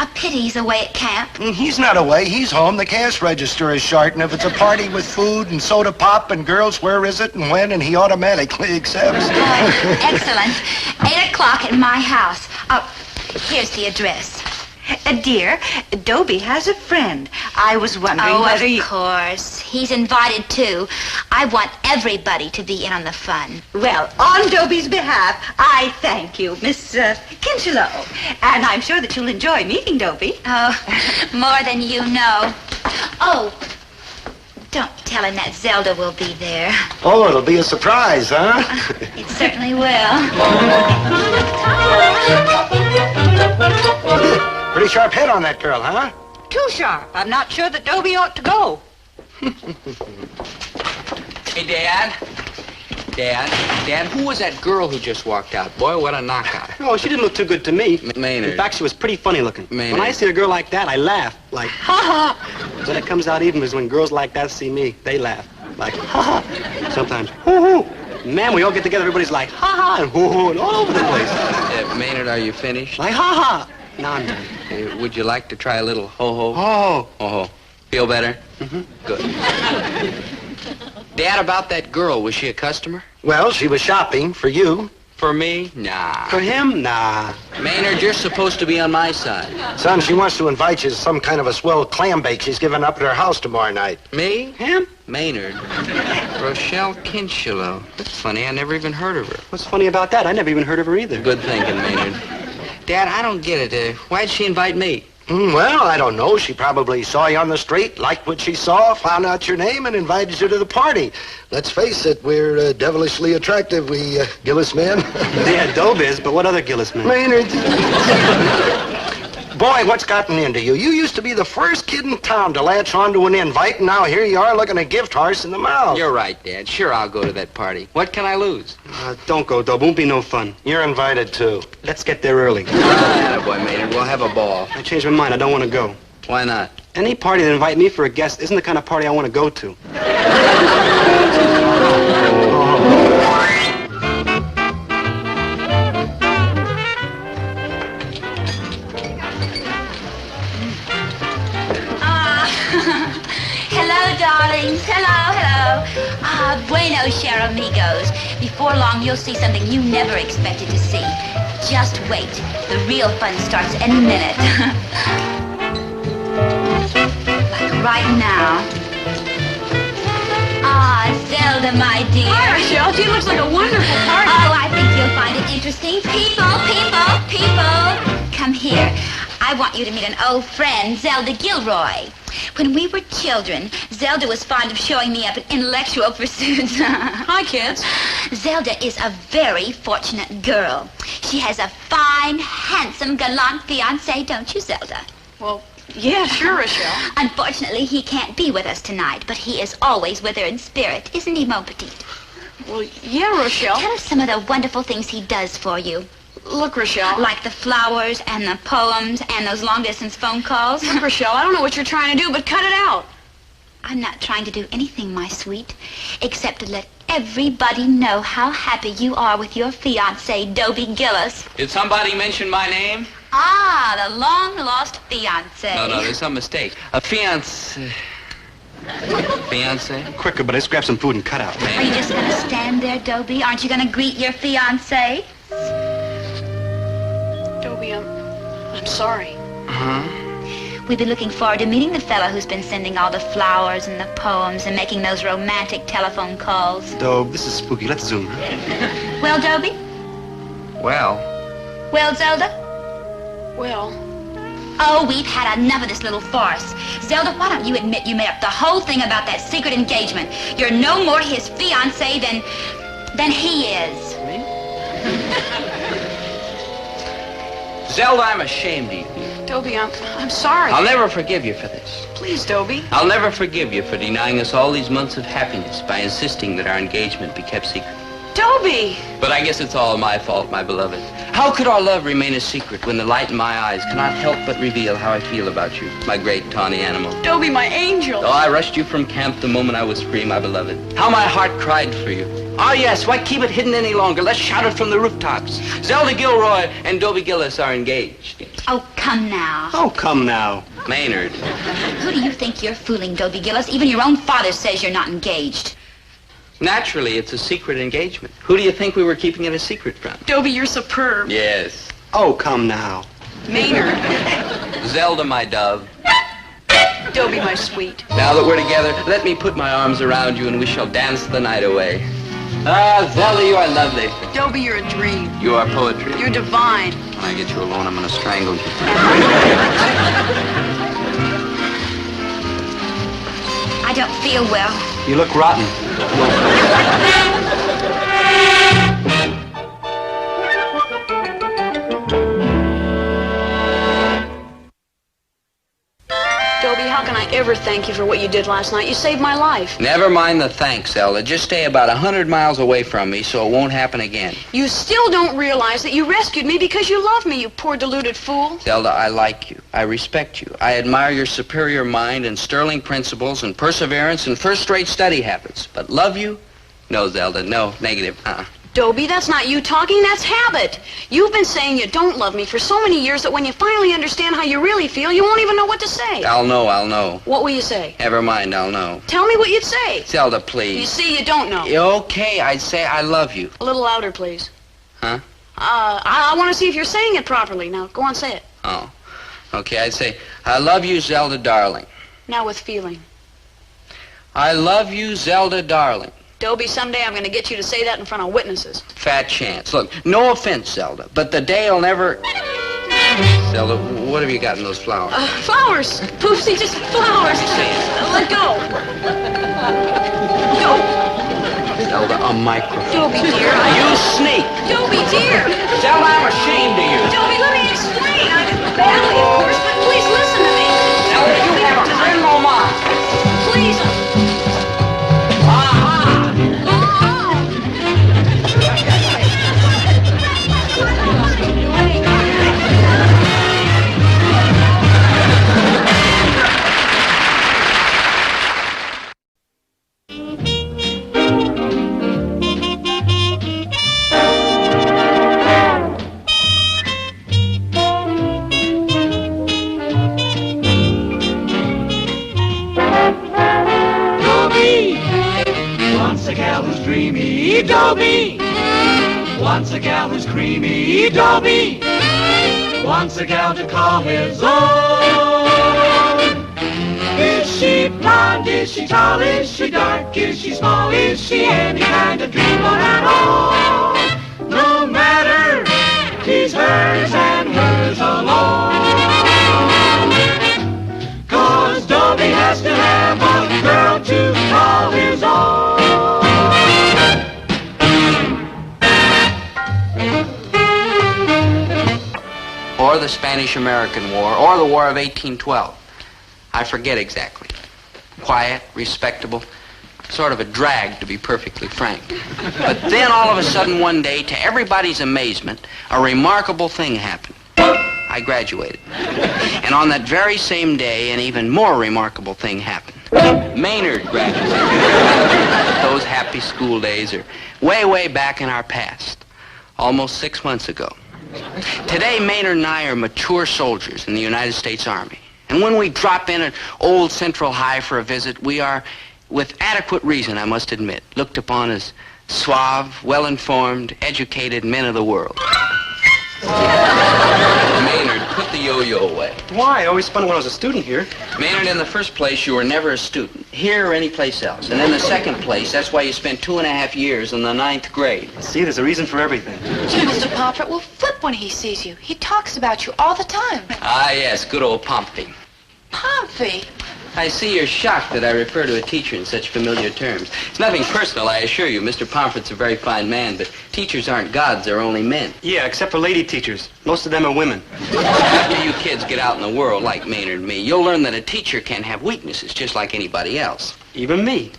A pity he's away at camp. He's not away. He's home. The cash register is short, and if it's a party with food and soda pop and girls, where is it and when, and he automatically accepts. Excellent. 8 o'clock at my house. Here's the address. Dear, Dobie has a friend. I was wondering whether you... Of course. He's invited, too. I want everybody to be in on the fun. Well, on Dobie's behalf, I thank you, Miss Kinchelow. And I'm sure that you'll enjoy meeting Dobie. Oh, more than you know. Oh, don't tell him that Zelda will be there. Oh, it'll be a surprise, huh? It certainly will. Pretty sharp head on that girl, huh? Too sharp. I'm not sure that Dobie ought to go. Hey, Dad, who was that girl who just walked out? Boy, what a knockout. Oh, she didn't look too good to me. Maynard. In fact, she was pretty funny looking. Maynard. When I see a girl like that, I laugh. Like, ha ha. When it comes out even is when girls like that see me, they laugh. Like, ha ha. Sometimes, hoo hoo. Man, we all get together, everybody's like, ha ha, and hoo hoo, and all over the place. Maynard, are you finished? Like, ha ha. Now I'm done. Would you like to try a little ho-ho? Oh. Ho-ho. Feel better? Mm-hmm. Good. Dad, about that girl, was she a customer? Well, she was shopping for you. For me? Nah. For him? Nah. Maynard, you're supposed to be on my side. Son, she wants to invite you to some kind of a swell clam bake she's giving up at her house tomorrow night. Me? Him? Maynard. Rochelle Kinchelow. That's funny, I never even heard of her. What's funny about that? I never even heard of her either. Good thinking, Maynard. Dad, I don't get it. Why'd she invite me? Well, I don't know. She probably saw you on the street, liked what she saw, found out your name, and invited you to the party. Let's face it, we're devilishly attractive, we Gillis men. Yeah, Dobie is, but what other Gillis men? Maynard. Boy, what's gotten into you? You used to be the first kid in town to latch onto an invite, and now here you are looking a gift horse in the mouth. You're right, Dad. Sure, I'll go to that party. What can I lose? Don't go, Dob. Won't be no fun. You're invited, too. Let's get there early. Attaboy, Maynard. We'll have a ball. I changed my mind. I don't want to go. Why not? Any party that invite me for a guest isn't the kind of party I want to go to. Hello, darlings. Hello. Bueno, cher amigos. Before long, you'll see something you never expected to see. Just wait. The real fun starts any minute. Like right now. Zelda, my dear. Hi, Rochelle. She looks like a wonderful party. Oh, I think you'll find it interesting. People. Come here. I want you to meet an old friend, Zelda Gilroy. When we were children, Zelda was fond of showing me up in intellectual pursuits. Hi, kids. Zelda is a very fortunate girl. She has a fine, handsome, gallant fiancé, don't you, Zelda? Well, yeah, sure, Rochelle. Unfortunately, he can't be with us tonight, but he is always with her in spirit. Isn't he, mon petit? Well, yeah, Rochelle. Tell us some of the wonderful things he does for you. Look, Rochelle. Like the flowers and the poems and those long-distance phone calls. Look, Rochelle, I don't know what you're trying to do, but cut it out. I'm not trying to do anything, my sweet, except to let everybody know how happy you are with your fiancé, Dobie Gillis. Did somebody mention my name? Ah, the long-lost fiancé. No, there's some mistake. A fiancé. Fiancé? Quicker, but let's grab some food and cut out. Are you just going to stand there, Dobie? Aren't you going to greet your fiancé? Dobie, I'm sorry. Uh-huh. We've been looking forward to meeting the fellow who's been sending all the flowers and the poems and making those romantic telephone calls. Dob, this is spooky. Let's zoom. Well, Dobie? Well, Zelda? Well... Oh, we've had enough of this little farce. Zelda, why don't you admit you made up the whole thing about that secret engagement? You're no more his fiancé than he is. Me? Zelda, I'm ashamed of you. Dobie, I'm sorry. I'll never forgive you for this. Please, Dobie. I'll never forgive you for denying us all these months of happiness by insisting that our engagement be kept secret. Dobie! But I guess it's all my fault, my beloved. How could our love remain a secret when the light in my eyes cannot help but reveal how I feel about you, my great tawny animal? Dobie, my angel. Oh, I rushed you from camp the moment I was free, my beloved. How my heart cried for you. Ah, yes, why keep it hidden any longer? Let's shout it from the rooftops. Zelda Gilroy and Dobie Gillis are engaged. Oh, come now. Oh, come now. Maynard. Who do you think you're fooling, Dobie Gillis? Even your own father says you're not engaged. Naturally, it's a secret engagement. Who do you think we were keeping it a secret from? Dobie, you're superb. Yes. Oh, come now. Maynard. Zelda, my dove. Dobie, my sweet. Now that we're together, let me put my arms around you and we shall dance the night away. Ah, Zelda, you are lovely. Dobie, you're a dream. You are poetry. You're divine. When I get you alone, I'm going to strangle you. I don't feel well. You look rotten. Dobie, how can I ever thank you for what you did last night? You saved my life. Never mind the thanks, Zelda. Just stay about 100 miles away from me so it won't happen again. You still don't realize that you rescued me because you love me, you poor deluded fool. Zelda, I like you. I respect you. I admire your superior mind and sterling principles and perseverance and first-rate study habits. But love you? No, Zelda. No. Negative. Dobie, that's not you talking, that's habit. You've been saying you don't love me for so many years that when you finally understand how you really feel, you won't even know what to say. I'll know. What will you say? Never mind, I'll know. Tell me what you'd say. Zelda, please. You see, you don't know. Okay, I'd say I love you. A little louder, please. Huh? I want to see if you're saying it properly. Now, go on, say it. Oh. Okay, I'd say, I love you, Zelda, darling. Now with feeling. I love you, Zelda, darling. Dobie, someday I'm going to get you to say that in front of witnesses. Fat chance. Look, no offense, Zelda, but the day'll never... Zelda, what have you got in those flowers? Flowers. Poopsie, just flowers. Let go. No. Zelda, a microphone. Dobie, dear. You sneak. Dobie, dear. Zelda, I'm ashamed of you. Dobie, let me explain. I'm badly, of course. wants a gal who's creamy. Dobie wants a gal to call his own. Is she blonde? Is she tall? Is she dark? Is she small? Is she any kind of dreamer at all? No matter, he's hers and hers alone. 'Cause Dobie has to have a girl to call his own. Or the Spanish-American War, or the War of 1812. I forget exactly. Quiet, respectable, sort of a drag, to be perfectly frank. But then all of a sudden one day, to everybody's amazement, a remarkable thing happened. I graduated. And on that very same day, an even more remarkable thing happened. Maynard graduated. Those happy school days are way, way back in our past. Almost 6 months ago. Today, Maynard and I are mature soldiers in the United States Army. And when we drop in at old Central High for a visit, we are, with adequate reason, I must admit, looked upon as suave, well-informed, educated men of the world. Maynard, put the yo-yo away. Why? I always spun it when I was a student here. Maynard, in the first place, you were never a student, here or any place else. And in the second place, that's why you spent 2.5 years in the 9th grade. See, there's a reason for everything. Gee, Mr. Pomfret will flip when he sees you. He talks about you all the time. Ah, yes, good old Pompey. Pompey? I see you're shocked that I refer to a teacher in such familiar terms. It's nothing personal, I assure you. Mr. Pomfret's a very fine man, but teachers aren't gods, they're only men. Yeah, except for lady teachers. Most of them are women. After you kids get out in the world like Maynard and me, you'll learn that a teacher can have weaknesses just like anybody else. Even me.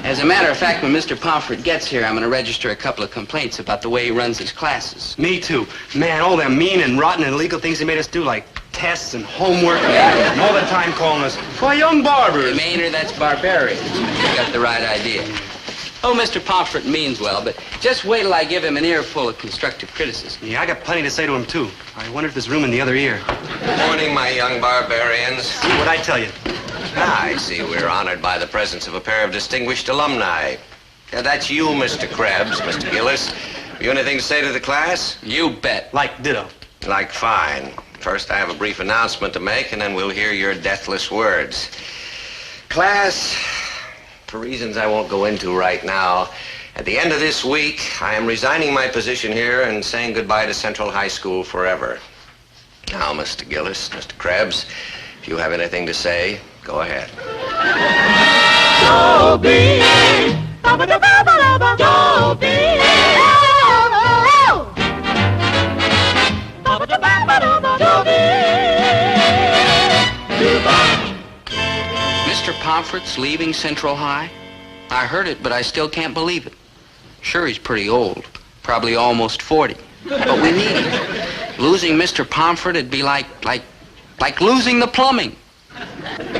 As a matter of fact, when Mr. Pomfret gets here, I'm going to register a couple of complaints about the way he runs his classes. Me too. Man, all them mean and rotten and illegal things he made us do, like tests and homework, and all the time calling us, why, young barbers. Maynard, that's barbarians. You got the right idea. Oh, Mr. Pomfret means well, but just wait till I give him an earful of constructive criticism. Yeah, I got plenty to say to him, too. I wonder if there's room in the other ear. Good morning, my young barbarians. See what I tell you. I see we're honored by the presence of a pair of distinguished alumni. That's you, Mr. Krebs, Mr. Gillis. Have you anything to say to the class? You bet. Like ditto. Like fine. First, I have a brief announcement to make, and then we'll hear your deathless words. Class, for reasons I won't go into right now, at the end of this week, I am resigning my position here and saying goodbye to Central High School forever. Now, Mr. Gillis, Mr. Krebs, if you have anything to say, go ahead. Dobie, Dobie, Mr. Pomfret's leaving Central High? I heard it, but I still can't believe it. Sure, he's pretty old, probably almost 40. But we need him. Losing Mr. Pomfret, it'd be like losing the plumbing.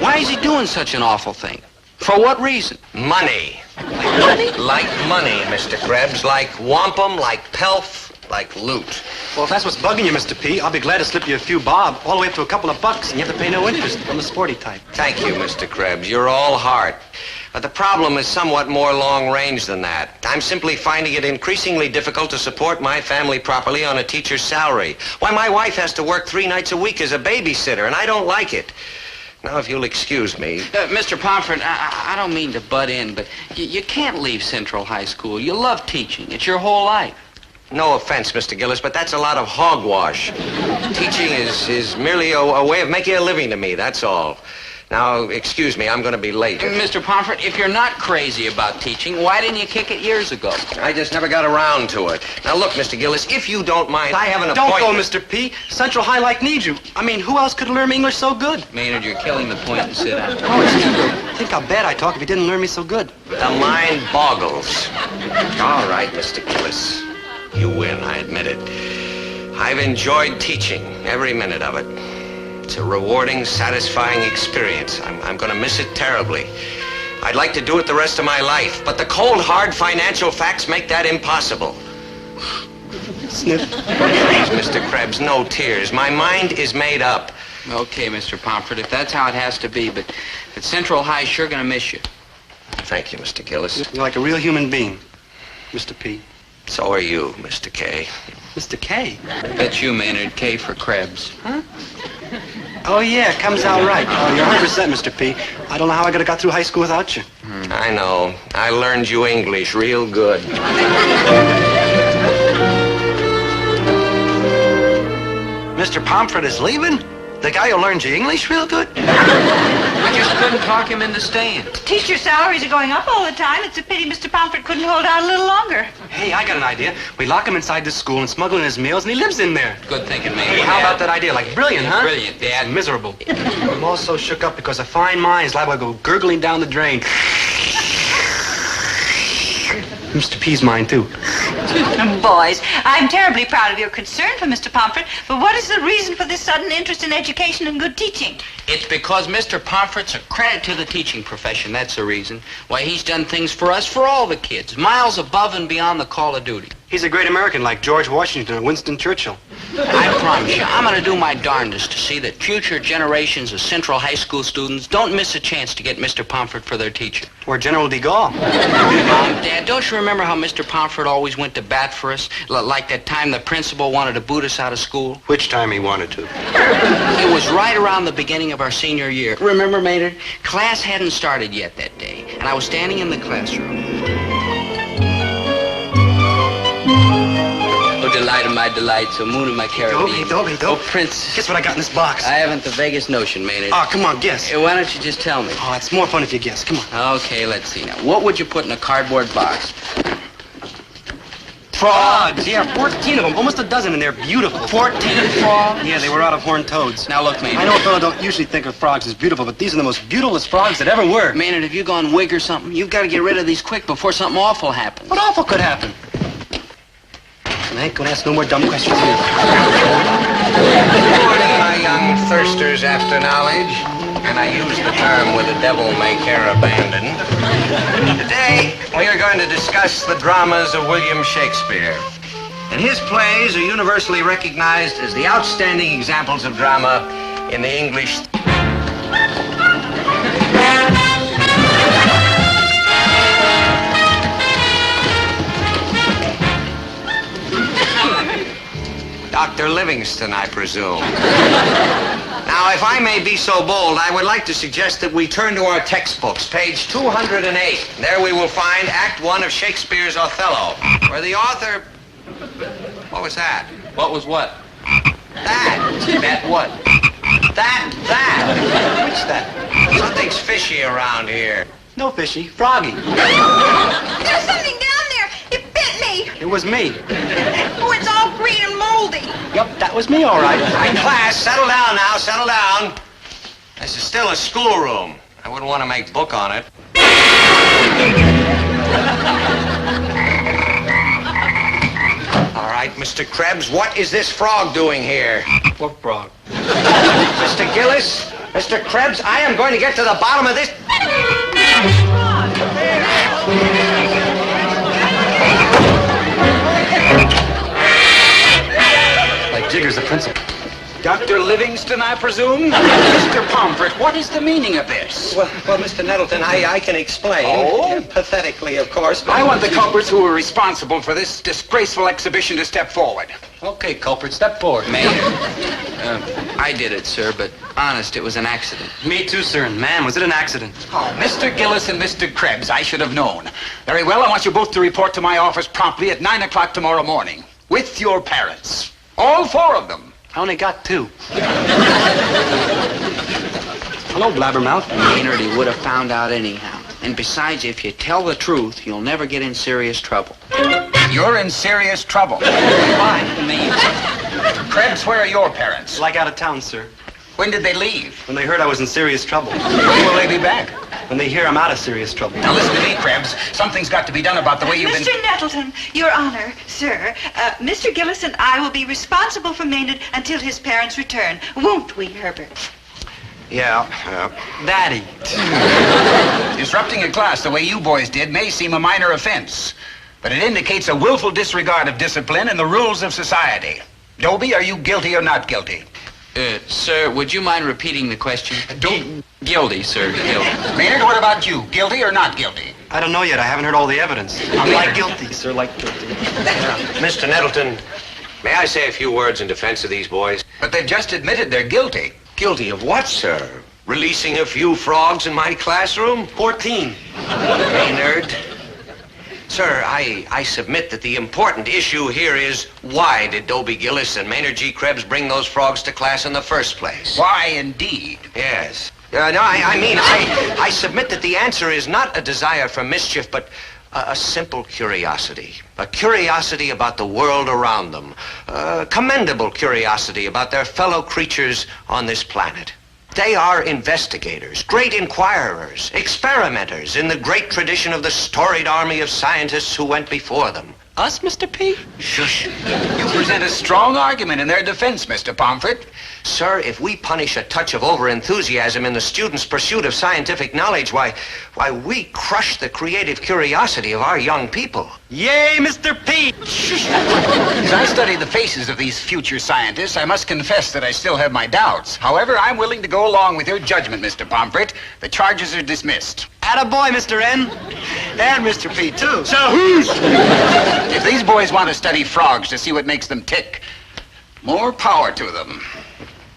Why is he doing such an awful thing? For what reason? Money. Money? Like money, Mr. Krebs. Like wampum, like pelf, like loot. Well, if that's what's bugging you, Mr. P, I'll be glad to slip you a few bob, all the way up to a couple of bucks, and you have to pay no interest on the sporty type. Thank you, Mr. Krebs. You're all heart. But the problem is somewhat more long-range than that. I'm simply finding it increasingly difficult to support my family properly on a teacher's salary. Why, my wife has to work 3 nights a week as a babysitter, and I don't like it. Now, if you'll excuse me... Mr. Pomfret, I don't mean to butt in, but you can't leave Central High School. You love teaching. It's your whole life. No offense, Mr. Gillis, but that's a lot of hogwash. Teaching is merely a way of making a living to me, that's all. Now, excuse me, I'm going to be late. Mr. Pomfret, if you're not crazy about teaching, why didn't you kick it years ago? I just never got around to it. Now, look, Mr. Gillis, if you don't mind, I have an appointment. Don't go, Mr. P. Central High like needs you. I mean, who else could learn me English so good? Maynard, you're killing the point and sit down. Oh, it's true. Think how bad I talk if you didn't learn me so good. The mind boggles. All right, Mr. Gillis. You win, I admit it. I've enjoyed teaching, every minute of it. It's a rewarding, satisfying experience. I'm going to miss it terribly. I'd like to do it the rest of my life, but the cold, hard financial facts make that impossible. Sniff. Please, Mr. Krebs, no tears. My mind is made up. Okay, Mr. Pomfret, if that's how it has to be, but Central High's sure going to miss you. Thank you, Mr. Gillis. You're like a real human being, Mr. P. So are you, Mr. K. Mr. K? That's you, Maynard. K for Krebs. Huh? Oh, yeah, it comes out right. Oh, you're 100%, Mr. P. I don't know how I could have got through high school without you. I know. I learned you English real good. Mr. Pomfret is leaving? The guy who learned you English real good? I just couldn't talk him into staying. Teacher salaries are going up all the time. It's a pity Mr. Pomfret couldn't hold out a little longer. Hey, I got an idea. We lock him inside this school and smuggle in his meals, and he lives in there. Good thinking, Maynard. Hey, how about that idea? Like, brilliant, huh? Brilliant, Dad. Miserable. I'm all so shook up because a fine mind is liable to go gurgling down the drain. Mr. P's mine, too. Boys, I'm terribly proud of your concern for Mr. Pomfret, but what is the reason for this sudden interest in education and good teaching? It's because Mr. Pomfret's a credit to the teaching profession. That's the reason. Why, he's done things for us, for all the kids, miles above and beyond the call of duty. He's a great American like George Washington or Winston Churchill. I promise you, I'm going to do my darndest to see that future generations of Central High School students don't miss a chance to get Mr. Pomfret for their teacher. Or General de Gaulle. Dad, don't you remember how Mr. Pomfret always went to bat for us? Like that time the principal wanted to boot us out of school? Which time he wanted to? It was right around the beginning of our senior year. Remember, Maynard? Class hadn't started yet that day, and I was standing in the classroom. Oh, delight of my delights, oh, moon of my Caribbean. Dobie. Oh, Prince. Guess what I got in this box? I haven't the vaguest notion, Maynard. Oh, come on, guess. Why don't you just tell me? Oh, it's more fun if you guess. Come on. Okay, let's see now. What would you put in a cardboard box? Frogs. Yeah, 14 of them. Almost a dozen, and they're beautiful. 14 frogs? Yeah, they were out of horned toads. Now, look, Maynard. I know a fellow don't usually think of frogs as beautiful, but these are the most beautiful frogs that ever were. Maynard, have you gone wig or something? You've got to get rid of these quick before something awful happens. What awful could happen? And I ain't gonna ask no more dumb questions here. Good morning, my young thirsters after knowledge. And I use the term with a devil-may-care abandon. Today, we are going to discuss the dramas of William Shakespeare. And his plays are universally recognized as the outstanding examples of drama in the English. Dr. Livingston, I presume. Now, if I may be so bold, I would like to suggest that we turn to our textbooks, page 208. There we will find Act 1 of Shakespeare's Othello, where the author... What was that? What was what? That. That what? That. What's that? Something's fishy around here. No fishy. Froggy. There's something down there. It bit me. It was me. Oh, it's all green and moldy. Yup, that was me, all right. Hey, class, settle down now, settle down. This is still a schoolroom. I wouldn't want to make book on it. All right, Mr. Krebs, what is this frog doing here? What frog? Mr. Gillis, Mr. Krebs, I am going to get to the bottom of this. Like Jigger's the principal. Dr. Livingston, I presume? Mr. Pomfret, what is the meaning of this? Well, Mr. Nettleton, I can explain. Oh? Pathetically, of course. But I want the culprits who were responsible for this disgraceful exhibition to step forward. Okay, culprit, step forward. Maynard. I did it, sir, but honest, it was an accident. Me too, sir. And man, was it an accident. Oh, Mr. Gillis and Mr. Krebs, I should have known. Very well, I want you both to report to my office promptly at 9 o'clock tomorrow morning. With your parents. All four of them. I only got 2. Hello, blabbermouth. Maynard, he would have found out anyhow. And besides, if you tell the truth, you'll never get in serious trouble. You're in serious trouble. Why? Me? Krebs, where are your parents? Like out of town, sir. When did they leave? When they heard I was in serious trouble. When will they be back? When they hear I'm out of serious trouble. Now listen to me, Krebs. Something's got to be done about the way you've been... Mr. Nettleton, Your Honor, sir, Mr. Gillis and I will be responsible for Maynard until his parents return. Won't we, Herbert? Yeah. Daddy. Disrupting a class the way you boys did may seem a minor offense, but it indicates a willful disregard of discipline and the rules of society. Dobie, are you guilty or not guilty? Sir, would you mind repeating the question? Guilty, sir. Guilty. Maynard, what about you? Guilty or not guilty? I don't know yet. I haven't heard all the evidence. I'm like guilty, sir, like guilty. Mr. Nettleton, may I say a few words in defense of these boys? But they've just admitted they're guilty. Guilty of what, sir? Releasing a few frogs in my classroom? 14. Maynard. Sir, I submit that the important issue here is why did Dobie Gillis and Maynard G. Krebs bring those frogs to class in the first place? Why, indeed? Yes. I submit that the answer is not a desire for mischief, but a simple curiosity. A curiosity about the world around them. A commendable curiosity about their fellow creatures on this planet. They are investigators, great inquirers, experimenters in the great tradition of the storied army of scientists who went before them. Us, Mr. P? Shush. You present a strong argument in their defense, Mr. Pomfret. Sir, if we punish a touch of over-enthusiasm in the student's pursuit of scientific knowledge, why, we crush the creative curiosity of our young people. Yay, Mr. P! As I study the faces of these future scientists, I must confess that I still have my doubts. However, I'm willing to go along with your judgment, Mr. Pomfret. The charges are dismissed. Attaboy, Mr. N. And Mr. P, too. So who's... If these boys want to study frogs to see what makes them tick, more power to them.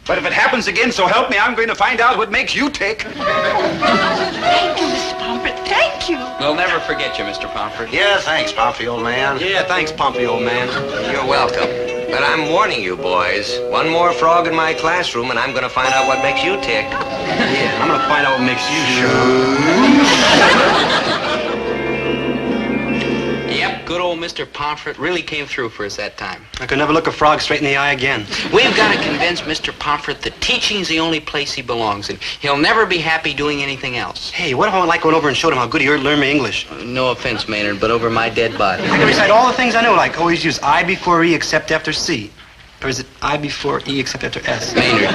But if it happens again, so help me, I'm going to find out what makes you tick. Thank you, Mr. Pomfret. Thank you. We'll never forget you, Mr. Pomfret. Yeah, thanks, Pompey, old man. Yeah, thanks, Pompey, old man. You're welcome. But I'm warning you, boys. One more frog in my classroom, and I'm going to find out what makes you tick. Yeah, I'm going to find out what makes you Yep, good old Mr. Pomfret really came through for us that time. I could never look a frog straight in the eye again. We've got to convince Mr. Pomfret that teaching's the only place he belongs in. He'll never be happy doing anything else. Hey, what if I went like going over and showed him how good he learned me English? No offense, Maynard, but over my dead body. I can recite all the things I know, like always use I before E except after C. Or is it I before E except after S? Maynard,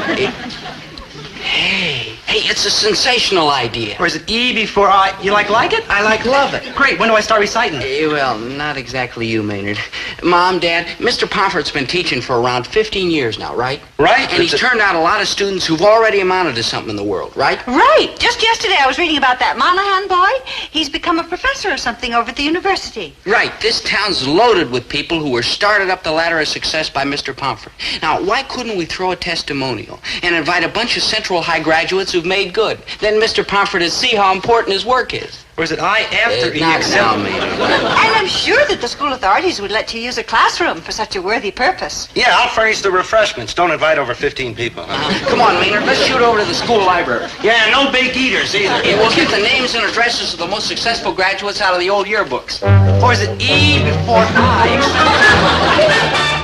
Hey, it's a sensational idea. Or is it E before I? You like it? I love it. Great. When do I start reciting? Well, not exactly you, Maynard. Mom, Dad, Mr. Pomfret's been teaching for around 15 years now, right? Right. And he's turned out a lot of students who've already amounted to something in the world, right? Right. Just yesterday I was reading about that Monahan boy. He's become a professor or something over at the university. Right. This town's loaded with people who were started up the ladder of success by Mr. Pomfret. Now, why couldn't we throw a testimonial and invite a bunch of Central High graduates who've made good? Then Mr. Pomfret would see how important his work is. Or is it I after E Not except? now, Maynard. And I'm sure that the school authorities would let you use a classroom for such a worthy purpose. Yeah, I'll furnish the refreshments. Don't invite over 15 people. Come on, Maynard, let's shoot over to the school library. Yeah, no bake eaters either. Yeah, we'll get the names and addresses of the most successful graduates out of the old yearbooks. Or is it E before I?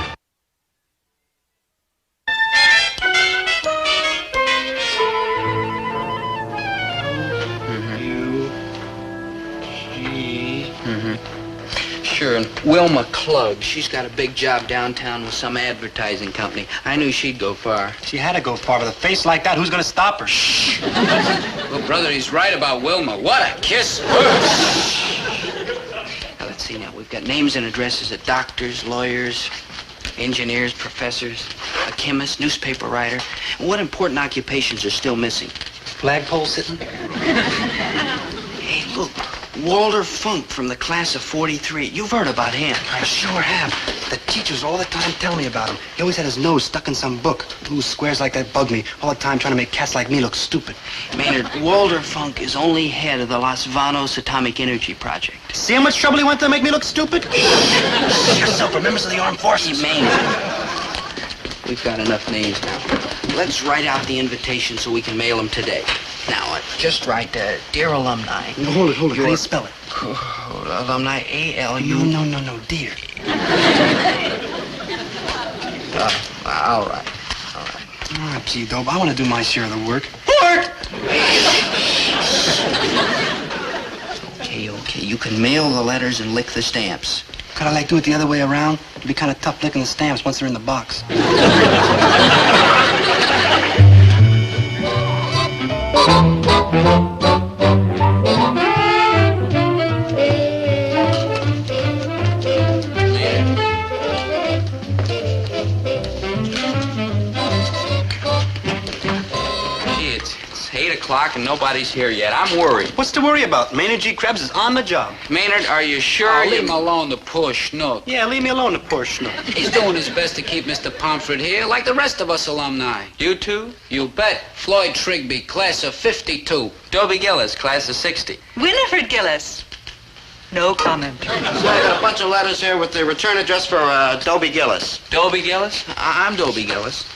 Sure, and Wilma Klug, she's got a big job downtown with some advertising company. I knew she'd go far. She had to go far. With a face like that, who's going to stop her? Shh. Well, brother, he's right about Wilma. What a kiss. Now, let's see now. We've got names and addresses of doctors, lawyers, engineers, professors, a chemist, newspaper writer. What important occupations are still missing? Flagpole sitting? Hey, look. Walter Funk from the class of 43. You've heard about him. I sure have. The teachers all the time tell me about him. He always had his nose stuck in some book. Ooh, squares like that bug me. All the time trying to make cats like me look stupid. Maynard, Walter Funk is only head of the Los Vanos Atomic Energy Project. See how much trouble he went to make me look stupid? Yourself, we're members of the armed forces. Maynard, we've got enough names now. Let's write out the invitation so we can mail them today. Now, just write, Dear Alumni. No, hold it. How do you spell it? Alumni, A-L-U... No, dear. All right. All right, gee, Dobe, I want to do my share of the work. Okay, you can mail the letters and lick the stamps. Could I, do it the other way around? It'd be kind of tough licking the stamps once they're in the box. o'clock and nobody's here yet. I'm worried. What's to worry about? Maynard G. Krebs is on the job. Maynard, are you sure Leave him alone, the poor schnook. Yeah, leave me alone, the poor schnook. He's doing his best to keep Mr. Pomfret here, like the rest of us alumni. You too? You bet. Floyd Trigby, class of 52. Dobie Gillis, class of 60. Winifred Gillis. No comment. So I got a bunch of letters here with the return address for Dobie Gillis. Dobie Gillis? I'm Dobie Gillis.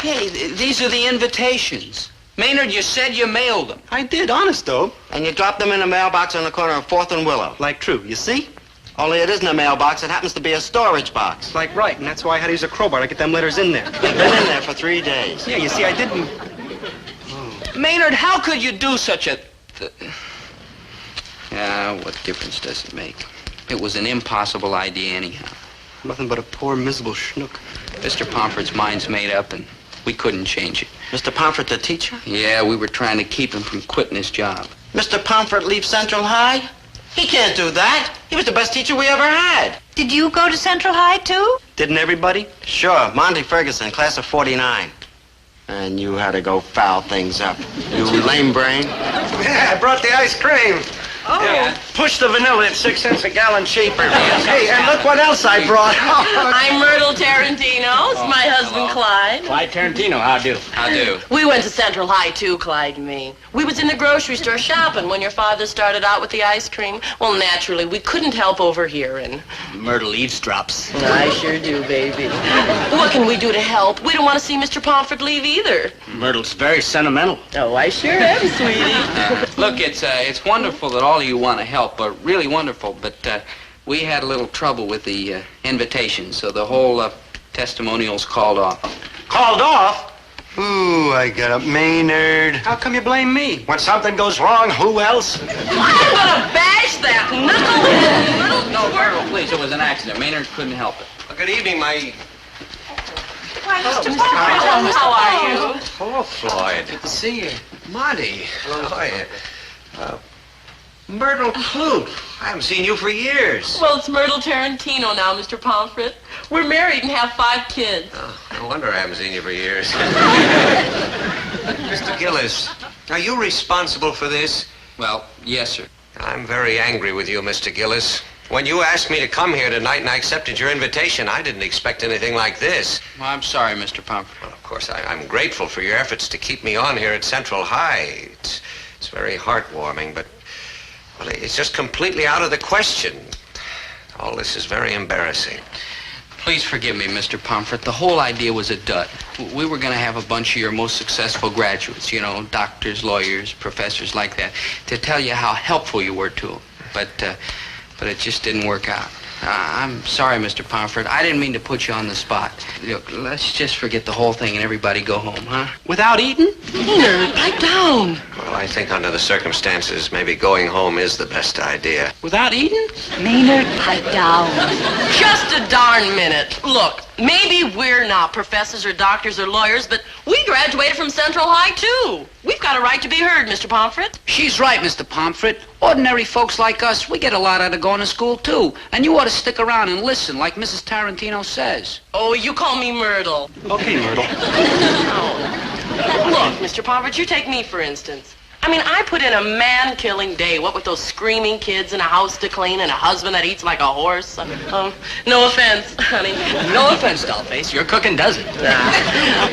Hey, these are the invitations. Maynard, you said you mailed them. I did, honest, though. And you dropped them in a mailbox on the corner of 4th and Willow. Like true, you see? Only it isn't a mailbox, it happens to be a storage box. Like right, and that's why I had to use a crowbar to get them letters in there. They've been in there for 3 days. Yeah, you see, I didn't... Maynard, how could you do such a... what difference does it make? It was an impossible idea anyhow. Nothing but a poor, miserable schnook. Mr. Pomfret's mind's made up, and we couldn't change it. Mr. Pomfret, the teacher? Yeah, we were trying to keep him from quitting his job. Mr. Pomfret leave Central High? He can't do that. He was the best teacher we ever had. Did you go to Central High, too? Didn't everybody? Sure, Monty Ferguson, class of 49. And you had to go foul things up. You lame brain. Yeah, I brought the ice cream. Oh. Yeah. Push the vanilla at 6 cents a gallon cheaper. Hey, and look what else I brought. I'm Myrtle Tarantino. It's my husband, Clyde. Clyde Tarantino, how do? How do? We went to Central High, too, Clyde and me. We was in the grocery store shopping when your father started out with the ice cream. Well, naturally, we couldn't help overhearing. Myrtle eavesdrops. I sure do, baby. What can we do to help? We don't want to see Mr. Pomfret leave either. Myrtle's very sentimental. Oh, I sure am, sweetie. Look, it's wonderful that all of you want to help, but really wonderful. But we had a little trouble with the invitation, so the whole testimonial's called off. Called off? Ooh, I got up. Maynard. How come you blame me? When something goes wrong, who else? I'm gonna bash that knucklehead. No, Myrtle, please, it was an accident. Maynard couldn't help it. Good evening, my... Why, Mr. Pomfret, How are you? Hello, Floyd. Good to see you. Marty. How are you? Myrtle Clute. I haven't seen you for years. Well, it's Myrtle Tarantino now, Mr. Pomfret. We're married and have 5 kids. Oh, no wonder I haven't seen you for years. Mr. Gillis, are you responsible for this? Well, yes, sir. I'm very angry with you, Mr. Gillis. When you asked me to come here tonight and I accepted your invitation, I didn't expect anything like this. Well, I'm sorry, Mr. Pomfret. Well, of course, I'm grateful for your efforts to keep me on here at Central High. It's very heartwarming, but well, it's just completely out of the question. All this is very embarrassing. Please forgive me, Mr. Pomfret. The whole idea was a dud. We were going to have a bunch of your most successful graduates, you know, doctors, lawyers, professors like that, to tell you how helpful you were to them. But it just didn't work out. I'm sorry, Mr. Pomfret. I didn't mean to put you on the spot. Look, let's just forget the whole thing and everybody go home, huh? Without eating? Maynard, pipe down. Well, I think under the circumstances, maybe going home is the best idea. Without eating? Maynard, pipe down. Just a darn minute. Look, maybe we're not professors or doctors or lawyers, but we graduated from Central High, too. We've got a right to be heard, Mr. Pomfret. She's right, Mr. Pomfret. Ordinary folks like us, we get a lot out of going to school, too. And you ought to stick around and listen, like Mrs. Tarantino says. Oh, you call me Myrtle. Okay, Myrtle. Look, Mr. Pomfret, you take me, for instance. I mean, I put in a man-killing day, what with those screaming kids and a house to clean and a husband that eats like a horse. No offense, honey. No offense, dollface. Your cooking does it.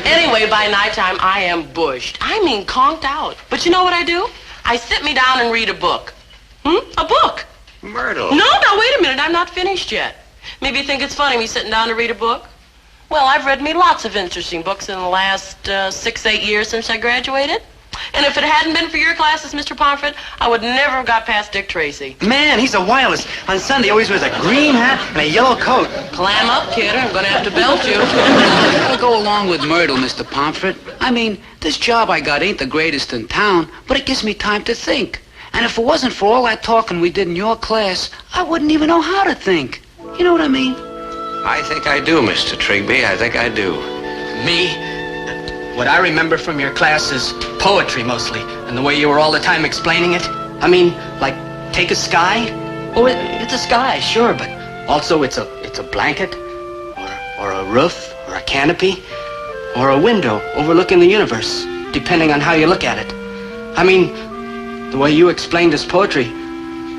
Anyway, by nighttime, I am bushed. I mean, conked out. But you know what I do? I sit me down and read a book. A book. Myrtle. No, wait a minute. I'm not finished yet. Maybe you think it's funny me sitting down to read a book? Well, I've read me lots of interesting books in the last 6-8 years since I graduated. And if it hadn't been for your classes, Mr. Pomfret, I would never have got past Dick Tracy. Man, he's a wireless. On Sunday, he always wears a green hat and a yellow coat. Clam up, kid, or I'm going to have to belt you. You gotta go along with Myrtle, Mr. Pomfret. I mean, this job I got ain't the greatest in town, but it gives me time to think. And if it wasn't for all that talking we did in your class, I wouldn't even know how to think. You know what I mean? I think I do, Mr. Trigby. I think I do. Me? What I remember from your class is poetry, mostly, and the way you were all the time explaining it. I mean, like, take a sky. Oh, it's a sky, sure, but also it's a blanket, or a roof, or a canopy, or a window overlooking the universe. depending on how you look at it. I mean, the way you explained this poetry,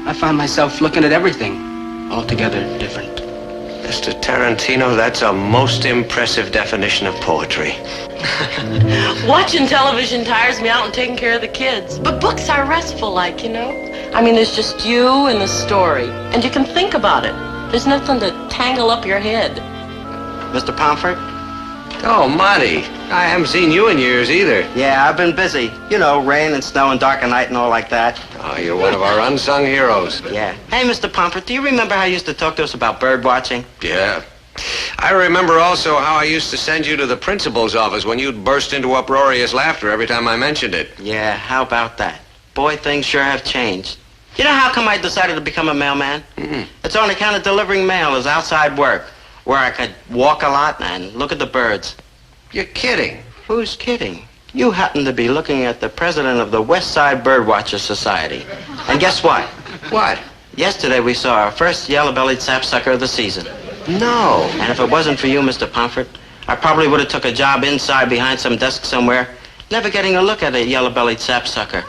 I find myself looking at everything altogether different. Mr. Tarantino, that's a most impressive definition of poetry. Watching television tires me out and taking care of the kids. But books are restful, like, you know? I mean, there's just you and the story. And you can think about it. There's nothing to tangle up your head. Mr. Pomfret? Oh, Monty. I haven't seen you in years either. Yeah, I've been busy. You know, rain and snow and dark and night and all like that. Oh, you're one of our unsung heroes. Yeah. Hey, Mr. Pomfret, do you remember how you used to talk to us about bird watching? Yeah. I remember also how I used to send you to the principal's office when you'd burst into uproarious laughter every time I mentioned it. Yeah, how about that? Boy, things sure have changed. You know how come I decided to become a mailman? It's on account of delivering mail as outside work, where I could walk a lot and look at the birds. You're kidding. Who's kidding? You happen to be looking at the president of the West Side Birdwatchers Society. And guess what? What? Yesterday we saw our first yellow-bellied sapsucker of the season. No. And if it wasn't for you, Mr. Pomfret, I probably would have took a job inside behind some desk somewhere, never getting a look at a yellow-bellied sapsucker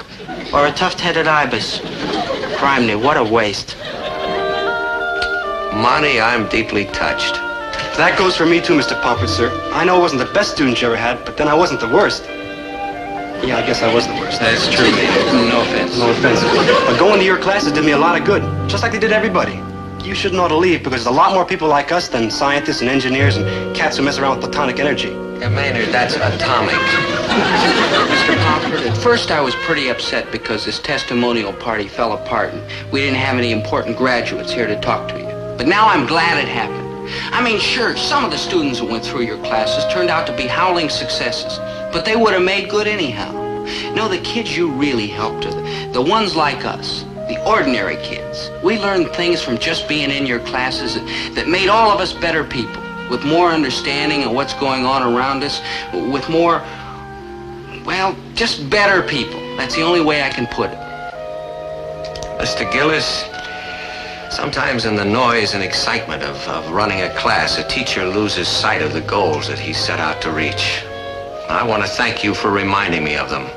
or a tuft-headed ibis. Criminy, what a waste. Monty, I'm deeply touched. That goes for me too, Mr. Pomfret, sir. I know I wasn't the best student you ever had, but then I wasn't the worst. Yeah, I guess I was the worst. That's true, man. No offense. No offense. But going to your classes did me a lot of good, just like they did everybody. You shouldn't ought to leave because there's a lot more people like us than scientists and engineers and cats who mess around with platonic energy. Yeah, Maynard, that's atomic. Mr. Pomfret, at first I was pretty upset because this testimonial party fell apart and we didn't have any important graduates here to talk to you. But now I'm glad it happened. I mean, sure, some of the students who went through your classes turned out to be howling successes, but they would have made good anyhow. You know, the kids you really helped are the ones like us, the ordinary kids. We learned things from just being in your classes that made all of us better people, with more understanding of what's going on around us, with more, well, just better people. That's the only way I can put it. Mr. Gillis, sometimes in the noise and excitement of running a class, a teacher loses sight of the goals that he set out to reach. I want to thank you for reminding me of them.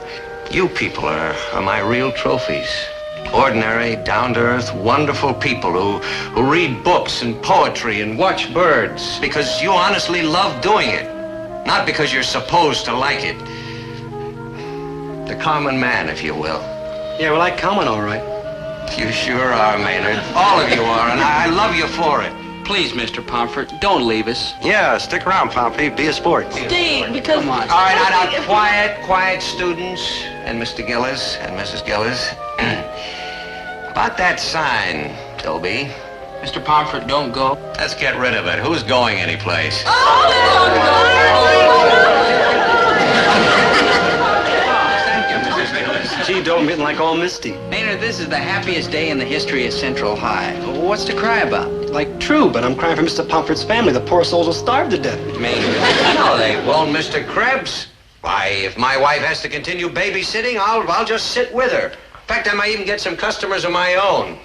You people are my real trophies. Ordinary, down-to-earth, wonderful people who read books and poetry and watch birds because you honestly love doing it, not because you're supposed to like it. The common man, if you will. Yeah, well, I comment all right. You sure are, Maynard. All of you are, and I love you for it. Please, Mr. Pomfret, don't leave us. Yeah, stick around, Pompey. Be a sport. Steve, because... Come on. All right, now, quiet, students, and Mr. Gillis and Mrs. Gillis. About that sign, Dobie. Mr. Pomfret, don't go. Let's get rid of it. Who's going anyplace? Gee, don't get like all misty. Maynard, this is the happiest day in the history of Central High. What's to cry about? Like, true, but I'm crying for Mr. Pomfret's family. The poor souls will starve to death. Maynard. No, they won't, Mr. Krebs. Why, if my wife has to continue babysitting, I'll just sit with her. In fact, I might even get some customers of my own.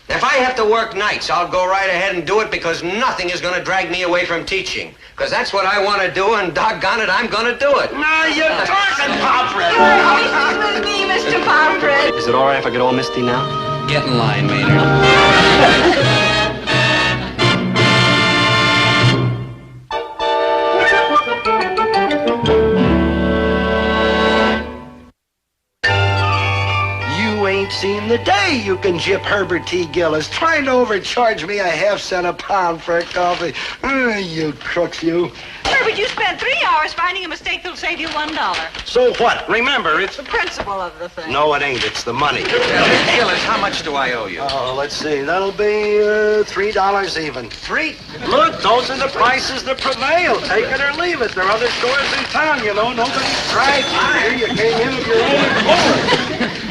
If I have to work nights, I'll go right ahead and do it because nothing is going to drag me away from teaching. Because that's what I want to do, and doggone it, I'm going to do it. Now you're talking, Pomfret. You're always with me, Mr. Pomfret. Is it all right if I get all misty now? Get in line, Maynard. Seen the day you can jip Herbert T. Gillis trying to overcharge me a half-cent a pound for coffee. You crooks, you. Herbert, you spent 3 hours finding a mistake that'll save you $1. So what? Remember, it's... The principle of the thing. No, it ain't. It's the money. Gillis, how much do I owe you? Oh, let's see. That'll be $3 even. 3? Look, those are the prices that prevail. Take it or leave it. There are other stores in town, you know. Nobody's tried you here. You came in of your own accord.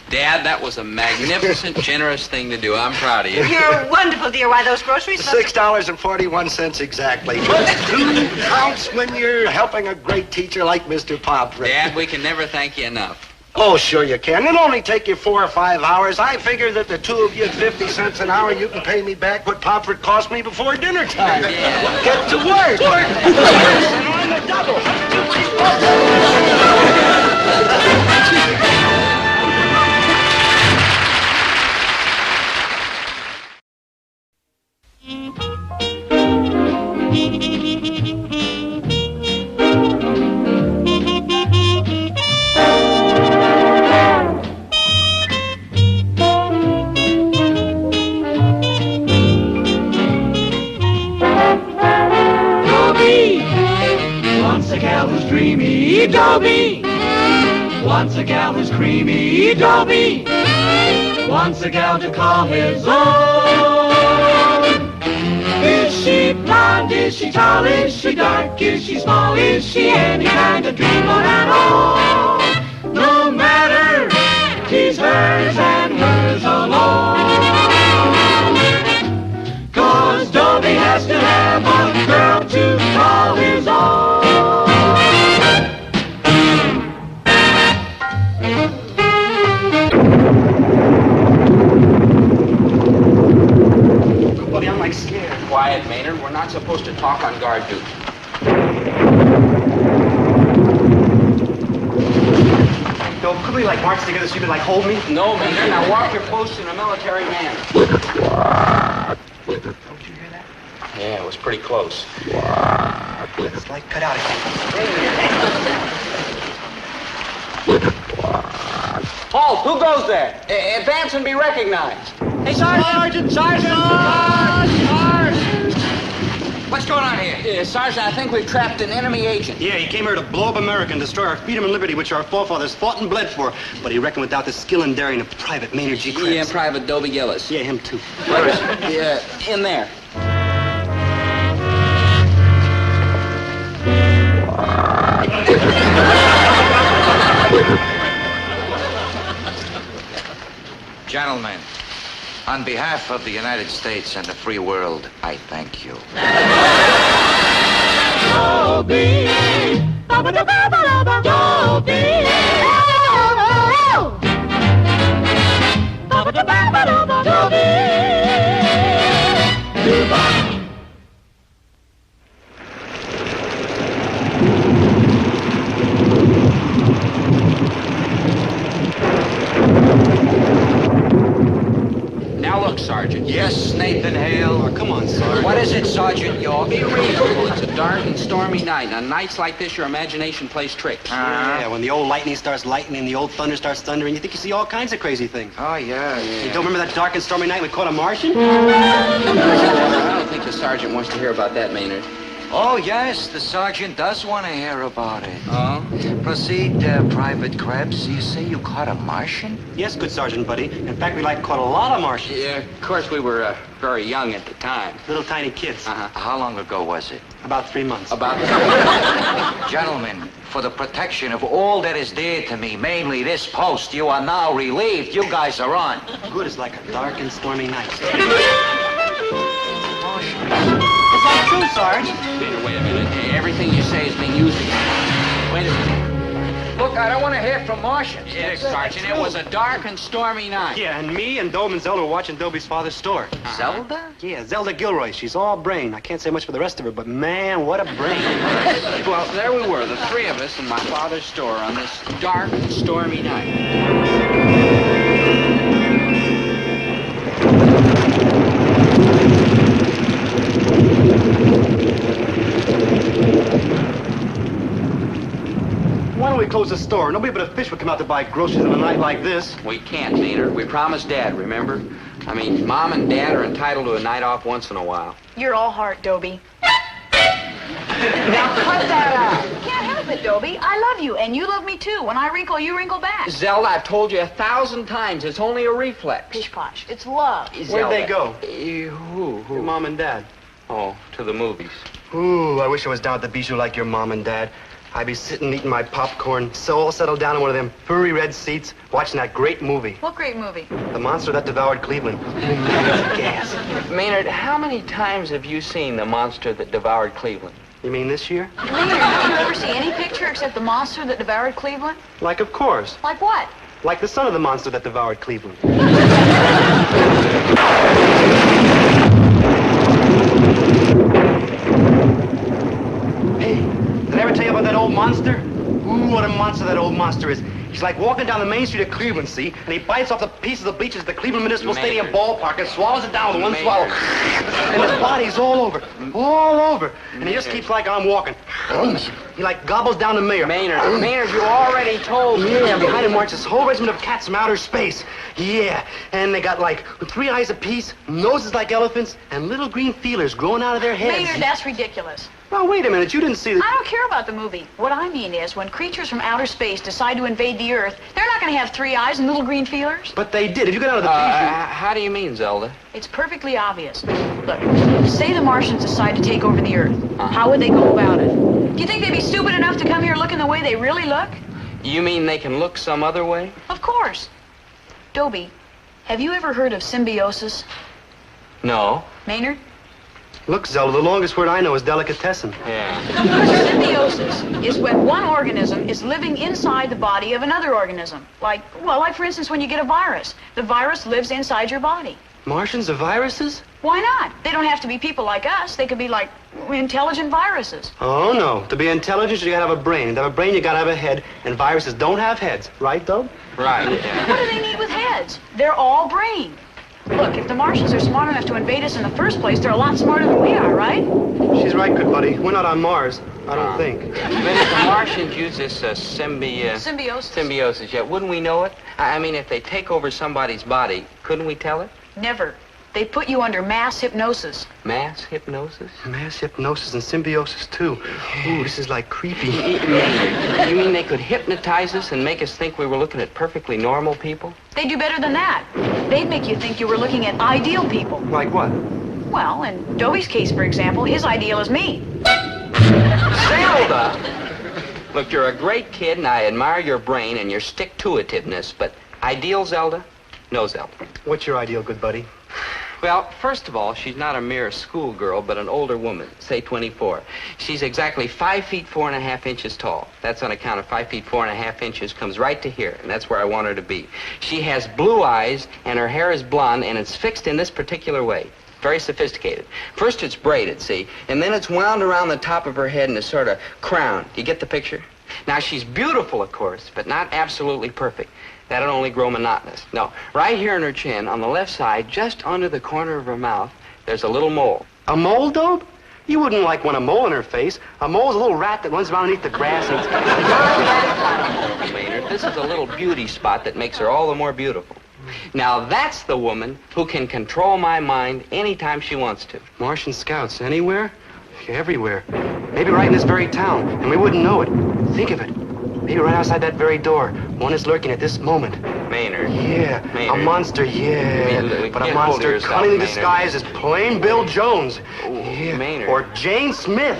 Dad, that was a magnificent, generous thing to do. I'm proud of you. You're wonderful, dear. Why, those groceries... $6.41 exactly. But 2 counts when you're helping a great teacher like Mr. Pomfret. Dad, we can never thank you enough. Oh, sure you can. It'll only take you 4 or 5 hours. I figure that the two of you at 50 cents an hour, you can pay me back what Pomfret cost me before dinner time. Yeah. Get to work. Work. On the double. Dobie, once a gal who's dreamy, Dobie. Once a gal who's creamy, Dobie. Once a gal to call his own. Is she blonde? Is she tall? Is she dark? Is she small? Is she any kind of dreamboat at all? No matter, he's hers and hers alone. 'Cause Dobie has to have a girl to call his own. Buddy, I'm like scared. Quiet, Maynard. We're not supposed to talk on guard duty. So could we like march together so you could like hold me? No, Maynard. Now walk your post in a military manner. Don't you hear that? Yeah, it was pretty close. It's like cut out again. Halt! Who goes there? Advance and be recognized. Hey, Sergeant! Sergeant! What's going on here? Sergeant, I think we've trapped an enemy agent. Yeah, he came here to blow up America and destroy our freedom and liberty, which our forefathers fought and bled for. But he reckoned without the skill and daring of Private Maynard G. Krebs. Yeah, Private Dobie Gillis. Yeah, him too. Where is he? Yeah, in there. Gentlemen, on behalf of the United States and the free world, I thank you. Dobie, ba-ba-da-ba-ba-da-ba. Dobie, ba-ba-da-ba-ba-da-ba. Dobie, Dubai. Now look, Sergeant. Yes, Nathan Hale. Oh, come on, Sergeant. What is it, Sergeant York? Be reasonable. It's a dark and stormy night. And on nights like this, your imagination plays tricks. Yeah, when the old lightning starts lightning, the old thunder starts thundering, you think you see all kinds of crazy things. Oh, yeah. You don't remember that dark and stormy night we caught a Martian? I don't think the sergeant wants to hear about that, Maynard. Oh, yes, the sergeant does want to hear about it. Oh? Proceed, Private Krebs. You say you caught a Martian? Yes, good Sergeant, buddy. In fact, we like caught a lot of Martians. Yeah, of course, we were very young at the time. Little tiny kids. Uh-huh. How long ago was it? About 3 months. About... Gentlemen, for the protection of all that is dear to me, mainly this post, you are now relieved. You guys are on. Good as like a dark and stormy night. Is that true, Sarge? Maynard, wait a minute. Everything you say is being used against. Wait a minute. Look, I don't want to hear from Martians. Yeah, Sergeant, it was a dark and stormy night. Yeah, and me and Dome and Zelda were watching Dobie's father's store. Zelda? Yeah, Zelda Gilroy. She's all brain. I can't say much for the rest of her, but man, what a brain. Well, there we were, the three of us in my father's store on this dark and stormy night. Why don't we close the store? Nobody but a fish would come out to buy groceries on a night like this. We can't, Maynard. We promised Dad, remember? I mean, Mom and Dad are entitled to a night off once in a while. You're all heart, Dobie. Now cut that out. Can't help it, Dobie. I love you, and you love me too. When I wrinkle, you wrinkle back. Zelda, I've told you 1,000 times, it's only a reflex. Pish posh. It's love. Where'd they go? Who? Your mom and dad. Oh, to the movies. Ooh, I wish I was down at the Bijou like your mom and dad. I'd be sitting eating my popcorn, so all settled down in one of them furry red seats, watching that great movie. What great movie? The Monster That Devoured Cleveland. Gas. Maynard, how many times have you seen The Monster That Devoured Cleveland? You mean this year? Maynard, did you ever see any picture except the monster that devoured Cleveland? Like, of course. Like what? Like the son of the monster that devoured Cleveland. Hey, did I ever tell you about that old monster? Ooh, what a monster. monster that old monster is. He's like walking down the main street of Cleveland, see? And he bites off the pieces of the bleachers at the Cleveland Municipal Stadium ballpark and swallows it down with one swallow. And his body's all over. And he just keeps like I'm walking. He like gobbles down the mayor. Maynard, you already told me. Yeah, behind him marches this whole regiment of cats from outer space. Yeah, and they got like 3 eyes apiece, noses like elephants, and little green feelers growing out of their heads. Maynard, that's ridiculous. Now, wait a minute, you didn't see the... I don't care about the movie. What I mean is, when creatures from outer space decide to invade the Earth, they're not going to have 3 eyes and little green feelers. But they did. If you get out of the preview... How do you mean, Zelda? It's perfectly obvious. Look, say the Martians decide to take over the Earth. How would they go about it? Do you think they'd be stupid enough to come here looking the way they really look? You mean they can look some other way? Of course. Dobie, have you ever heard of symbiosis? No. Maynard? Look, Zelda, the longest word I know is delicatessen. Yeah. Symbiosis is when one organism is living inside the body of another organism. Like for instance, when you get a virus. The virus lives inside your body. Martians are viruses? Why not? They don't have to be people like us. They could be like intelligent viruses. Oh, no. To be intelligent, you gotta have a brain. To have a brain, you gotta have a head. And viruses don't have heads. Right, Doug? Right, yeah. What do they need with heads? They're all brain. Look, if the Martians are smart enough to invade us in the first place, they're a lot smarter than we are, right? She's right, good buddy. We're not on Mars. I don't think. But if the Martians use this symbiosis, yet wouldn't we know it? I mean, if they take over somebody's body, couldn't we tell it? Never. They put you under mass hypnosis. Mass hypnosis? Mass hypnosis and symbiosis, too. Ooh, this is like creepy. You mean they could hypnotize us and make us think we were looking at perfectly normal people? They do better than that. They'd make you think you were looking at ideal people. Like what? Well, in Dobie's case, for example, his ideal is me. Zelda! Look, you're a great kid, and I admire your brain and your stick-to-itiveness, but ideal, Zelda? No, Zelda. What's your ideal, good buddy? Well, first of all, she's not a mere schoolgirl, but an older woman, say 24. She's exactly 5 feet 4.5 inches tall. That's on account of 5 feet 4.5 inches comes right to here, and that's where I want her to be. She has blue eyes, and her hair is blonde, and it's fixed in this particular way. Very sophisticated. First it's braided, see, and then it's wound around the top of her head in a sort of crown. You get the picture? Now, she's beautiful, of course, but not absolutely perfect. That'll only grow monotonous. No, right here in her chin, on the left side, just under the corner of her mouth, there's a little mole. A mole, Dobe? You wouldn't like want a mole in her face. A mole's a little rat that runs around underneath the grass and it's... Not a mole, Maynard. This is a little beauty spot that makes her all the more beautiful. Now, that's the woman who can control my mind anytime she wants to. Martian scouts, anywhere? Everywhere. Maybe right in this very town, and we wouldn't know it. Think of it. Maybe right outside that very door. One is lurking at this moment. Maynard. Yeah, Maynard. A monster, yeah. But a monster cunningly disguised as plain Bill Jones. Ooh, yeah. Maynard. Or Jane Smith.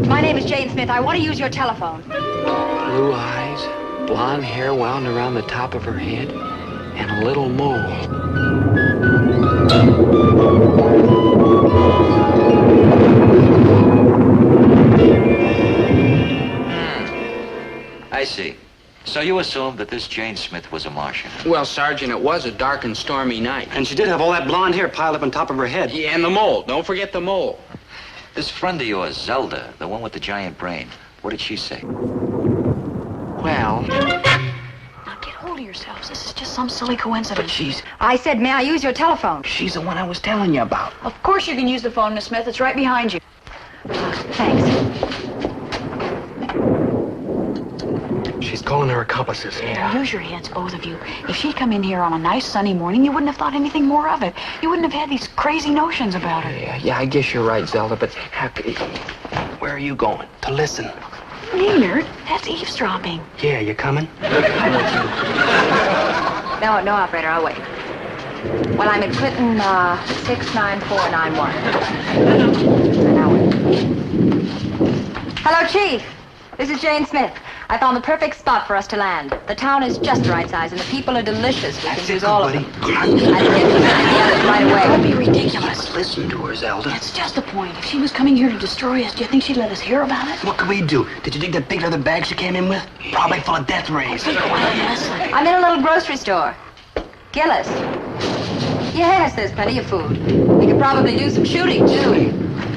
My name is Jane Smith. I want to use your telephone. Blue eyes, blonde hair wound around the top of her head, and a little mole. I see. So you assumed that this Jane Smith was a Martian? Well, Sergeant, it was a dark and stormy night. And she did have all that blonde hair piled up on top of her head. Yeah, and the mole. Don't forget the mole. This friend of yours, Zelda, the one with the giant brain, what did she say? Well... Now get hold of yourselves. This is just some silly coincidence. But she's... I said, may I use your telephone? She's the one I was telling you about. Of course you can use the phone, Miss Smith. It's right behind you. Thanks. She's calling her accomplices. Yeah. Use your heads, both of you. If she'd come in here on a nice sunny morning, you wouldn't have thought anything more of it. You wouldn't have had these crazy notions about her. Yeah, I guess you're right, Zelda, but where are you going? To listen. Maynard, that's eavesdropping. Yeah, you coming? No, operator, I'll wait. Well, I'm at Clinton 69491. Now wait. Hello, Chief. This is Jane Smith. I found the perfect spot for us to land. The town is just the right size, and the people are delicious. We can use all of them. I can get the others right away. Don't be ridiculous. Listen to her, Zelda. That's just the point. If she was coming here to destroy us, do you think she'd let us hear about it? What could we do? Did you dig that big leather bag she came in with? Probably full of death rays. I'm in a little grocery store. Gillis. Yes, there's plenty of food. We could probably do some shooting, too.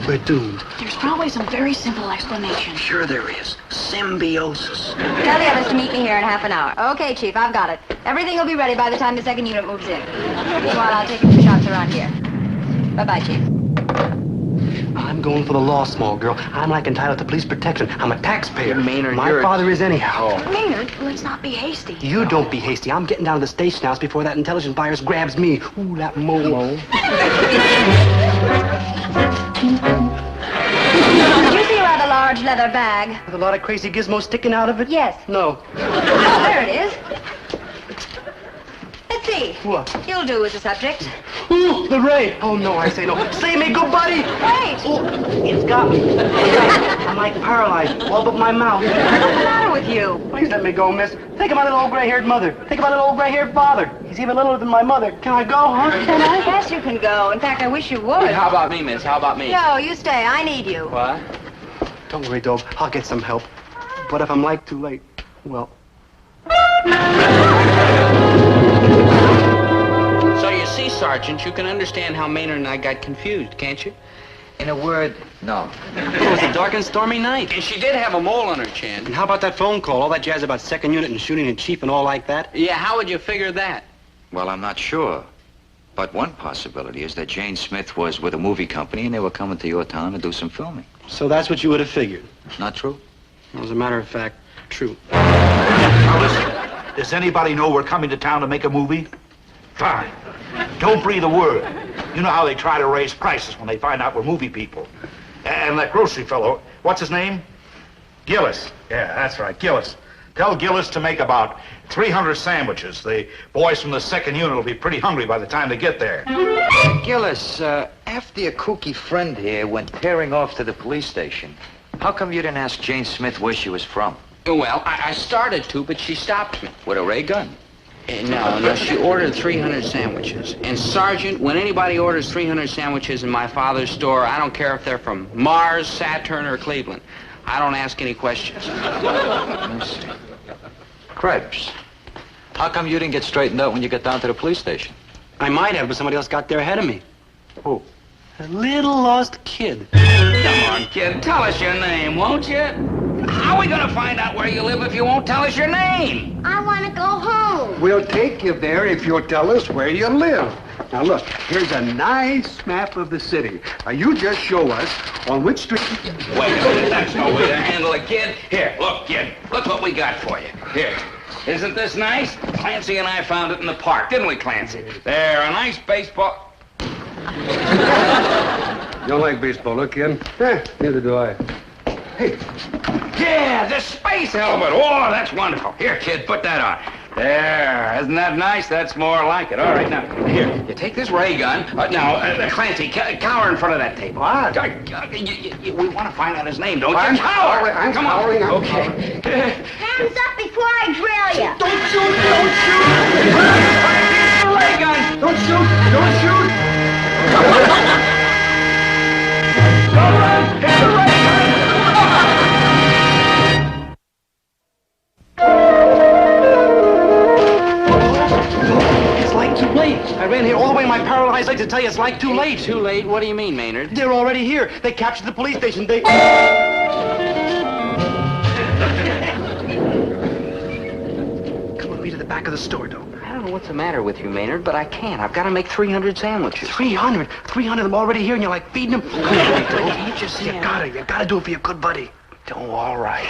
We're doomed. There's probably some very simple explanation. Sure there is. Symbiosis. Tell the others to meet me here in half an hour. Okay, Chief, I've got it. Everything will be ready by the time the second unit moves in. Meanwhile, I'll take a few shots around here. Bye-bye, Chief. I'm going for the law, small girl. I'm like entitled to police protection. I'm a taxpayer. Maynard, My you're... father is anyhow. Maynard, let's not be hasty. You don't be hasty. I'm getting down to the station house before that intelligence virus grabs me. Ooh, that Momo. Did you see a rather large leather bag? With a lot of crazy gizmos sticking out of it? Yes. No. Oh, there it is. Let's see. What? You'll do as a subject. Ooh, the ray. Oh, no, I say no. Save me, good buddy. Wait. Oh, it's got me. I'm like paralyzed, all but my mouth. What's the matter with you? Please let me go, miss. Think of my little old gray-haired mother. Think of my little old gray-haired father. He's even littler than my mother. Can I go, huh? Can I? Yes, you can go. In fact, I wish you would. How about me, miss? How about me? No, you stay. I need you. What? Don't worry, Dobe. I'll get some help. But if I'm like too late, well... So you see, Sergeant, you can understand how Maynard and I got confused, can't you? In a word, no. It was a dark and stormy night. And she did have a mole on her chin. And how about that phone call? All that jazz about second unit and shooting and chief and all like that? Yeah, how would you figure that? Well, I'm not sure. But one possibility is that Jane Smith was with a movie company and they were coming to your town to do some filming. So that's what you would have figured? Not true? As a matter of fact, true. Now listen, does anybody know we're coming to town to make a movie? Fine. Don't breathe a word. You know how they try to raise prices when they find out we're movie people. And that grocery fellow, what's his name? Gillis. Yeah, that's right, Gillis. Tell Gillis to make about 300 sandwiches. The boys from the second unit will be pretty hungry by the time they get there. Gillis, after your kooky friend here went tearing off to the police station, how come you didn't ask Jane Smith where she was from? Well, I started to, but she stopped me. With a ray gun? No, she ordered 300 sandwiches. And, Sergeant, when anybody orders 300 sandwiches in my father's store, I don't care if they're from Mars, Saturn, or Cleveland. I don't ask any questions. Let me see. Krebs, how come you didn't get straightened out when you got down to the police station? I might have, but somebody else got there ahead of me. Who? A little lost kid. Come on, kid, tell us your name, won't you? How are we gonna find out where you live if you won't tell us your name? I want to go home. We'll take you there if you'll tell us where you live. Now look, here's a nice map of the city. Now you just show us on which street... Wait a minute, that's no way to handle it, kid. Here, look, kid, look what we got for you. Here. Isn't this nice? Clancy and I found it in the park, didn't we, Clancy? There, a nice baseball... You don't like baseball, look, kid? Neither do I. Hey. Yeah, the space helmet. Oh, that's wonderful. Here, kid, put that on. There. Isn't that nice? That's more like it. All right, now, here, you take this ray gun. Clancy, cower in front of that table. What? We want to find out his name, don't you? I'm Cower. I'm Come cowering, on. I'm Okay. Hands up before I drill you. Don't shoot! Don't shoot! The ray gun. Don't shoot! Don't shoot! All right, hit the ray gun. It's like too late. I ran here all the way in my paralyzed legs to tell you it's like too late. Too late? What do you mean, Maynard? They're already here. They captured the police station. They... Come with me to the back of the store, Doe. I don't know what's the matter with you, Maynard, but I can't. I've got to make 300 sandwiches. 300? 300 of them already here, and you're like feeding them? Come on, Doe. Can't you see? You gotta do it for your good buddy. Oh, all right.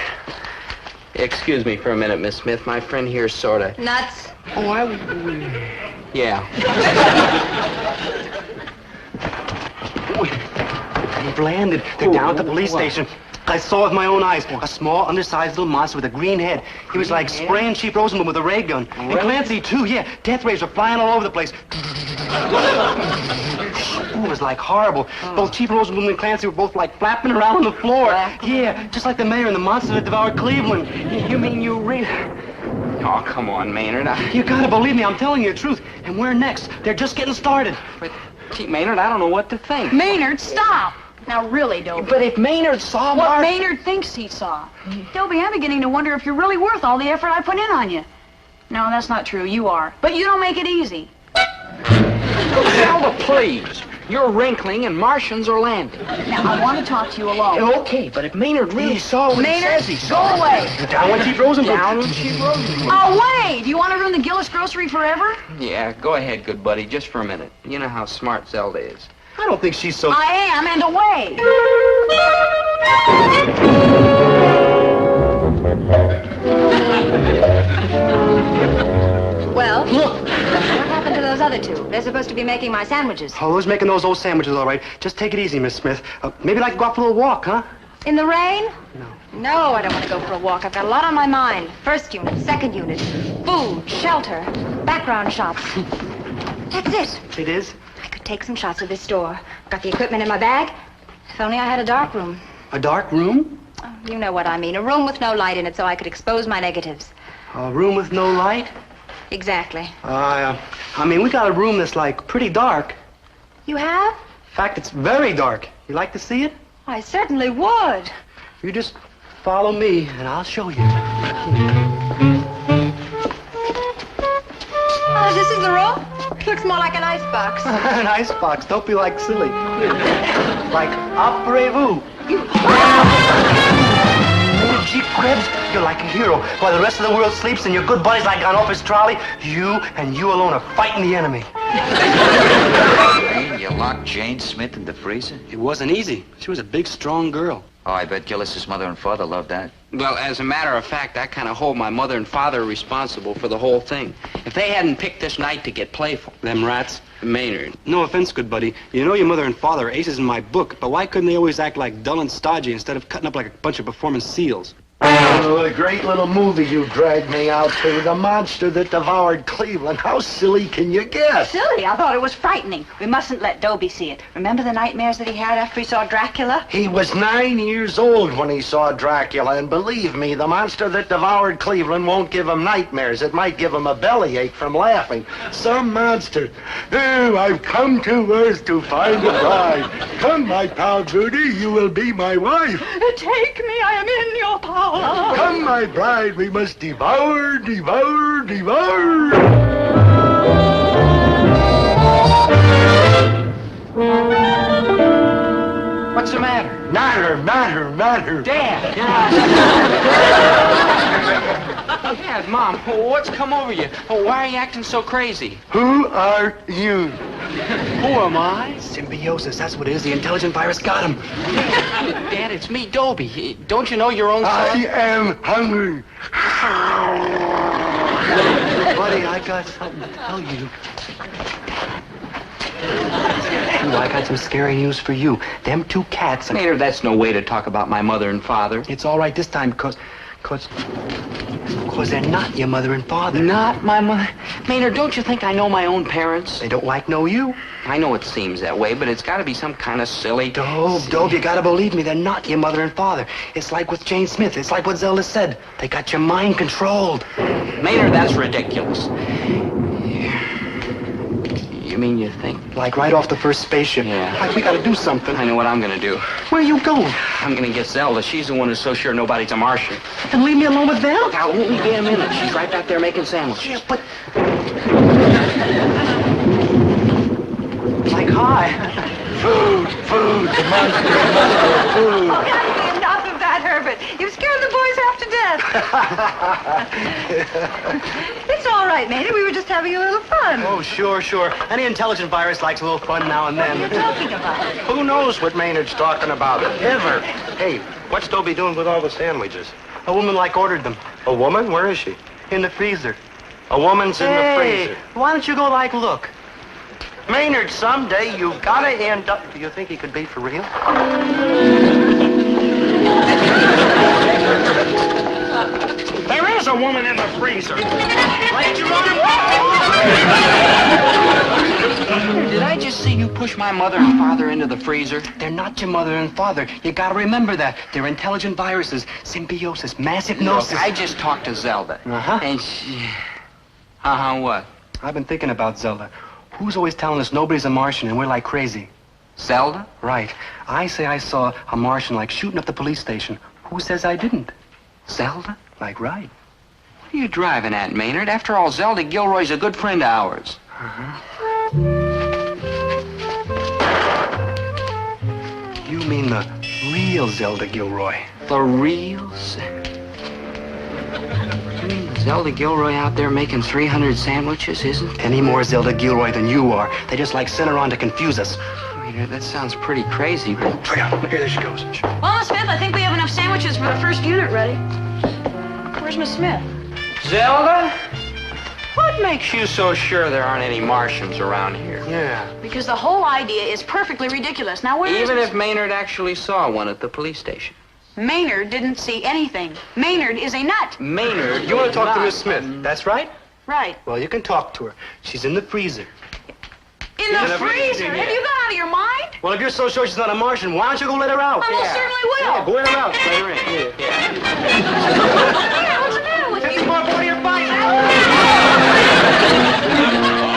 Excuse me for a minute, Miss Smith. My friend here's sort of... Nuts. Oh, Yeah. They've landed. They're down at the police station. I saw with my own eyes a small, undersized little monster with a green head. He was like spraying Chief Rosenblum with a ray gun. And Clancy, too, yeah. Death rays were flying all over the place. Ooh, it was like horrible. Both Chief Rosenblum and Clancy were both like flapping around on the floor. Yeah, just like the mayor and the monster that devoured Cleveland. You mean you really... Oh, come on, Maynard. You gotta believe me, I'm telling you the truth. And where next? They're just getting started. But, gee, Maynard, I don't know what to think. Maynard, stop. Now, really, Dobie. But if Maynard saw what Maynard thinks he saw. Dobie, I'm beginning to wonder if you're really worth all the effort I put in on you. No, that's not true. You are. But you don't make it easy. Zelda, please. You're wrinkling and Martians are landing. Now, I want to talk to you alone. Okay, but if Maynard really saw what he Maynard, says he go saw... away. Down with Chief Rosenberg. Down with Chief Rosenberg. Away! Do you want to ruin the Gillis grocery forever? Yeah, go ahead, good buddy, just for a minute. You know how smart Zelda is. I don't think she's so... I am, and away. Well, look. What happened to those other two? They're supposed to be making my sandwiches. Oh, who's making those old sandwiches, all right? Just take it easy, Miss Smith. Maybe like to go out for a little walk, huh? In the rain? No, I don't want to go for a walk. I've got a lot on my mind. First unit, second unit, food, shelter, background shots. That's it. It is? I could take some shots of this store. I've got the equipment in my bag. If only I had a dark room. A dark room? Oh, you know what I mean. A room with no light in it so I could expose my negatives. A room with no light? Exactly. I mean, we got a room that's, like, pretty dark. You have? In fact, it's very dark. You like to see it? I certainly would. You just follow me, and I'll show you. Oh, this is the room? Looks more like an icebox. An icebox. Don't be like silly. Like, après-vous. Gee, Krebs, you're like a hero. While the rest of the world sleeps and your good buddies like on off his trolley, you and you alone are fighting the enemy. You locked Jane Smith in the freezer? It wasn't easy. She was a big, strong girl. Oh, I bet Gillis's mother and father loved that. Well, as a matter of fact, I kind of hold my mother and father responsible for the whole thing. If they hadn't picked this night to get playful... Them rats? Maynard. No offense, good buddy. You know your mother and father are aces in my book, but why couldn't they always act like dull and stodgy instead of cutting up like a bunch of performance seals? Oh, a great little movie you dragged me out to. The Monster That Devoured Cleveland. How silly can you get? Silly? I thought it was frightening. We mustn't let Dobie see it. Remember the nightmares that he had after he saw Dracula? He was 9 years old when he saw Dracula, and believe me, the Monster That Devoured Cleveland won't give him nightmares. It might give him a bellyache from laughing. Some monster. Oh, I've come to Earth to find a bride. Come, my pal Judy, you will be my wife. Take me, I am in your power. Come, my bride, we must devour, devour, devour. What's the matter? Matter. Dad! Dad, Mom, what's come over you? Why are you acting so crazy? Who are you? Who am I? Symbiosis, that's what it is. The intelligent virus got him. Dad, it's me, Dobie. Don't you know your own son? I am hungry. Buddy, I got something to tell you. I got some scary news for you. Them two cats... Maynard, that's no way to talk about my mother and father. It's all right this time, because they're not your mother and father. Not my mother? Maynard, don't you think I know my own parents? They don't know you. I know it seems that way, but it's got to be some kind of silly... Dobe, you got to believe me. They're not your mother and father. It's like with Jane Smith. It's like what Zelda said. They got your mind controlled. Maynard, that's ridiculous. You mean you think? Like right off the first spaceship. Yeah. Like we got to do something. I know what I'm going to do. Where are you going? I'm going to get Zelda. She's the one who's so sure nobody's a Martian. And leave me alone with them? Look, I'll only be a minute. She's right back there making sandwiches. Yeah, but... Like, hi. Food, the monster, food. Oh, enough of that, Herbert. You've scared the boys half to death. It's all right, Maynard. We were just having a little fun. Oh, sure. Any intelligent virus likes a little fun now and then. What are you talking about? Who knows what Maynard's talking about? Ever. Hey, what's Dobie doing with all the sandwiches? A woman ordered them. A woman? Where is she? In the freezer. A woman's in the freezer. Why don't you go look? Maynard, someday you've got to end up... Do you think he could be for real? There is a woman in the freezer. Did I just see you push my mother and father into the freezer? They're not your mother and father. You gotta remember that. They're intelligent viruses, symbiosis, mass hypnosis. Look, I just talked to Zelda. Uh-huh. And she... what? I've been thinking about Zelda. Who's always telling us nobody's a Martian and we're like crazy? Zelda? Right. I say I saw a Martian like shooting up the police station. Who says I didn't? Zelda? Like, right. What are you driving at, Maynard? After all, Zelda Gilroy's a good friend of ours. Uh-huh. the real Zelda Gilroy. The real Zelda Gilroy out there making 300 sandwiches, isn't it? Any more Zelda Gilroy than you are. They just like sent her on to confuse us. That sounds pretty crazy, but... Oh, yeah, here, there she goes. Well, Miss Smith, I think we have enough sandwiches for the first unit ready. Where's Miss Smith? Zelda? What makes you so sure there aren't any Martians around here? Yeah. Because the whole idea is perfectly ridiculous. Now, where is Even Miss- if Maynard actually saw one at the police station. Maynard didn't see anything. Maynard is a nut. Maynard? You want to talk to Miss Smith, that's right? Right. Well, you can talk to her. She's in the freezer. In the freezer? Yeah. Have you gone out of your mind? Well, if you're so sure she's not a Martian, why don't you go let her out? I most certainly will. Yeah, go let her out. Let her in. What's the matter with you? More for your bite. Oh,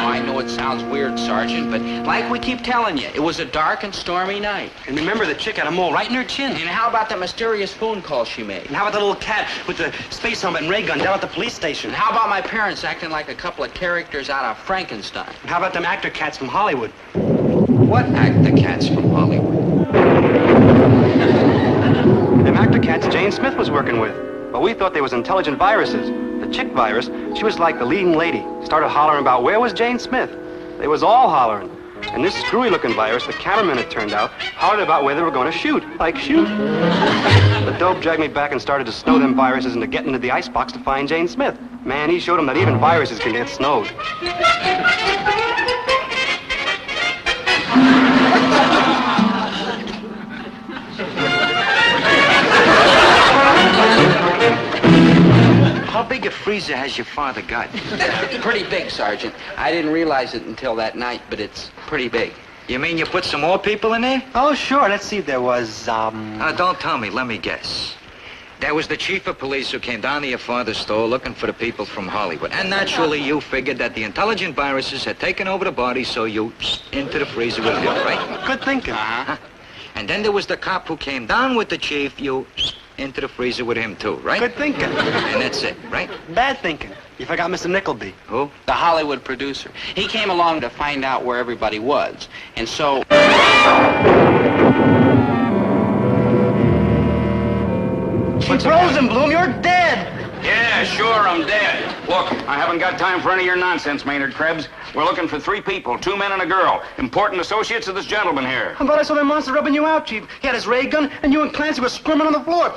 I know it sounds weird, Sergeant, but like we keep telling you, it was a dark and stormy night. And remember, the chick had a mole right in her chin. And how about that mysterious phone call she made? And how about the little cat with the space helmet and ray gun down at the police station? And how about my parents acting like a couple of characters out of Frankenstein? And how about them actor cats from Hollywood? What actor cats from Hollywood? Them actor cats Jane Smith was working with. Well, we thought they was intelligent viruses. The chick virus, she was like the leading lady. Started hollering about where was Jane Smith. They was all hollering. And this screwy-looking virus, the cameraman, it turned out, hollered about where they were going to shoot. Like, shoot. The dope dragged me back and started to snow them viruses into getting into the icebox to find Jane Smith. Man, he showed them that even viruses can get snowed. How big a freezer has your father got? Pretty big, Sergeant. I didn't realize it until that night, but it's pretty big. You mean you put some more people in there? Oh, sure. Let's see. There was, Don't tell me. Let me guess. There was the chief of police who came down to your father's store looking for the people from Hollywood. And naturally, you figured that the intelligent viruses had taken over the body, so you into the freezer with him, right? Good thinking. Uh-huh. And then there was the cop who came down with the chief, you into the freezer with him too, right? Good thinking. And that's it, right? Bad thinking. You forgot Mr. Nickleby. Who? The Hollywood producer. He came along to find out where everybody was. And so... She frozen, Bloom. You're dead. Yeah, sure, I'm dead. Look, I haven't got time for any of your nonsense, Maynard Krebs. We're looking for 3 people, 2 men and a girl. Important associates of this gentleman here. How about I saw that monster rubbing you out, Chief? He had his ray gun, and you and Clancy were squirming on the floor.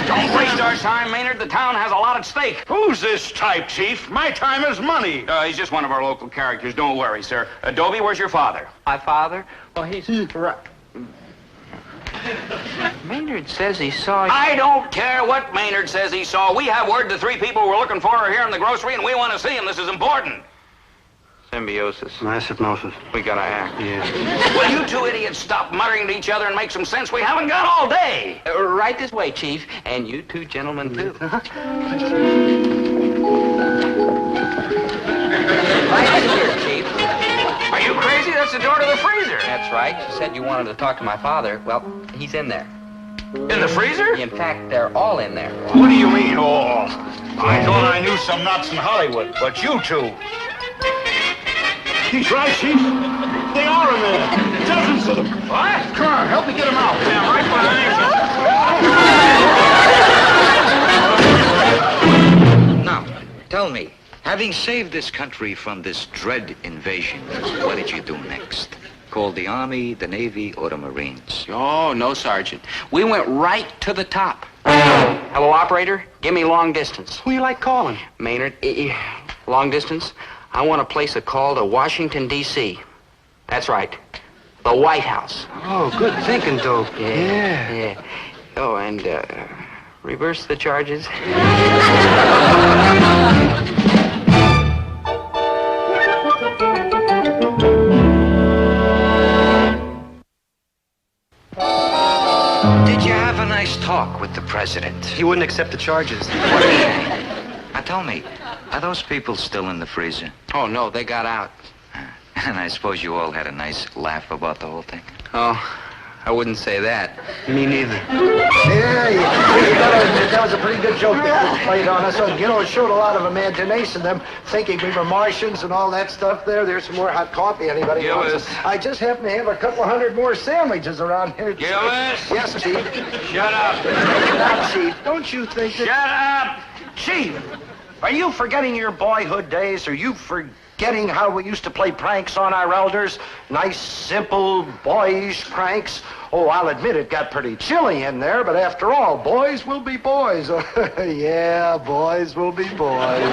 Don't waste our time, Maynard. The town has a lot at stake. Who's this type, Chief? My time is money. He's just one of our local characters. Don't worry, sir. Dobie, where's your father? My father? Well, he's... Maynard says he saw you. I don't care what Maynard says he saw. We have word the 3 people we're looking for are here in the grocery, and we want to see them. This is important. Symbiosis. Nice hypnosis. We gotta act. Yeah. Will you 2 idiots stop muttering to each other and make some sense? We haven't got all day. Right this way, Chief. And you 2 gentlemen, too. Right here, Chief. Are you crazy? That's the door to the freezer. That's right. You said you wanted to talk to my father. Well, he's in there. In the freezer? In fact, they're all in there. What do you mean, all? I thought I knew some nuts in Hollywood, but you 2. He's right, Chief. They are in there. Dozens of them. What? Come on, help me get them out. Yeah, right behind you. Now, tell me, having saved this country from this dread invasion, what did you do next? Called the Army, the Navy, or the Marines? Oh, no, Sergeant. We went right to the top. Hello, operator. Give me long distance. Who you like calling? Maynard, long distance. I want to place a call to Washington, D.C. That's right. The White House. Oh, good thinking, Dope. Yeah. Oh, and, reverse the charges. Did you have a nice talk with the president? He wouldn't accept the charges. What a shame. Now tell me, are those people still in the freezer? Oh, no, they got out. And I suppose you all had a nice laugh about the whole thing. Oh, I wouldn't say that. Me neither. Yeah, you gotta admit, that was a pretty good joke that was played on us. You know, it showed a lot of imagination, them thinking we were Martians and all that stuff there. There's some more hot coffee, anybody Gillis. wants? I just happen to have a couple of hundred more sandwiches around here. Gillis? Yes, Chief. Shut up. Now, Chief, don't you think that... Shut up! Chief, are you forgetting your boyhood days? Are you forgetting how we used to play pranks on our elders? Nice, simple, boyish pranks? Oh, I'll admit it got pretty chilly in there, but after all, boys will be boys. Yeah, boys will be boys.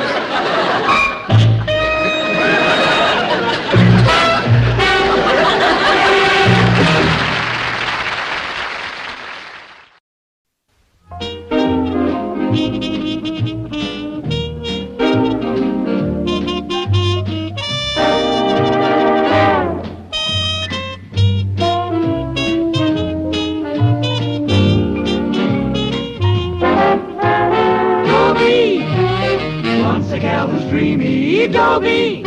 Creamy Dobie.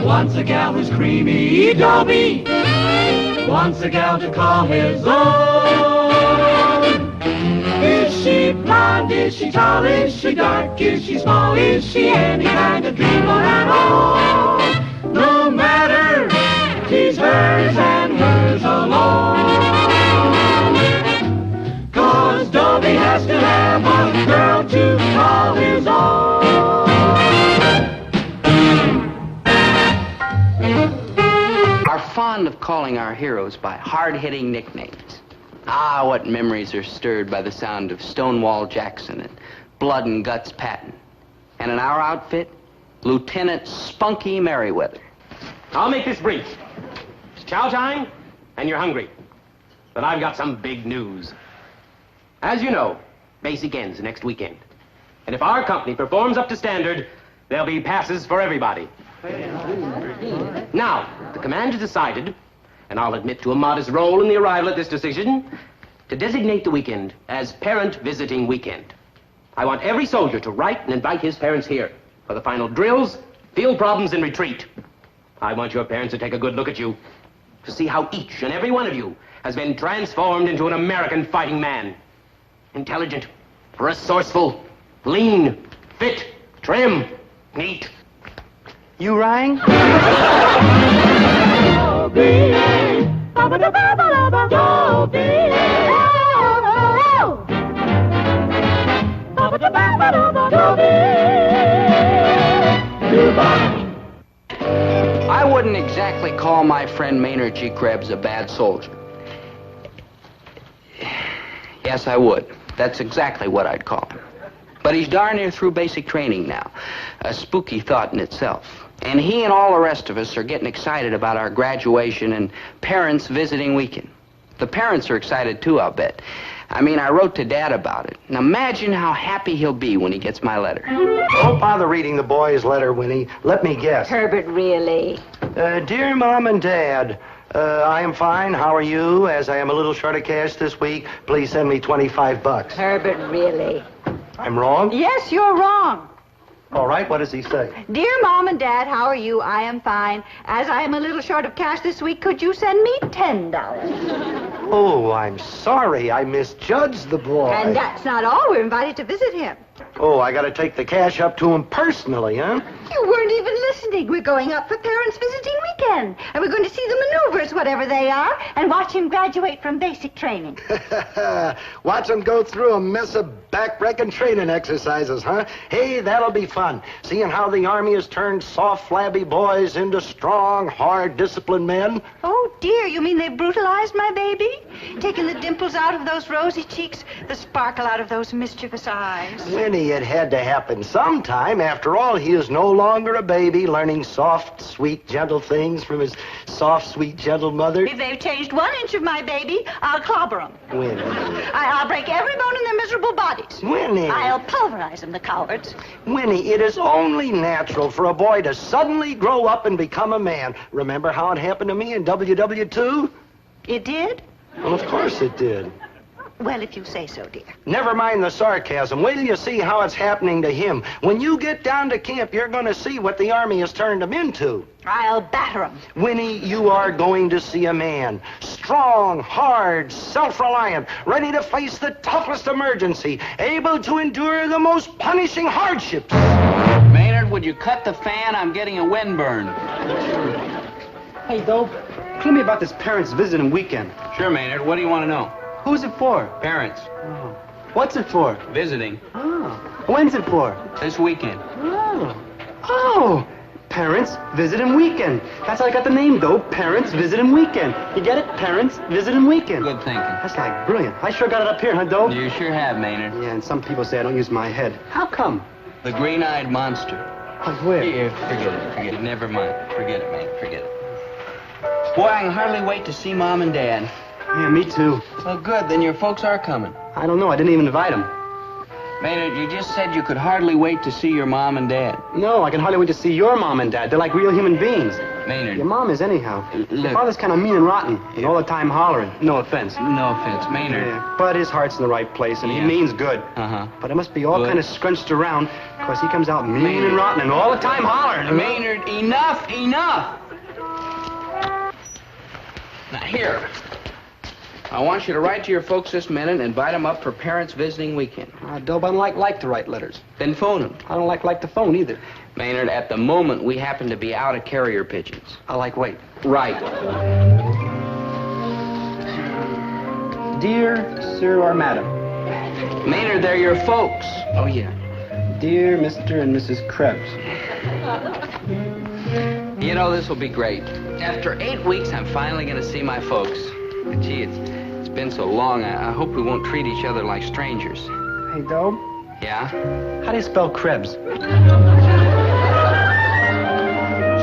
Wants a gal who's creamy Dobie. Wants a gal to call his own. Is she blonde? Is she tall? Is she dark? Is she small? Is she any kind of dreamer at all? No matter, she's hers and hers alone. 'Cause Dobie has to have a girl to call his own. Are fond of calling our heroes by hard-hitting nicknames. Ah, what memories are stirred by the sound of Stonewall Jackson and Blood and Guts Patton. And in our outfit, Lieutenant Spunky Merriweather. I'll make this brief. It's chow time, and you're hungry. But I've got some big news. As you know, basic ends next weekend. And if our company performs up to standard, there'll be passes for everybody. Now, the command has decided, and I'll admit to a modest role in the arrival at this decision, to designate the weekend as Parent Visiting Weekend. I want every soldier to write and invite his parents here for the final drills, field problems, and retreat. I want your parents to take a good look at you, to see how each and every one of you has been transformed into an American fighting man. Intelligent, resourceful, lean, fit, trim, neat. You rang? I wouldn't exactly call my friend Maynard G. Krebs a bad soldier. Yes, I would. That's exactly what I'd call him. But he's darn near through basic training now. A spooky thought in itself. And he and all the rest of us are getting excited about our graduation and parents visiting weekend. The parents are excited too, I'll bet. I mean, I wrote to Dad about it. Now imagine how happy he'll be when he gets my letter. Don't bother reading the boy's letter, Winnie. Let me guess. Herbert, really? Dear Mom and Dad, I am fine. How are you? As I am a little short of cash this week, please send me $25. Herbert, really? I'm wrong? Yes, you're wrong. All right, what does he say? Dear Mom and Dad, how are you? I am fine. As I am a little short of cash this week, could you send me $10? Oh, I'm sorry. I misjudged the boy. And that's not all. We're invited to visit him. Oh, I gotta take the cash up to him personally, huh? You weren't even listening. We're going up for Parents Visiting Weekend. And we're going to see the maneuvers, whatever they are, and watch him graduate from basic training. Watch him go through a mess of back-breaking training exercises, huh? Hey, that'll be fun. Seeing how the Army has turned soft, flabby boys into strong, hard, disciplined men. Oh, dear, you mean they brutalized my baby? Taking the dimples out of those rosy cheeks, the sparkle out of those mischievous eyes. Winnie, it had to happen sometime. After all, he is no longer a baby, learning soft, sweet, gentle things from his soft, sweet, gentle mother. If they've changed 1 inch of my baby, I'll clobber them. Winnie. I'll break every bone in their miserable bodies. Winnie. I'll pulverize them, the cowards. Winnie, it is only natural for a boy to suddenly grow up and become a man. Remember how it happened to me in WW2? It did? Well, of course it did. Well, if you say so, dear. Never mind the sarcasm. Wait till you see how it's happening to him. When you get down to camp, you're going to see what the Army has turned him into. I'll batter him. Winnie, you are going to see a man. strong, hard, self-reliant, ready to face the toughest emergency, able to endure the most punishing hardships. Maynard, would you cut the fan? I'm getting a windburn. Hey, Dope, tell me about this parents' visiting weekend. Sure, Maynard. What do you want to know? Who's it for? Parents. Oh. What's it for? Visiting. Oh. When's it for? This weekend. Oh. Oh. Parents Visiting Weekend. That's how I got the name, Dope. Parents Visiting Weekend. You get it? Parents Visiting Weekend. Good thinking. That's like brilliant. I sure got it up here, huh, Dope? You sure have, Maynard. Yeah, and some people say I don't use my head. How come? The green-eyed monster. Like where? Here, forget it. Never mind. Forget it, Maynard. Forget it. Boy, I can hardly wait to see Mom and Dad. Yeah, me too. Well, good. Then your folks are coming. I don't know. I didn't even invite them. Maynard, you just said you could hardly wait to see your Mom and Dad. No, I can hardly wait to see your Mom and Dad. They're like real human beings. Maynard. Your mom is anyhow. Look. Your father's kind of mean and rotten, and all the time hollering. No offense. No offense, Maynard. Yeah, but his heart's in the right place, and he means good. Uh-huh. But it must be all Good. kind of scrunched around, because he comes out mean and rotten and all the time hollering. Maynard, enough! Now, here. I want you to write to your folks this minute and invite them up for Parents Visiting Weekend. Dope, I don't like to write letters. Then phone them. I don't like to phone either. Maynard, at the moment, we happen to be out of carrier pigeons. Wait. Right. Dear Sir or Madam. Maynard, they're your folks. Oh, yeah. Dear Mr. and Mrs. Krebs. You know, this will be great. After 8 weeks, I'm finally going to see my folks. Gee, it's been so long. I hope we won't treat each other like strangers. Hey, Dope. Yeah? How do you spell Krebs?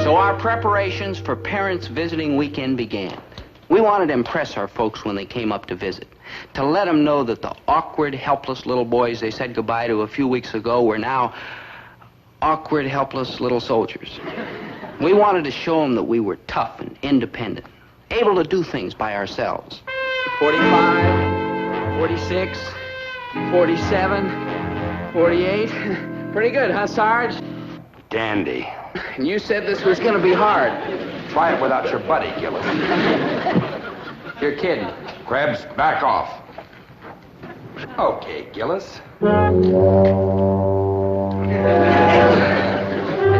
So our preparations for Parents Visiting Weekend began. We wanted to impress our folks when they came up to visit, to let them know that the awkward, helpless little boys they said goodbye to a few weeks ago were now awkward, helpless little soldiers. We wanted to show them that we were tough and independent, able to do things by ourselves. 45, 46, 47, 48. Pretty good, huh, Sarge? Dandy. And you said this was going to be hard. Try it without your buddy, Gillis. You're kidding. Krebs, back off. Okay, Gillis. I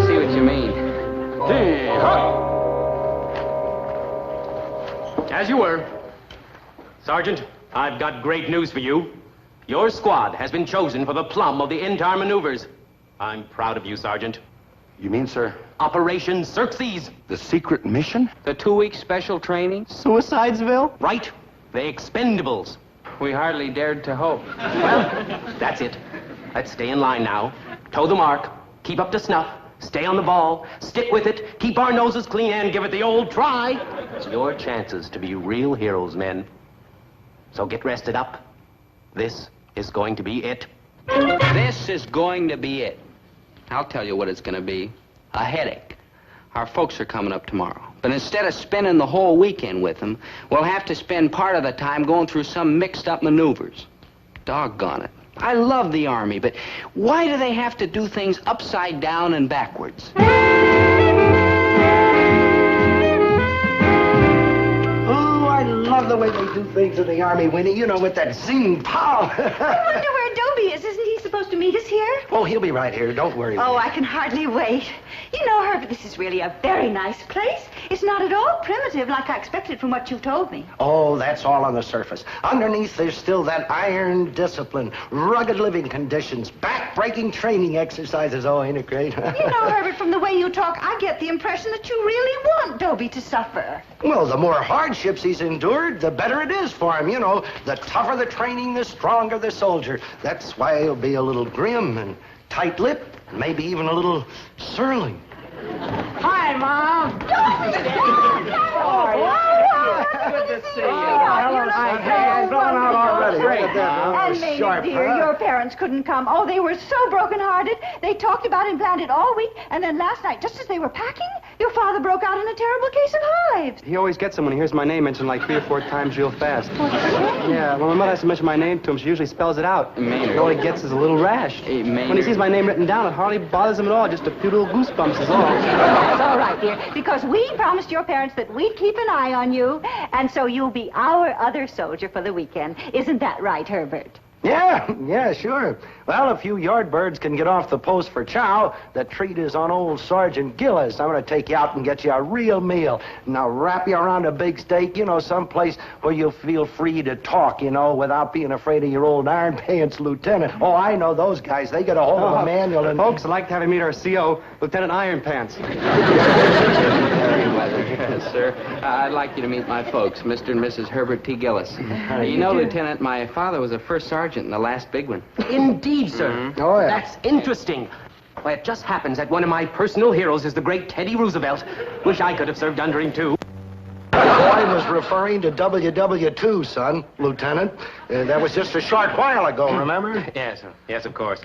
see what you mean. As you were. Sergeant, I've got great news for you. Your squad has been chosen for the plum of the entire maneuvers. I'm proud of you, Sergeant. You mean, sir? Operation Xerxes. The secret mission? The 2-week special training? Suicidesville? Right. The Expendables. We hardly dared to hope. Well, that's it. Let's stay in line now. Toe the mark. Keep up to snuff. Stay on the ball. Stick with it. Keep our noses clean and give it the old try. It's your chances to be real heroes, men. So get rested up. This is going to be it. This is going to be it. I'll tell you what it's going to be. A headache. Our folks are coming up tomorrow. But instead of spending the whole weekend with them, we'll have to spend part of the time going through some mixed-up maneuvers. Doggone it. I love the Army, but why do they have to do things upside down and backwards? Oh, I love the way they do things in the Army, Winnie. You know, with that zing pow. I wonder where Dobie is. Isn't he supposed to meet us here? Oh, he'll be right here. Don't worry. Oh, I can hardly wait. You know, Herbert, this is really a very nice place. It's not at all primitive like I expected from what you've told me. Oh, that's all on the surface. Underneath, there's still that iron discipline, rugged living conditions, back-breaking training exercises. Oh, ain't it great? You know, Herbert, from the way you talk, I get the impression that you really want Dobie to suffer. Well, the more hardships he's endured, the better it is for him. You know, the tougher the training, the stronger the soldier. That's why he'll be a little grim and tight-lipped, maybe even a little surly. Hi, Mom. Good to see you. Hey, going out already. And Maynard, dear, your parents couldn't come. Oh, they were so broken-hearted. They talked about it and planned it all week. And then last night, just as they were packing, Your father broke out in a terrible case of hives. He always gets them when he hears my name mentioned like 3 or 4 times real fast. Yeah, when my mother has to mention my name to him, she usually spells it out. Maynard. All he gets is a little rash. Hey, Maynard. When he sees my name written down, it hardly bothers him at all. Just a few little goosebumps is all. That's all right, dear, because we promised your parents that we'd keep an eye on you, and so you'll be our other soldier for the weekend. Isn't that right, Herbert? Yeah, sure. Well, if you yardbirds can get off the post for chow, the treat is on old Sergeant Gillis. I'm going to take you out and get you a real meal. Now, wrap you around a big steak, someplace where you'll feel free to talk, without being afraid of your old iron pants lieutenant. Oh, I know those guys. They get a hold of a manual and... Folks, I'd like to have you meet our CO, Lieutenant Iron Pants. Yes, sir. I'd like you to meet my folks, Mr. and Mrs. Herbert T. Gillis. You know, Lieutenant, my father was a first sergeant in the last big one. Indeed, sir. Oh, yeah. That's interesting. Why, it just happens that one of my personal heroes is the great Teddy Roosevelt. Wish I could have served under him, too. Oh, I was referring to WW2, son, Lieutenant. That was just a short while ago, remember? Yes, of course.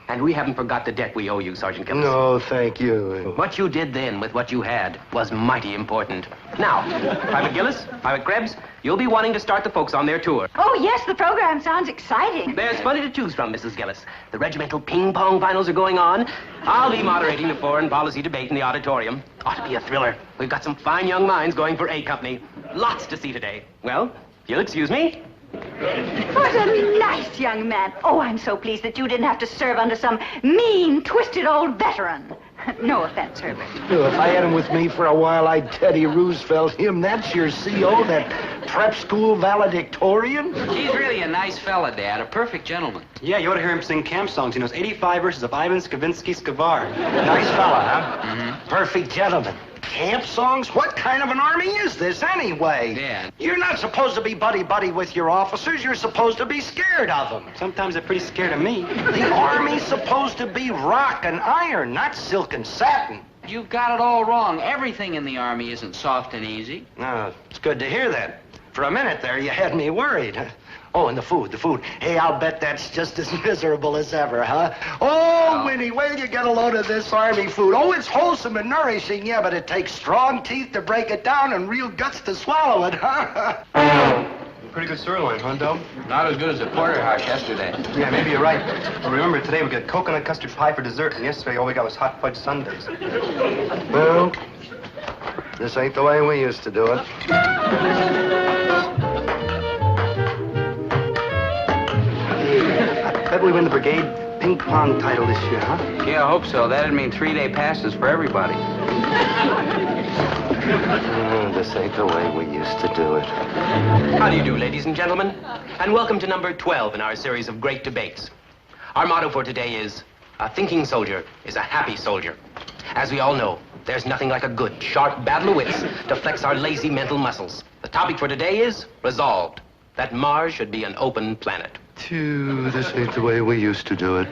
And we haven't forgot the debt we owe you, Sergeant Gillis. No, thank you. What you did then with what you had was mighty important. Now, Private Gillis, Private Krebs, you'll be wanting to start the folks on their tour. Oh, yes, the program sounds exciting. There's plenty to choose from, Mrs. Gillis. The regimental ping-pong finals are going on. I'll be moderating the foreign policy debate in the auditorium. Ought to be a thriller. We've got some fine young minds going for A Company. Lots to see today. Well, if you'll excuse me. What a nice young man. Oh, I'm so pleased that you didn't have to serve under some mean, twisted old veteran. No offense, Herbert. If I had him with me for a while, I'd Teddy Roosevelt him. That's your CO, that prep school valedictorian? He's really a nice fella, Dad. A perfect gentleman. Yeah, you ought to hear him sing camp songs. He knows 85 verses of Ivan Stravinsky Skavar. Nice fella, huh? Mm-hmm. Perfect gentleman. Camp songs? What kind of an army is this, anyway? Dad. You're not supposed to be buddy-buddy with your officers. You're supposed to be scared of them. Sometimes they're pretty scared of me. The Army's supposed to be rock and iron, not silk and satin. You've got it all wrong. Everything in the Army isn't soft and easy. No, it's good to hear that. For a minute there, you had me worried. Oh, and the food. Hey, I'll bet that's just as miserable as ever, huh? Oh, Winnie, wait till you get a load of this Army food. Oh, it's wholesome and nourishing, yeah, but it takes strong teeth to break it down and real guts to swallow it, huh? Pretty good sirloin, huh, Doe? Not as good as the porterhouse yesterday. Yeah, maybe you're right. But remember, today we got coconut custard pie for dessert, and yesterday all we got was hot fudge sundaes. Well, this ain't the way we used to do it. I bet we win the brigade ping pong title this year, huh? Yeah, I hope so. That'd mean 3-day passes for everybody. This ain't the way we used to do it. How do you do, ladies and gentlemen? And welcome to number 12 in our series of great debates. Our motto for today is, a thinking soldier is a happy soldier. As we all know, there's nothing like a good, sharp battle of wits to flex our lazy mental muscles. The topic for today is resolved, that Mars should be an open planet. Phew, this ain't the way we used to do it.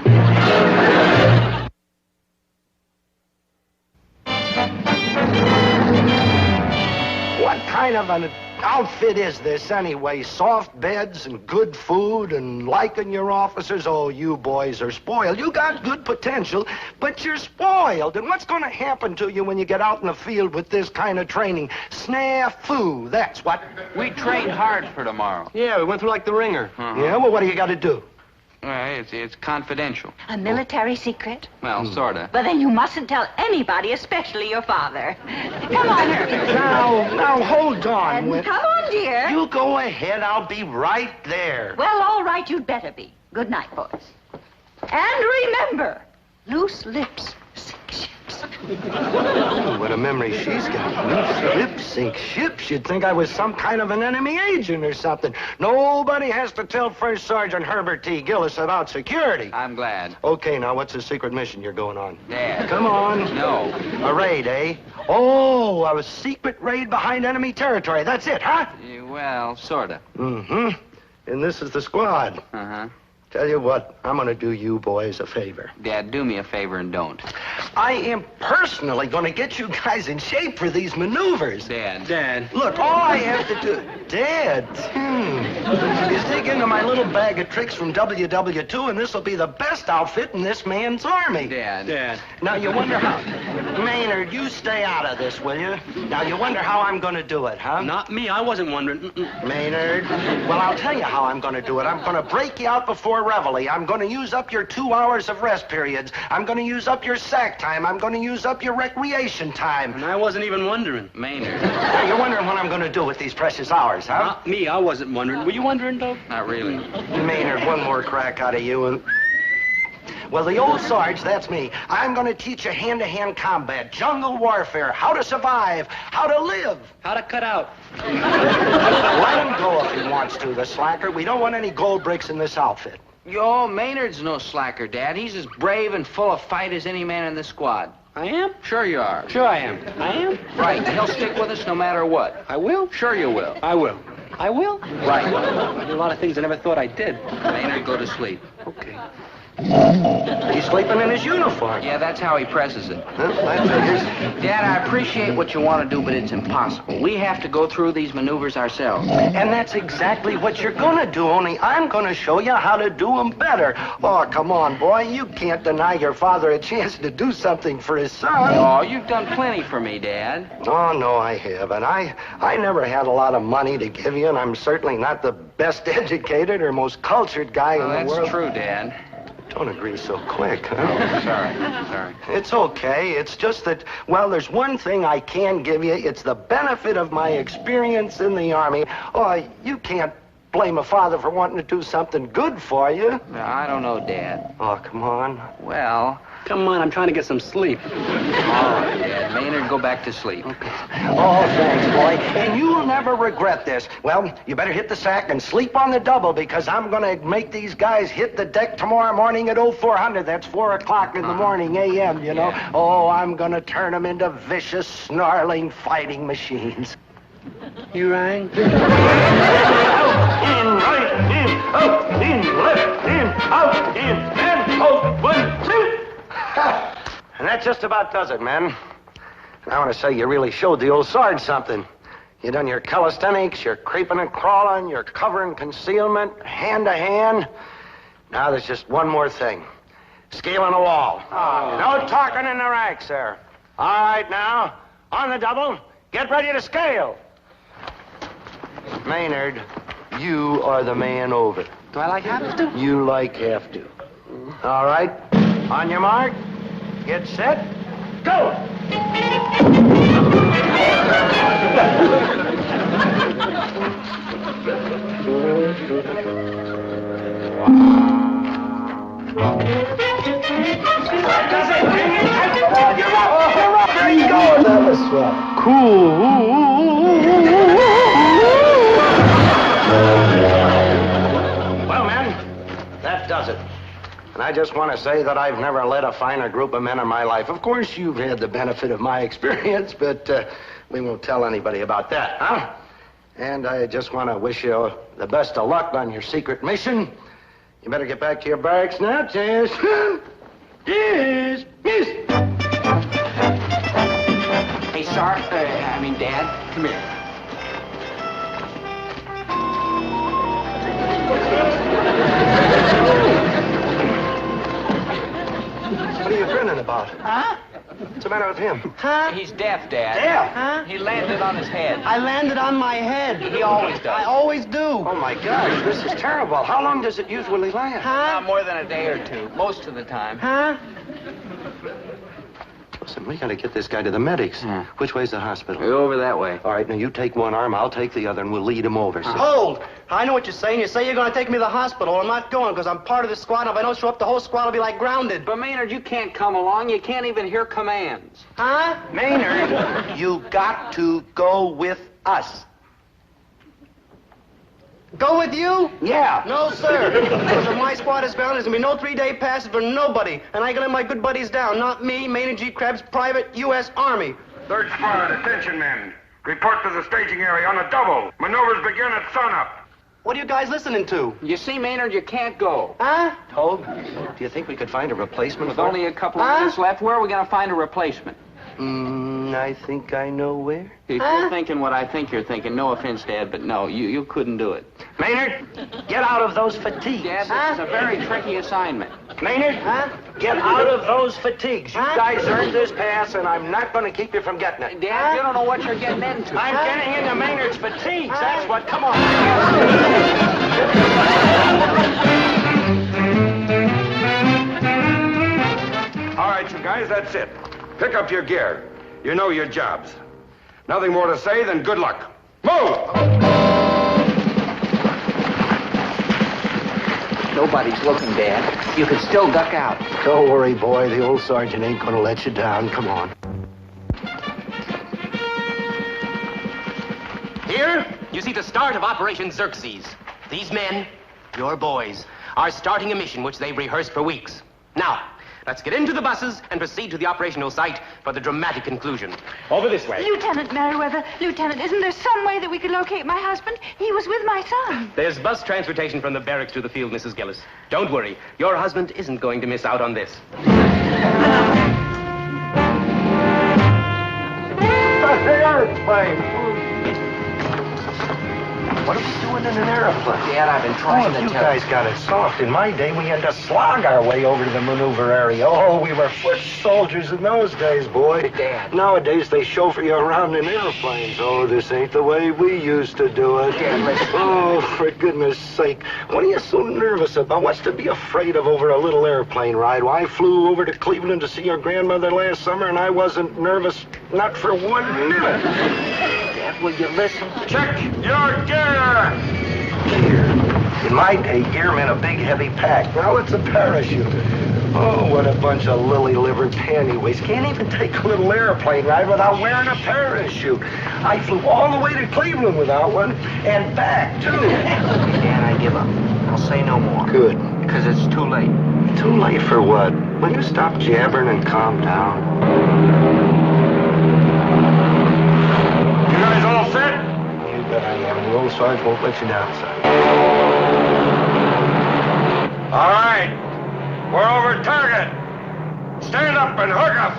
What kind of an outfit is this, anyway? Soft beds and good food and liking your officers? Oh, you boys are spoiled. You got good potential, but you're spoiled. And what's going to happen to you when you get out in the field with this kind of training? Snafu, that's what. We trained hard for tomorrow. Yeah, we went through like the ringer. Yeah, well, what do you got to do? Well, it's confidential. A military secret? Well, sorta. But then you mustn't tell anybody, especially your father. Come on, Herbert. Now, hold on, Whit. Come on, dear. You go ahead. I'll be right there. Well, all right, you'd better be. Good night, boys. And remember, loose lips sink ships. Oh, what a memory she's got. Loose lips sink ships. You'd think I was some kind of an enemy agent or something. Nobody has to tell First Sergeant Herbert T. Gillis about security. I'm glad. Okay, now, what's the secret mission you're going on? Dad. Come on. No. A raid, eh? Oh, a secret raid behind enemy territory. That's it, huh? Well, sorta. Mm-hmm. And this is the squad. Uh-huh. Tell you what, I'm going to do you boys a favor. Dad, do me a favor and don't. I am personally going to get you guys in shape for these maneuvers. Dad. Look, all I have to do... Dad. You dig into my little bag of tricks from WW2, and this will be the best outfit in this man's army. Dad. Now, you wonder how... Maynard, you stay out of this, will you? Now, you wonder how I'm going to do it, huh? Not me. I wasn't wondering. Maynard, well, I'll tell you how I'm going to do it. I'm going to break you out before reveille. I'm going to use up your 2 hours of rest periods. I'm going to use up your sack time. I'm going to use up your recreation time. And I wasn't even wondering. Maynard. Now, you're wondering what I'm going to do with these precious hours, huh? Not me. I wasn't wondering. Were you wondering, Doug? Not really. Maynard, one more crack out of you and... Well, the old Sarge, that's me. I'm going to teach you hand-to-hand combat, jungle warfare, how to survive, how to live. How to cut out. Let him go if he wants to, the slacker. We don't want any gold bricks in this outfit. Yo, Maynard's no slacker, Dad. He's as brave and full of fight as any man in this squad. I am? Sure you are. Sure I am. I am? Right. He'll stick with us no matter what. I will? Sure you will. I will. I will? Right. I do a lot of things I never thought I did. Maynard, go to sleep. Okay. He's sleeping in his uniform. Yeah, that's how he presses it. I figures. Dad, I appreciate what you want to do, but it's impossible. We have to go through these maneuvers ourselves. And that's exactly what you're going to do, only I'm going to show you how to do them better. Oh, come on, boy. You can't deny your father a chance to do something for his son. Oh, you've done plenty for me, Dad. Oh, no, I haven't. I never had a lot of money to give you, and I'm certainly not the best educated or most cultured guy in the world. That's true, Dad. Don't agree so quick, huh? Oh, sorry. It's okay. It's just that, well, there's one thing I can give you. It's the benefit of my experience in the Army. Oh, you can't blame a father for wanting to do something good for you. I don't know, Dad. Oh, come on. Well... Come on, I'm trying to get some sleep. All right, Dad. Maynard, go back to sleep. Okay. Oh, thanks, boy. And you'll never regret this. Well, you better hit the sack and sleep on the double, because I'm going to make these guys hit the deck tomorrow morning at 0400. That's 4 o'clock in the morning, a.m., you know. Yeah. Oh, I'm going to turn them into vicious, snarling fighting machines. You rang? In, right, in, up, in, left, in, out, in, and out, 1, 2. And that just about does it, men. And I want to say you really showed the old Sarge something. You done your calisthenics, your creeping and crawling, your cover and concealment, hand-to-hand. Now there's just one more thing. Scaling a wall. Oh. No talking in the ranks there. All right, now, on the double, get ready to scale. Maynard, you are the man over. Do I have to? You have to. All right, on your mark, get set, go! You're up, there you go. That was cool. Well, men, that does it. And I just want to say that I've never led a finer group of men in my life. Of course, you've had the benefit of my experience, but we won't tell anybody about that, huh? And I just want to wish you the best of luck on your secret mission. You better get back to your barracks now, Chaz. Yes. Hey, Dad, come here. What are you grinning about? Huh? What's the matter with him? Huh? He's deaf, Dad. Deaf? Huh? He landed on his head. I landed on my head. He always does. I always do. Oh, my gosh, this is terrible. How long does it usually last? Not more than a day or two, most of the time. Huh? Listen, we gotta get this guy to the medics. Which way's the hospital? We're over that way. All right, now you take one arm, I'll take the other, and we'll lead him over. So. Hold! I know what you're saying. You say you're going to take me to the hospital. I'm not going because I'm part of this squad, and if I don't show up, the whole squad will be like grounded. But, Maynard, you can't come along. You can't even hear commands. Huh? Maynard, you got to go with us. Go with you? Yeah. No, sir. Because if my squad is bound, there's going to be no 3-day passes for nobody. And I got to let my good buddies down. Not me, Maynard G. Krebs, Private U.S. Army. Third squad, attention, men. Report to the staging area on a double. Maneuvers begin at sunup. What are you guys listening to? You see, Maynard, you can't go. Huh? Toad, do you think we could find a replacement With for only a couple of minutes left, where are we going to find a replacement? I think I know where. If you're thinking what I think you're thinking, no offense, Dad, but no, you couldn't do it. Maynard, get out of those fatigues. Dad, this is a very tricky assignment. Maynard, get out of those fatigues. You guys earned this pass, and I'm not going to keep you from getting it. Dad, you don't know what you're getting into. I'm getting into Maynard's fatigues. That's what. Come on. All right, you guys, that's it. Pick up your gear. You know your jobs. Nothing more to say than good luck. Move! Nobody's looking, Dad. You can still duck out. Don't worry, boy. The old sergeant ain't gonna let you down. Come on. Here, you see the start of Operation Xerxes. These men, your boys, are starting a mission which they've rehearsed for weeks. Now, let's get into the buses and proceed to the operational site for the dramatic conclusion. Over this way. Lieutenant Merriweather, Lieutenant, isn't there some way that we could locate my husband? He was with my son. There's bus transportation from the barracks to the field, Mrs. Gillis. Don't worry. Your husband isn't going to miss out on this. Airplane. What are we doing in an airplane? Dad, I've been trying to you tell guys got it soft. In my day, we had to slog our way over to the maneuver area. Oh, we were foot soldiers in those days, boy. Dad. Nowadays, they chauffeur you around in airplanes. Oh, this ain't the way we used to do it. Dad, listen. Oh, for goodness sake. What are you so nervous about? What's to be afraid of over a little airplane ride? Well, I flew over to Cleveland to see your grandmother last summer, and I wasn't nervous, not for 1 minute. Dad, will you listen? Check your gear! Gear. In my day, gear meant a big, heavy pack. Now it's a parachute. Oh, what a bunch of lily-livered pantyways. Can't even take a little airplane ride without wearing a parachute. I flew all the way to Cleveland without one, and back, too. Dad, I give up. I'll say no more. Good. Because it's too late. Too late for what? Will you stop jabbering and calm down? You guys all set? You bet I am. The old sergeant won't let you down, son. All right. We're over target. Stand up and hook up.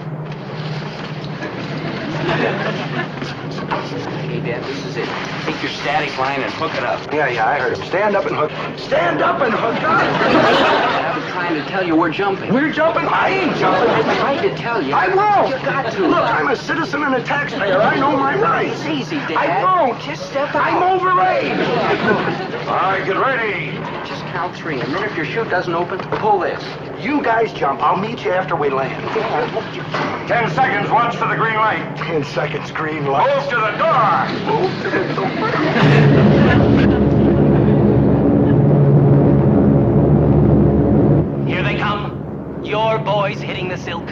Hey, Dad, this is it. Take your static line and hook it up. Yeah, I heard him. Stand up and hook. Stand up and hook up. I was trying to tell you we're jumping. We're jumping? I ain't jumping. I tried to tell you. I won't. You got to. Look, I'm a citizen and a taxpayer. I know my rights. It's easy, Dad. I won't. Just step out. I'm overage. All right, get ready. Just count 3, and then if your chute doesn't open, pull this. You guys jump. I'll meet you after we land. 10 seconds. Watch for the green light. 10 seconds, green light. Move to the door. Move to the door. Here they come. Your boys hitting the silk.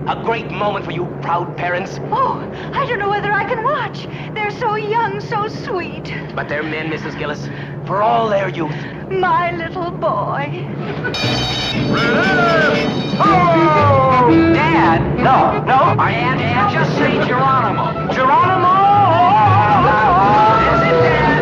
A great moment for you proud parents. Oh, I don't know whether I can watch. They're so young, so sweet. But they're men, Mrs. Gillis, for all their youth. My little boy. Dad! No. Dad, just say Geronimo. Geronimo! Is it, Dad?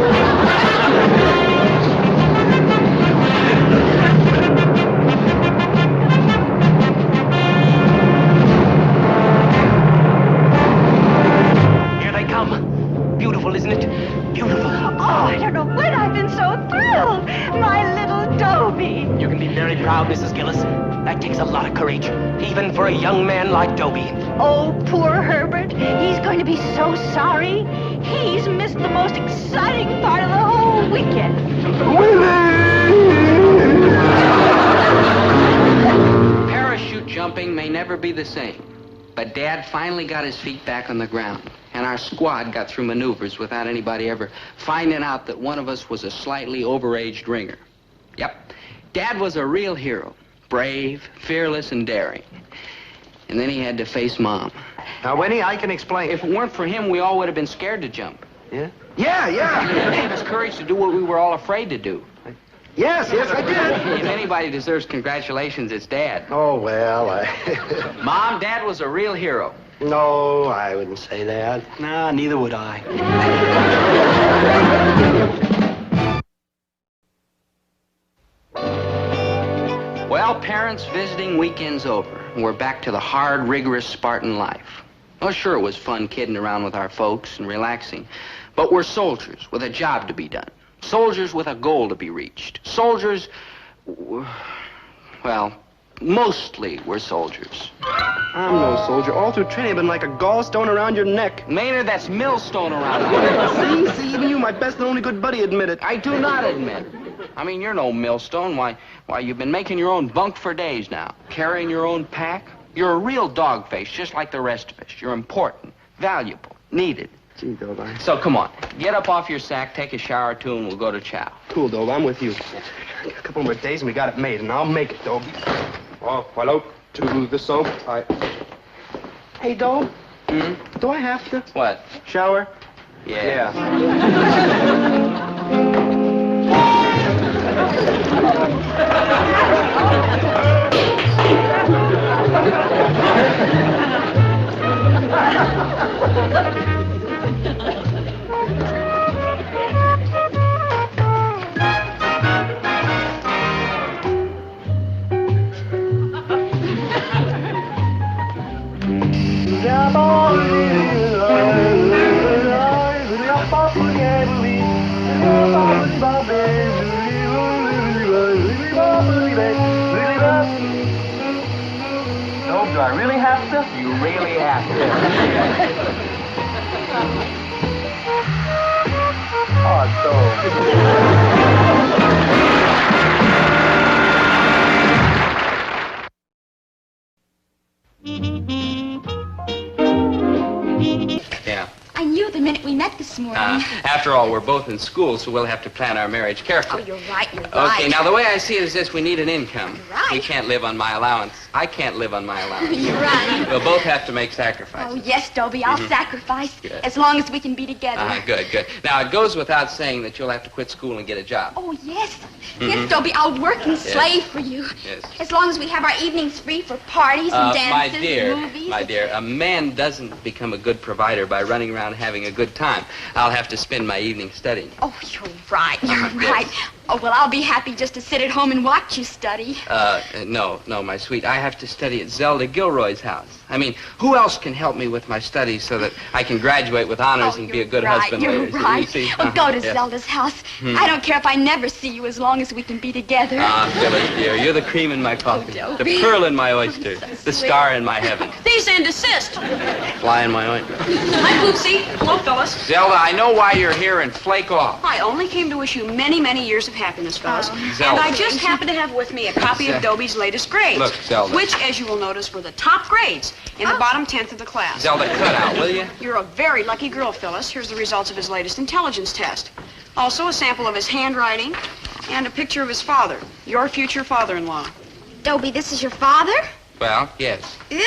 Here they come. Beautiful, isn't it? Beautiful. Oh, I don't know when I've been so thrilled. My little Dobie. You can be very proud, Mrs. Gillis. That takes a lot of courage, even for a young man like Dobie. Oh, poor Herbert. He's going to be so sorry. He's missed the most exciting part of the whole weekend. Parachute jumping may never be the same, but Dad finally got his feet back on the ground, and our squad got through maneuvers without anybody ever finding out that one of us was a slightly overaged ringer. Yep, Dad was a real hero. Brave, fearless, and daring. And then he had to face Mom. Now, Winnie, I can explain. If it weren't for him, we all would have been scared to jump. Yeah? Yeah. He gave us courage to do what we were all afraid to do. Yes, I did. If anybody deserves congratulations, it's Dad. Oh, well, Mom, Dad was a real hero. No, I wouldn't say that. Nah, neither would I. Well, parents, visiting weekend's over. We're back to the hard, rigorous Spartan life. Oh, sure, it was fun kidding around with our folks and relaxing. But we're soldiers with a job to be done. Soldiers with a goal to be reached. Soldiers, well, mostly we're soldiers. I'm no soldier. All through training, I've been like a gallstone around your neck. Maynard, that's millstone around my neck. See, even you, my best and only good buddy, admit it. I do not admit. I mean, you're no millstone. Why, you've been making your own bunk for days now. Carrying your own pack. You're a real dog face, just like the rest of us. You're important, valuable, needed. Gee, Dobie. So come on, get up off your sack, take a shower or two, and we'll go to chow. Cool, Dobie. I'm with you. A couple more days and we got it made, and I'll make it, Dobie. Oh, hello. To the soap. Hey, Dobe. Do I have to? What? Shower? Yeah. Dobe, do I really have to? You really have to. Oh, Yeah. I knew the minute we met this morning. After all, we're both in school, so we'll have to plan our marriage carefully. Oh, you're right, you're right. Okay, now the way I see it is this: we need an income. Right. We can't live on my allowance. I can't live on my allowance. You're right. We'll both have to make sacrifices. Oh, yes, Dobie, I'll sacrifice Good. as long as we can be together. Good, good. Now, it goes without saying that you'll have to quit school and get a job. Oh, yes. Yes, Dobie, I'll work and slave for you. Yes. As long as we have our evenings free for parties and dances and movies. My dear, a man doesn't become a good provider by running around having a good time. I'll have to spend my evening studying. Oh, you're right, you're right. Oh, well, I'll be happy just to sit at home and watch you study. No, my sweet. I have to study at Zelda Gilroy's house. I mean, who else can help me with my studies so that I can graduate with honors and be a good husband you're later? right. See? Well, go to Yes. Zelda's house. I don't care if I never see you as long as we can be together. Phyllis, dear, you're the cream in my coffee, the Dobie. pearl in my oyster, the star in my heaven, Cease and desist. fly in my ointment. Hi, Poopsie. Hello, Phyllis. Zelda, I know why you're here, and flake off. I only came to wish you many, many years of happiness, fellas. Zelda. And I just happen to have with me a copy of Dobie's latest grades. Look, Zelda. Which, as you will notice, were the top grades in the bottom 10th of the class. Zelda, cut out, will you? You're a very lucky girl, Phyllis. Here's the results of his latest intelligence test. Also, a sample of his handwriting and a picture of his father, your future father-in-law. Dobie, this is your father? Well, yes. Yeah.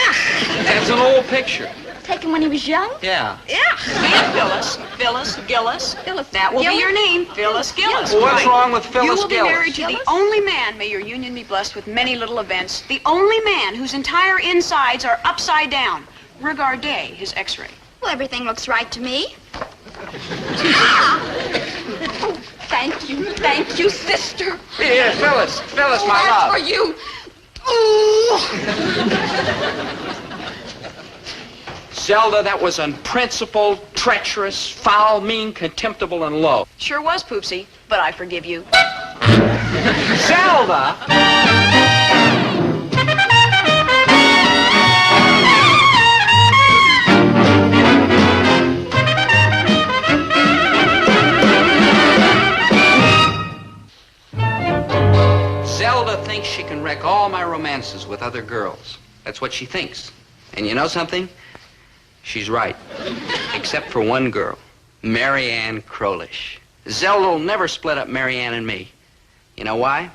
That's an old picture. Taken when he was young? Yeah. Yeah. And Phyllis. Phyllis Gillis. That will be your name. Phyllis Gillis. Well, what's wrong with You Phyllis will be Gillis? married to the only man, may your union be blessed with many little events, the only man whose entire insides are upside down. Regardez his x-ray. Well, everything looks right to me. Oh, thank you, sister. Here, Phyllis, my That's love. for you. Ooh. Zelda, that was unprincipled, treacherous, foul, mean, contemptible, and low. Sure was, Poopsie, but I forgive you. Zelda! Zelda thinks she can wreck all my romances with other girls. That's what she thinks. And you know something? She's right. Except for one girl, Mary Ann Crowlish. Zelda will never split up Mary Ann and me. You know why?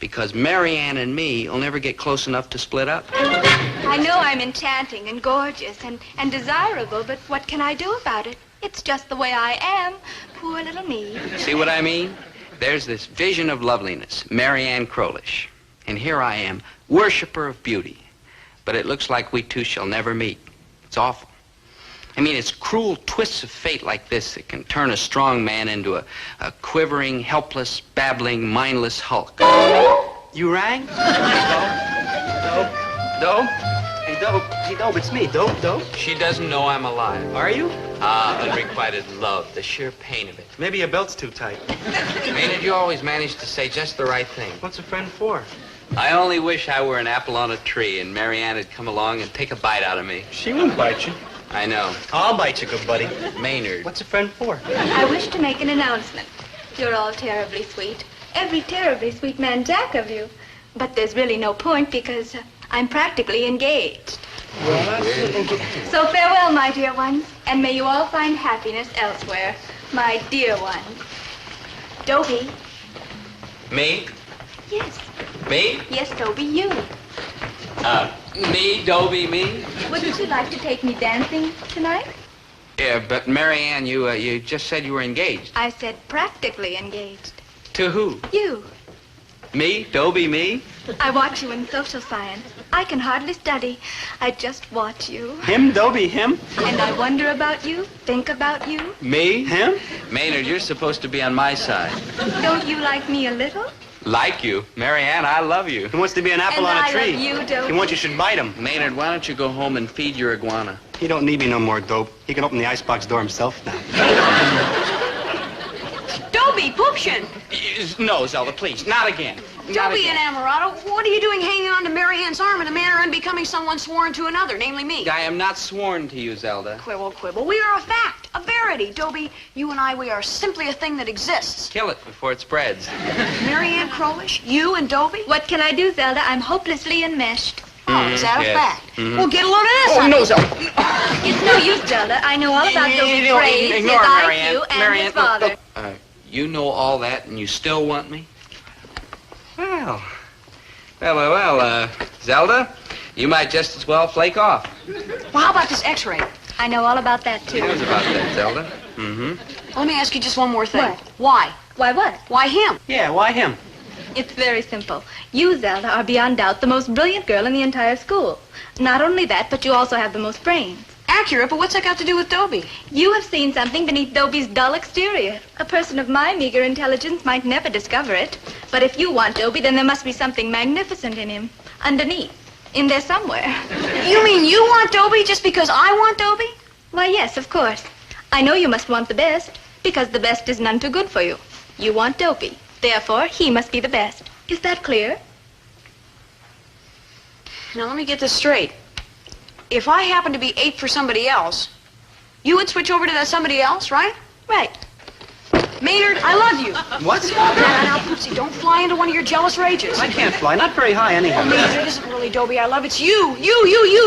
Because Mary Ann and me will never get close enough to split up. I know I'm enchanting and gorgeous and desirable, but what can I do about it? It's just the way I am. Poor little me. See what I mean? There's this vision of loveliness, Mary Ann Crowlish. And here I am, worshiper of beauty. But it looks like we two shall never meet. It's awful. I mean, it's cruel twists of fate like this that can turn a strong man into a quivering, helpless, babbling, mindless hulk. You rang? No? Hey, Dope. Hey, Dope, it's me. Dope. She doesn't know I'm alive. Are you? Unrequited love, the sheer pain of it. Maybe your belt's too tight. Maynard, you always manage to say just the right thing. What's a friend for? I only wish I were an apple on a tree and Marianne had come along and take a bite out of me. She won't bite you. I know. I'll bite you, good buddy. Maynard. What's a friend for? I wish to make an announcement. You're all terribly sweet. Every terribly sweet man jack of you. But there's really no point because I'm practically engaged. So farewell, my dear ones, and may you all find happiness elsewhere. My dear ones. Dobie. Me? Yes. Me? Yes, Dobie, you. Me, Dobie, me? Wouldn't you like to take me dancing tonight? Yeah, but Marianne, you just said you were engaged. I said practically engaged. To who? You. Me? Dobie, me? I watch you in social science. I can hardly study. I just watch you. Him, Dobie, him? And I wonder about you, think about you. Me? Him? Maynard, you're supposed to be on my side. Don't you like me a little? Like you. Marianne, I love you. He wants to be an apple And on a I tree. love you, Dobie. He wants you should bite him. Maynard, why don't you go home and feed your iguana? He don't need me no more, Dope. He can open the icebox door himself now. Dobie, Poopshin! No, Zelda, please. Not again. Not Dobie again. and Amarato, what are you doing hanging on to Marianne's arm in a manner unbecoming someone sworn to another, namely me? I am not sworn to you, Zelda. Quibble. We are a fact, a verity. Dobie, you and I, we are simply a thing that exists. Kill it before it spreads. Marianne Crowlish, you and Dobie? What can I do, Zelda? I'm hopelessly enmeshed. Oh, is that a yes. fact? Mhm. Well, get a load of this. Oh, no, Zelda. It's no use, Zelda. I know all about Dobie's grades, his Ignore IQ, Marianne. and Marianne, his father. You know all that and you still want me? Well, Zelda, you might just as well flake off. Well, how about this x-ray? I know all about that, Who too. knows about that, Zelda? Mm-hmm. Let me ask you just one more thing. What? Why? Why what? Why him? Yeah, why him? It's very simple. You, Zelda, are beyond doubt the most brilliant girl in the entire school. Not only that, but you also have the most brains. Accurate, but what's that got to do with Dobie? You have seen something beneath Dobie's dull exterior. A person of my meager intelligence might never discover it. But if you want Dobie, then there must be something magnificent in him. Underneath. In there somewhere. You mean you want Dobie just because I want Dobie? Why, yes, of course. I know you must want the best, because the best is none too good for you. You want Dobie. Therefore, he must be the best. Is that clear? Now, let me get this straight. If I happen to be ape for somebody else, you would switch over to that somebody else, right? Right. Maynard, I love you. What? Now, Poopsie, don't fly into one of your jealous rages. I can't fly. Not very high, anyhow. Maynard, it isn't really Dobie I love. It's you. You.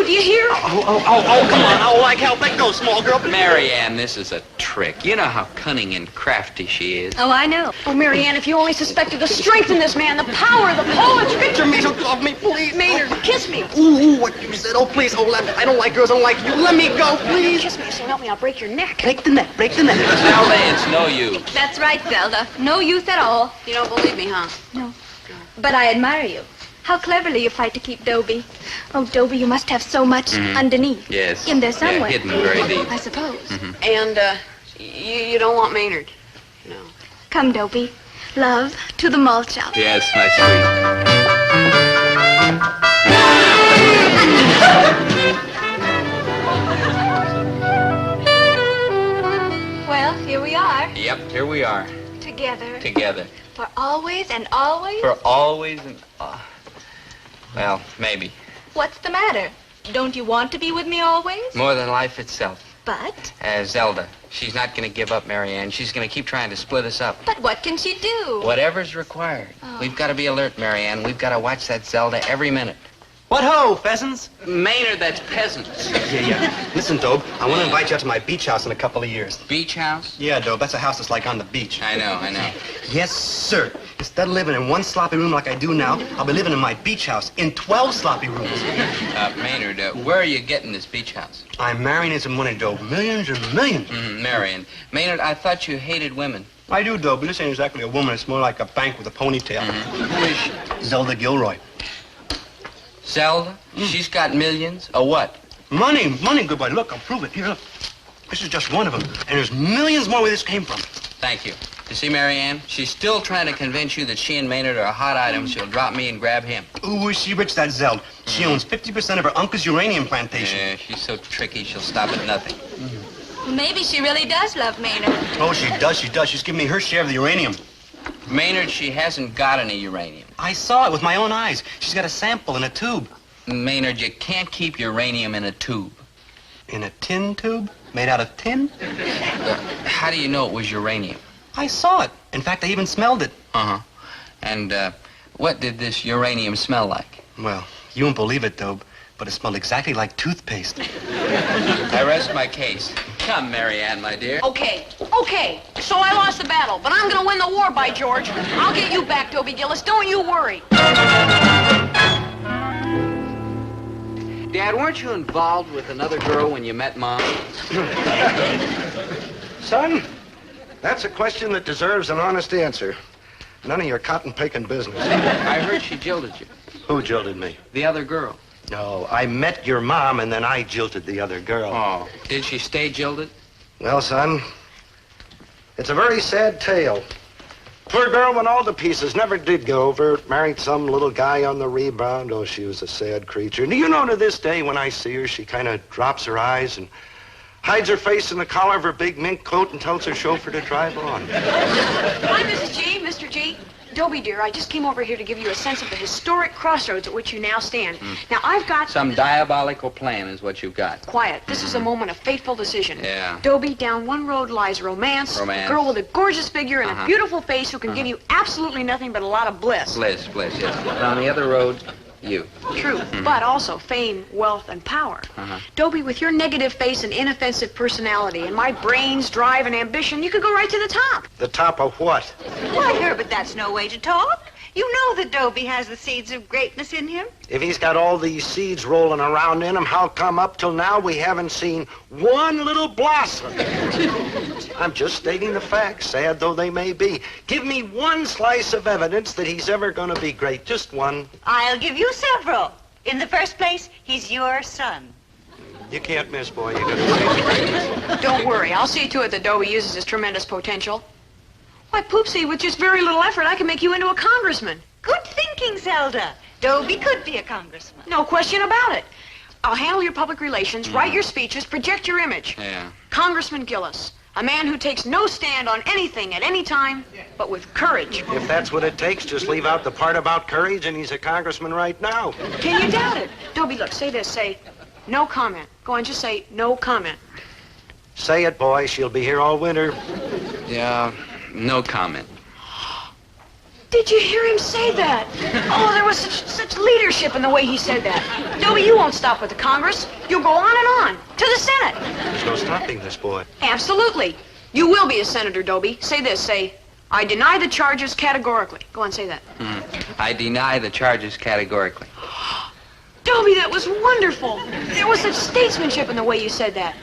Do you hear? Oh, come on. Oh, like help. Let go, small girl. Marianne, this is a trick. You know how cunning and crafty she is. Oh, I know. Oh, Marianne, if you only suspected the strength in this man, the power, the poetry. Picture me, don't love me, please. Maynard, kiss me. Ooh, what you said. Oh, please. Oh, I don't like girls. I don't like you. Let me go, please. Kiss me, so help me, I'll break your neck. Break the neck. Zelda, it's no use. That's right, Zelda. No use at all. You don't believe me, huh? No. But I admire you. How cleverly you fight to keep Dobie. Oh, Dobie, you must have so much underneath. Yes. In there somewhere. Yeah, hidden very deep. I suppose. And, you don't want Maynard. No. Come, Dobie. Love, to the malt shop. Yes, my sweet. Well, here we are. Yep, here we are. Together. For always and always? For always and... well, maybe. What's the matter? Don't you want to be with me always? More than life itself. But? Zelda, she's not going to give up, Marianne. She's going to keep trying to split us up. But what can she do? Whatever's required. Oh. We've got to be alert, Marianne. We've got to watch that Zelda every minute. What ho, pheasants? Maynard, that's peasants. Yeah. Listen, Dobe, I want to invite you out to my beach house in a couple of years. Beach house? Yeah, Dobe, that's a house that's like on the beach. I know. Yes, sir. Instead of living in one sloppy room like I do now, I'll be living in my beach house in 12 sloppy rooms. Maynard, where are you getting this beach house? I'm marrying into money, Dobe. Millions and millions. Marion. Maynard, I thought you hated women. I do, Dobe, but this ain't exactly a woman. It's more like a bank with a ponytail. Who is she? Zelda Gilroy. Zelda? She's got millions? Or what? Money, good boy. Look, I'll prove it. Here, look. This is just one of them. And there's millions more where this came from. Thank you. You see, Marianne, she's still trying to convince you that she and Maynard are a hot item. She'll drop me and grab him. Ooh, is she rich, that Zeld? She owns 50% of her uncle's uranium plantation. Yeah, she's so tricky, she'll stop at nothing. Maybe she really does love Maynard. Oh, she does. She's giving me her share of the uranium. Maynard, she hasn't got any uranium. I saw it with my own eyes. She's got a sample in a tube. Maynard, you can't keep uranium in a tube. In a tin tube? Made out of tin? How do you know it was uranium? I saw it. In fact, I even smelled it. Uh-huh. And, what did this uranium smell like? Well, you won't believe it, Dobe, but it smelled exactly like toothpaste. I rest my case. Come, Marianne, my dear. Okay. So I lost the battle, but I'm gonna win the war, by George. I'll get you back, Dobie Gillis. Don't you worry. Dad, weren't you involved with another girl when you met Mom? Son, that's a question that deserves an honest answer. None of your cotton-picking business. I heard she jilted you. Who jilted me? The other girl. No, I met your mom, and then I jilted the other girl. Oh, did she stay jilted? Well, son, it's a very sad tale. Poor girl went all to pieces, never did go over. Married some little guy on the rebound. Oh, she was a sad creature. And do you know, to this day, when I see her, she kind of drops her eyes and hides her face in the collar of her big mink coat and tells her chauffeur to drive on. Hi, Mrs. G, Mr. G. Dobie, dear, I just came over here to give you a sense of the historic crossroads at which you now stand. Now, I've got... Some diabolical plan is what you've got. Quiet. This is a moment of fateful decision. Yeah. Dobie, down one road lies romance. Romance. A girl with a gorgeous figure and a beautiful face who can give you absolutely nothing but a lot of bliss. Bliss, yes. But on the other road, you. True, but also fame, wealth, and power. Dobie, with your negative face and inoffensive personality and my brains, drive, and ambition, you could go right to the top. The top of what? Why, Herbert, that's no way to talk. You know that Dobie has the seeds of greatness in him. If he's got all these seeds rolling around in him, how come up till now we haven't seen one little blossom? I'm just stating the facts, sad though they may be. Give me one slice of evidence that he's ever going to be great, just one. I'll give you several. In the first place, he's your son. You can't miss, boy. You gotta Don't worry, I'll see to it that Dobie uses his tremendous potential. Why, Poopsie, with just very little effort, I can make you into a congressman. Good thinking, Zelda. Dobie could be a congressman. No question about it. I'll handle your public relations, write your speeches, project your image. Yeah. Congressman Gillis, a man who takes no stand on anything at any time, but with courage. If that's what it takes, just leave out the part about courage, and he's a congressman right now. Can you doubt it? Dobie, look, say this, say, no comment. Go on, just say, no comment. Say it, boy. She'll be here all winter. Yeah, no comment. Did you hear him say that? Oh, there was such leadership in the way he said that. Dobie, you won't stop with the Congress. You'll go on and on, to the Senate. There's no stopping this boy. Absolutely. You will be a senator, Dobie. Say this, say, I deny the charges categorically. Go on, say that. I deny the charges categorically. Dobie, that was wonderful. There was such statesmanship in the way you said that.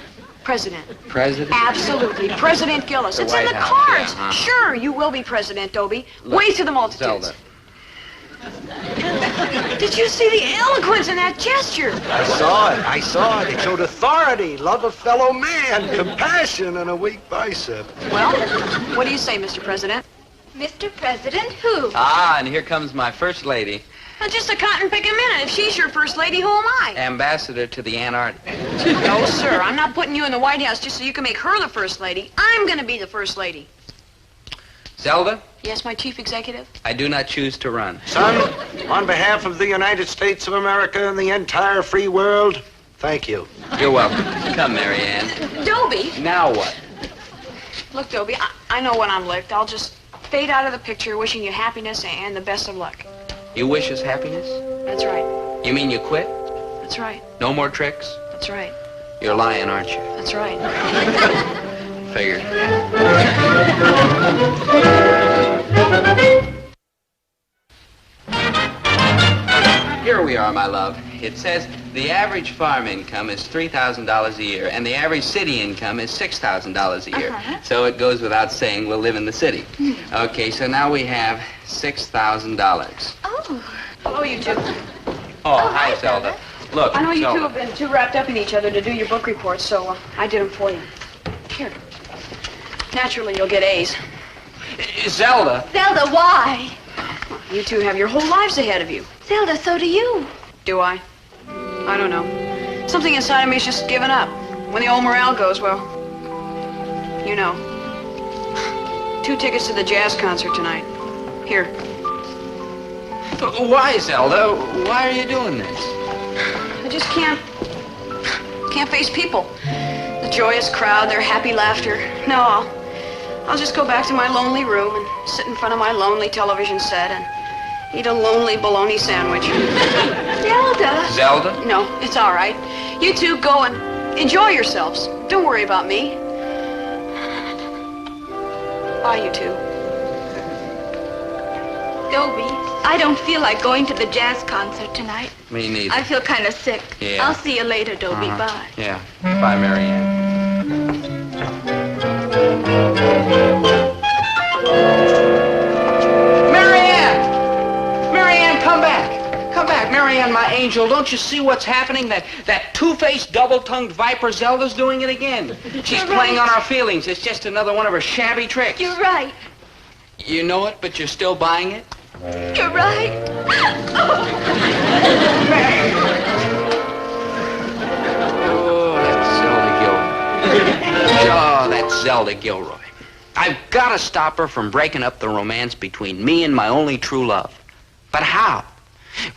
President. President? Absolutely. President Gillis. The It's in White the House, cards. yeah, Sure, you will be president, Dobie. Look, Wave to the multitudes. Zelda. Did you see the eloquence in that gesture? I saw it. It showed authority, love of fellow man, compassion, and a weak bicep. Well, what do you say, Mr. President? Mr. President, who? Ah, and here comes my first lady, Well, just a cotton-picking minute. If she's your first lady, who am I? ambassador to the Antarctic. No, sir. I'm not putting you in the White House just so you can make her the first lady. I'm going to be the first lady. Zelda, Yes, my chief executive? I do not choose to run. Son, on behalf of the United States of America and the entire free world, thank you. You're welcome. Come, Marianne. Dobie. Now what? Look, Dobie, I know when I'm licked. I'll just fade out of the picture wishing you happiness and the best of luck. You wish us happiness? That's right. You mean you quit? That's right. No more tricks? That's right. You're lying, aren't you? That's right. Figured. Here we are, my love. It says the average farm income is $3,000 a year, and the average city income is $6,000 a year. So it goes without saying we'll live in the city. Okay, so now we have $6,000. Oh. Hello, you two. Oh, hi, Zelda. Look, I know you Zelda. two have been too wrapped up in each other to do your book reports, so I did them for you. Here. Naturally, you'll get A's. Zelda. Zelda, why? You two have your whole lives ahead of you. Zelda, so do you. Do I? I don't know. Something inside of me is just giving up. When the old morale goes, well, you know. 2 tickets to the jazz concert tonight. Here. Why, Zelda? Why are you doing this? I just can't face people. The joyous crowd, their happy laughter. No, I'll just go back to my lonely room and sit in front of my lonely television set and eat a lonely bologna sandwich. Zelda. Zelda? No, it's all right. You two go and enjoy yourselves. Don't worry about me. Bye, you two. Dobie, I don't feel like going to the jazz concert tonight. Me neither. I feel kind of sick. Yeah. I'll see you later, Dobie. Bye. Yeah. Bye, Marianne. Marianne, come back. Come back, Marianne, my angel. Don't you see what's happening? That two-faced, double-tongued viper Zelda's doing it again. She's You're playing right. on our feelings. It's just another one of her shabby tricks. You're right. You know it, but you're still buying it? You're right. Oh, that's Zelda Gilroy. Oh, that's Zelda Gilroy. I've got to stop her from breaking up the romance between me and my only true love. But how?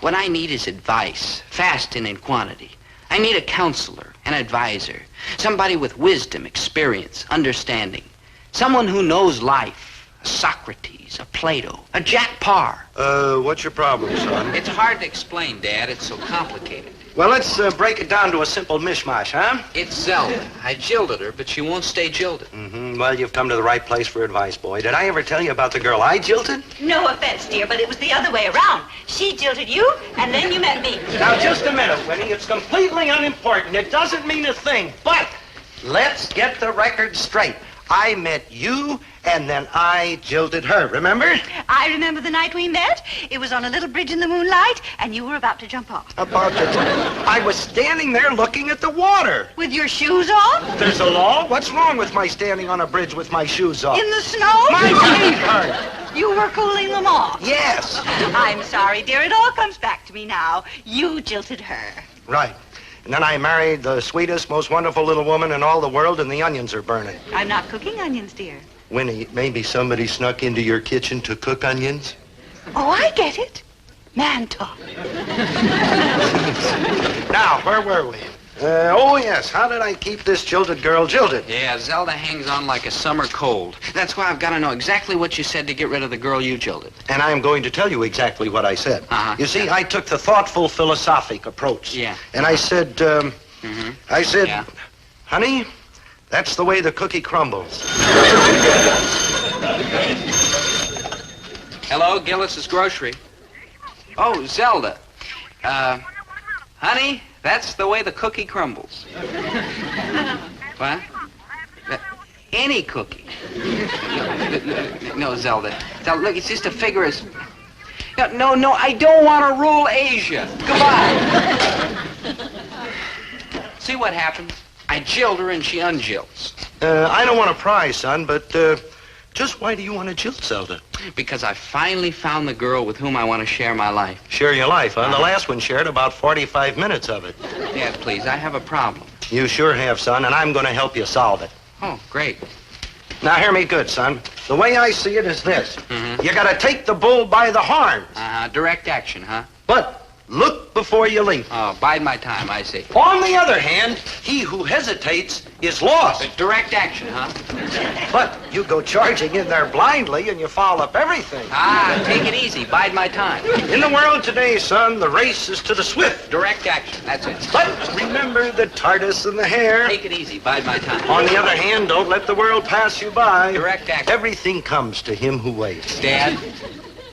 What I need is advice, fast and in quantity. I need a counselor, an advisor, somebody with wisdom, experience, understanding, someone who knows life, a Socrates, a Plato, a Jack Parr. What's your problem, son? It's hard to explain, Dad. It's so complicated. Well, let's break it down to a simple mishmash, huh? It's Zelda. I jilted her, but she won't stay jilted. Mm-hmm. Well, you've come to the right place for advice, boy. Did I ever tell you about the girl I jilted? No offense, dear, but it was the other way around. She jilted you, and then you met me. Now, just a minute, Winnie. It's completely unimportant. It doesn't mean a thing. But let's get the record straight. I met you, and then I jilted her. Remember? I remember the night we met. It was on a little bridge in the moonlight, and you were about to jump off. About the time. I was standing there looking at the water. With your shoes off? There's a law? What's wrong with my standing on a bridge with my shoes off? In the snow? My feet hurt. You were cooling them off. Yes. I'm sorry, dear. It all comes back to me now. You jilted her. Right. And then I married the sweetest, most wonderful little woman in all the world, and the onions are burning. I'm not cooking onions, dear. Winnie, maybe somebody snuck into your kitchen to cook onions? Oh, I get it. Man talk. Now, where were we? Oh, yes. How did I keep this jilted girl jilted? Yeah, Zelda hangs on like a summer cold. That's why I've got to know exactly what you said to get rid of the girl you jilted. And I am going to tell you exactly what I said. Uh-huh. You see, I took the thoughtful, philosophic approach. Yeah. And I said, Yeah. honey, that's the way the cookie crumbles. Hello, Gillis's Grocery. Oh, Zelda. Honey, that's the way the cookie crumbles. What? Any cookie. No, Zelda. Zelda, look, it's just a figure of... No, I don't want to rule Asia. Goodbye. See what happens? I jilt her and she unjilts. I don't want to pry, son, but just why do you want to jilt Zelda? Because I finally found the girl with whom I want to share my life. Share your life, huh? The last one shared about 45 minutes of it. Dad, please, I have a problem. You sure have, son, and I'm going to help you solve it. Oh, great. Now, hear me good, son. The way I see it is this. You got to take the bull by the horns. Direct action, huh? But look before you leap. Oh, bide my time, I see. On the other hand, he who hesitates is lost. Direct action, huh? But you go charging in there blindly and you foul up everything. Take it easy. Bide my time. In the world today, son, the race is to the swift. Direct action. That's it. But remember the tortoise and the hare. Take it easy. Bide my time. On the other hand, don't let the world pass you by. Direct action. Everything comes to him who waits. Dad?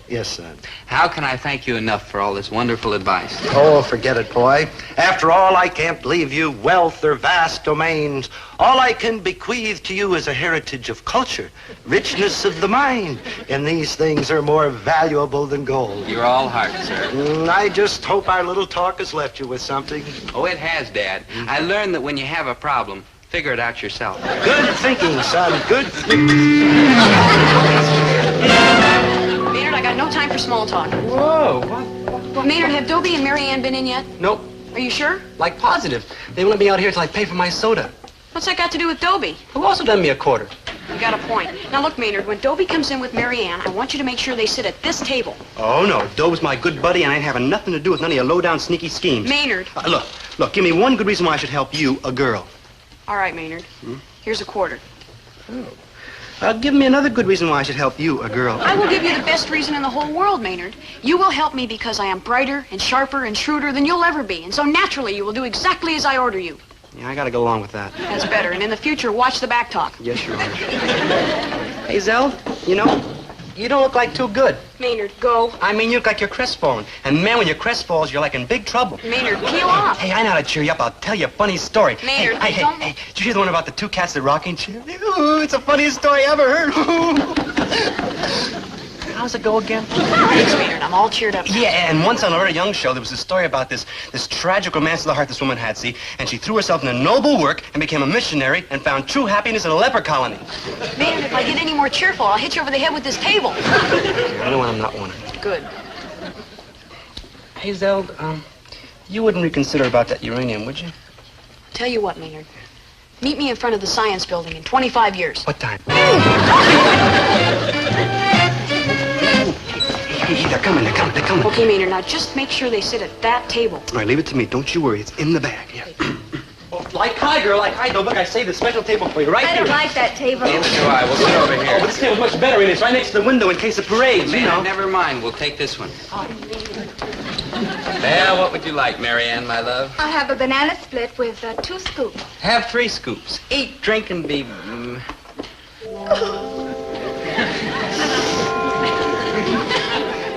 Yes, son. How can I thank you enough for all this wonderful advice? Oh, forget it, boy. After all, I can't leave you wealth or vast domains. All I can bequeath to you is a heritage of culture, richness of the mind. And these things are more valuable than gold. You're all heart, sir. I just hope our little talk has left you with something. Oh, it has, Dad. I learned that when you have a problem, figure it out yourself. Good thinking, son. Good thinking. small talk. Whoa, what? Maynard, have Dobie and Mary Ann been in yet? Nope. Are you sure? Like positive. They won't let me out here till I pay for my soda. What's that got to do with Dobie? Who also done me a quarter? You got a point. Now look, Maynard, when Dobie comes in with Mary Ann, I want you to make sure they sit at this table. Oh, no. Dobe's my good buddy, and I ain't having nothing to do with none of your low-down, sneaky schemes. Maynard. Look, give me one good reason why I should help you, a girl. All right, Maynard. Here's a quarter. Give me another good reason why I should help you, a girl. I will give you the best reason in the whole world, Maynard. You will help me because I am brighter and sharper and shrewder than you'll ever be. And so naturally, you will do exactly as I order you. Yeah, I gotta go along with that. That's better. And in the future, watch the back talk. Yes, Your Honor. Hey, Zell, you know, you don't look like too good. Maynard, go. I mean, you look like you're crestfallen. And man, when you're crestfallen, you're like in big trouble. Maynard, peel off. Hey, I know how to cheer you up. I'll tell you a funny story. Maynard, hey, did you hear the one about the two cats that rocking chair? Ooh, it's the funniest story I ever heard. How's it go again? Thanks, Maynard. I'm all cheered up. Yeah, and once on a very young show, there was a story about this tragic romance of the heart this woman had, see? And she threw herself into noble work and became a missionary and found true happiness in a leper colony. Maynard, if I get any more cheerful, I'll hit you over the head with this table. I know when I'm not one. Good. Hey, Zeld, you wouldn't reconsider about that uranium, would you? Tell you what, Maynard. Meet me in front of the science building in 25 years. What time? Hey, they're coming. Okay, Maynard, now just make sure they sit at that table. All right, leave it to me. Don't you worry. It's in the bag. Yeah. Like high, girl, like high. Though, look, I saved a special table for you right here. I don't like that table. Neither do I. We'll sit over here. Oh, but this table's much better. It's right next to the window in case of parades, you know. Never mind. We'll take this one. Well, what would you like, Mary Ann, my love? I'll have a banana split with 2 scoops. Have 3 scoops. Eat, drink, and be...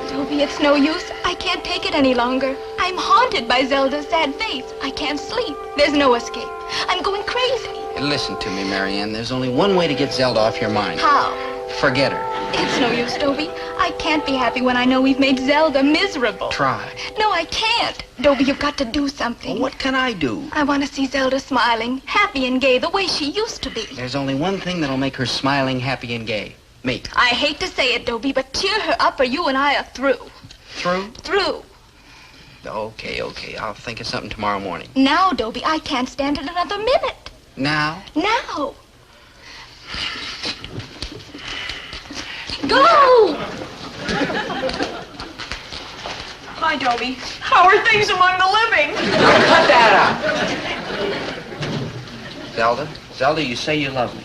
Dobie, it's no use. I can't take it any longer. I'm haunted by Zelda's sad face. I can't sleep. There's no escape. I'm going crazy. Listen to me, Mary Ann. There's only one way to get Zelda off your mind. How? Forget her. It's no use, Dobie. I can't be happy when I know we've made Zelda miserable. Try. No, I can't. Dobie, you've got to do something. Well, what can I do? I want to see Zelda smiling, happy and gay, the way she used to be. There's only one thing that'll make her smiling, happy, and gay. Me. I hate to say it, Dobie, but cheer her up or you and I are through. Through? Through. Okay. I'll think of something tomorrow morning. Now, Dobie, I can't stand it another minute. Now? Now. Go! Hi, Dobie. How are things among the living? Now cut that out. Zelda, you say you love me.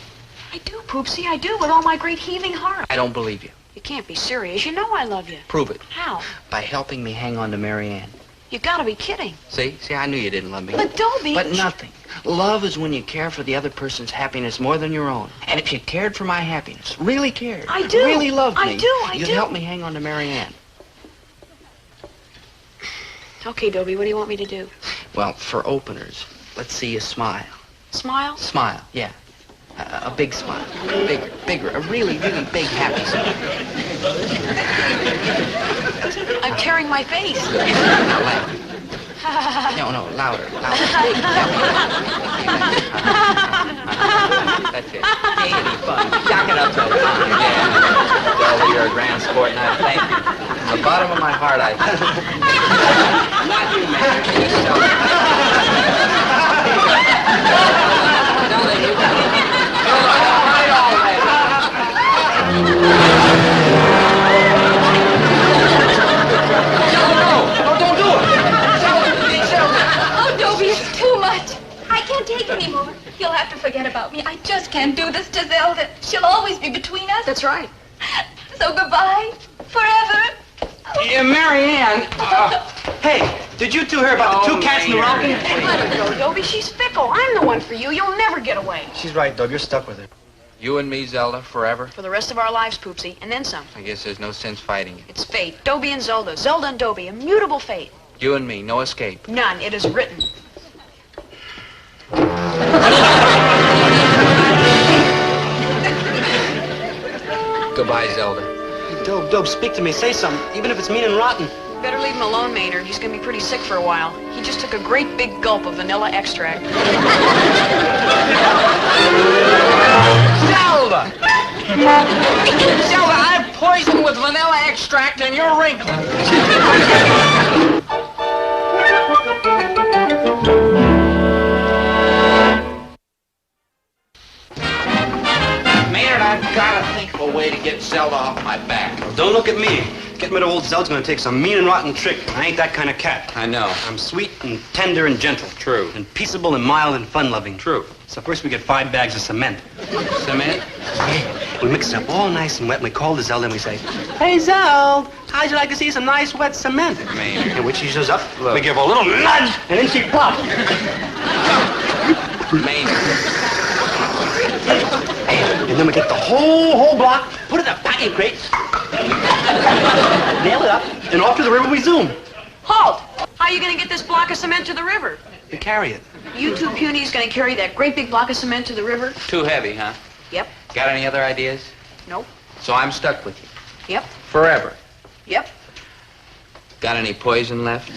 I do, Poopsie, I do, with all my great heaving heart. I don't believe you. You can't be serious. You know I love you. Prove it. How? By helping me hang on to Mary Ann. You gotta be kidding. See, I knew you didn't love me. But Dobie... But nothing. Love is when you care for the other person's happiness more than your own. And if you cared for my happiness, really cared, I do. really loved me, I you'd do. help me hang on to Mary Ann. Okay, Dobie, what do you want me to do? Well, for openers, let's see you smile. Smile? Smile, yeah. A big smile. Bigger. A really, really big, happy smile. I'm tearing my face. Now laugh. No, louder. That's it. Gaiety, fun. Shock it up to the time. Yeah. Zelda, you're a grand sport, and I thank you. From the bottom of my heart, I thank you. Not you, man. Zelda, you... Oh, Dobie, it's too much. I can't take anymore. You'll have to forget about me. I just can't do this to Zelda. She'll always be between us. That's right. So goodbye. Forever. Yeah, Mary Ann. Hey, did you two hear about the two cats in the rocking? Let her go, Dobie. She's fickle. I'm the one for you. You'll never get away. She's right, Dob. You're stuck with her. You and me, Zelda, forever? For the rest of our lives, Poopsie, and then some. I guess there's no sense fighting it. It's fate. Dobie and Zelda. Zelda and Dobie. Immutable fate. You and me, no escape. None. It is written. Goodbye, Zelda. Dob, speak to me. Say something, even if it's mean and rotten. Better leave him alone, Maynard. He's gonna be pretty sick for a while. He just took a great big gulp of vanilla extract. Zelda! Zelda, I've poison with vanilla extract and you're wrinkling. Maynard, I've got to think of a way to get Zelda off my back. Don't look at me. Getting rid of old Zeld's gonna take some mean and rotten trick. I ain't that kind of cat. I know. I'm sweet and tender and gentle. True. And peaceable and mild and fun-loving. True. So first we get 5 bags of cement. Cement? We mix it up all nice and wet, and we call the Zeld and we say, "Hey, Zeld, how'd you like to see some nice wet cement?" Maynard. And when she shows up, Look. we give her a little nudge, and then she pops. Maynard. And then we take the whole block, put it in a packing crate, nail it up, and off to the river we zoom. Halt! How are you going to get this block of cement to the river? We carry it. You two punies going to carry that great big block of cement to the river? Too heavy, huh? Yep. Got any other ideas? Nope. So I'm stuck with you. Yep. Forever. Yep. Got any poison left?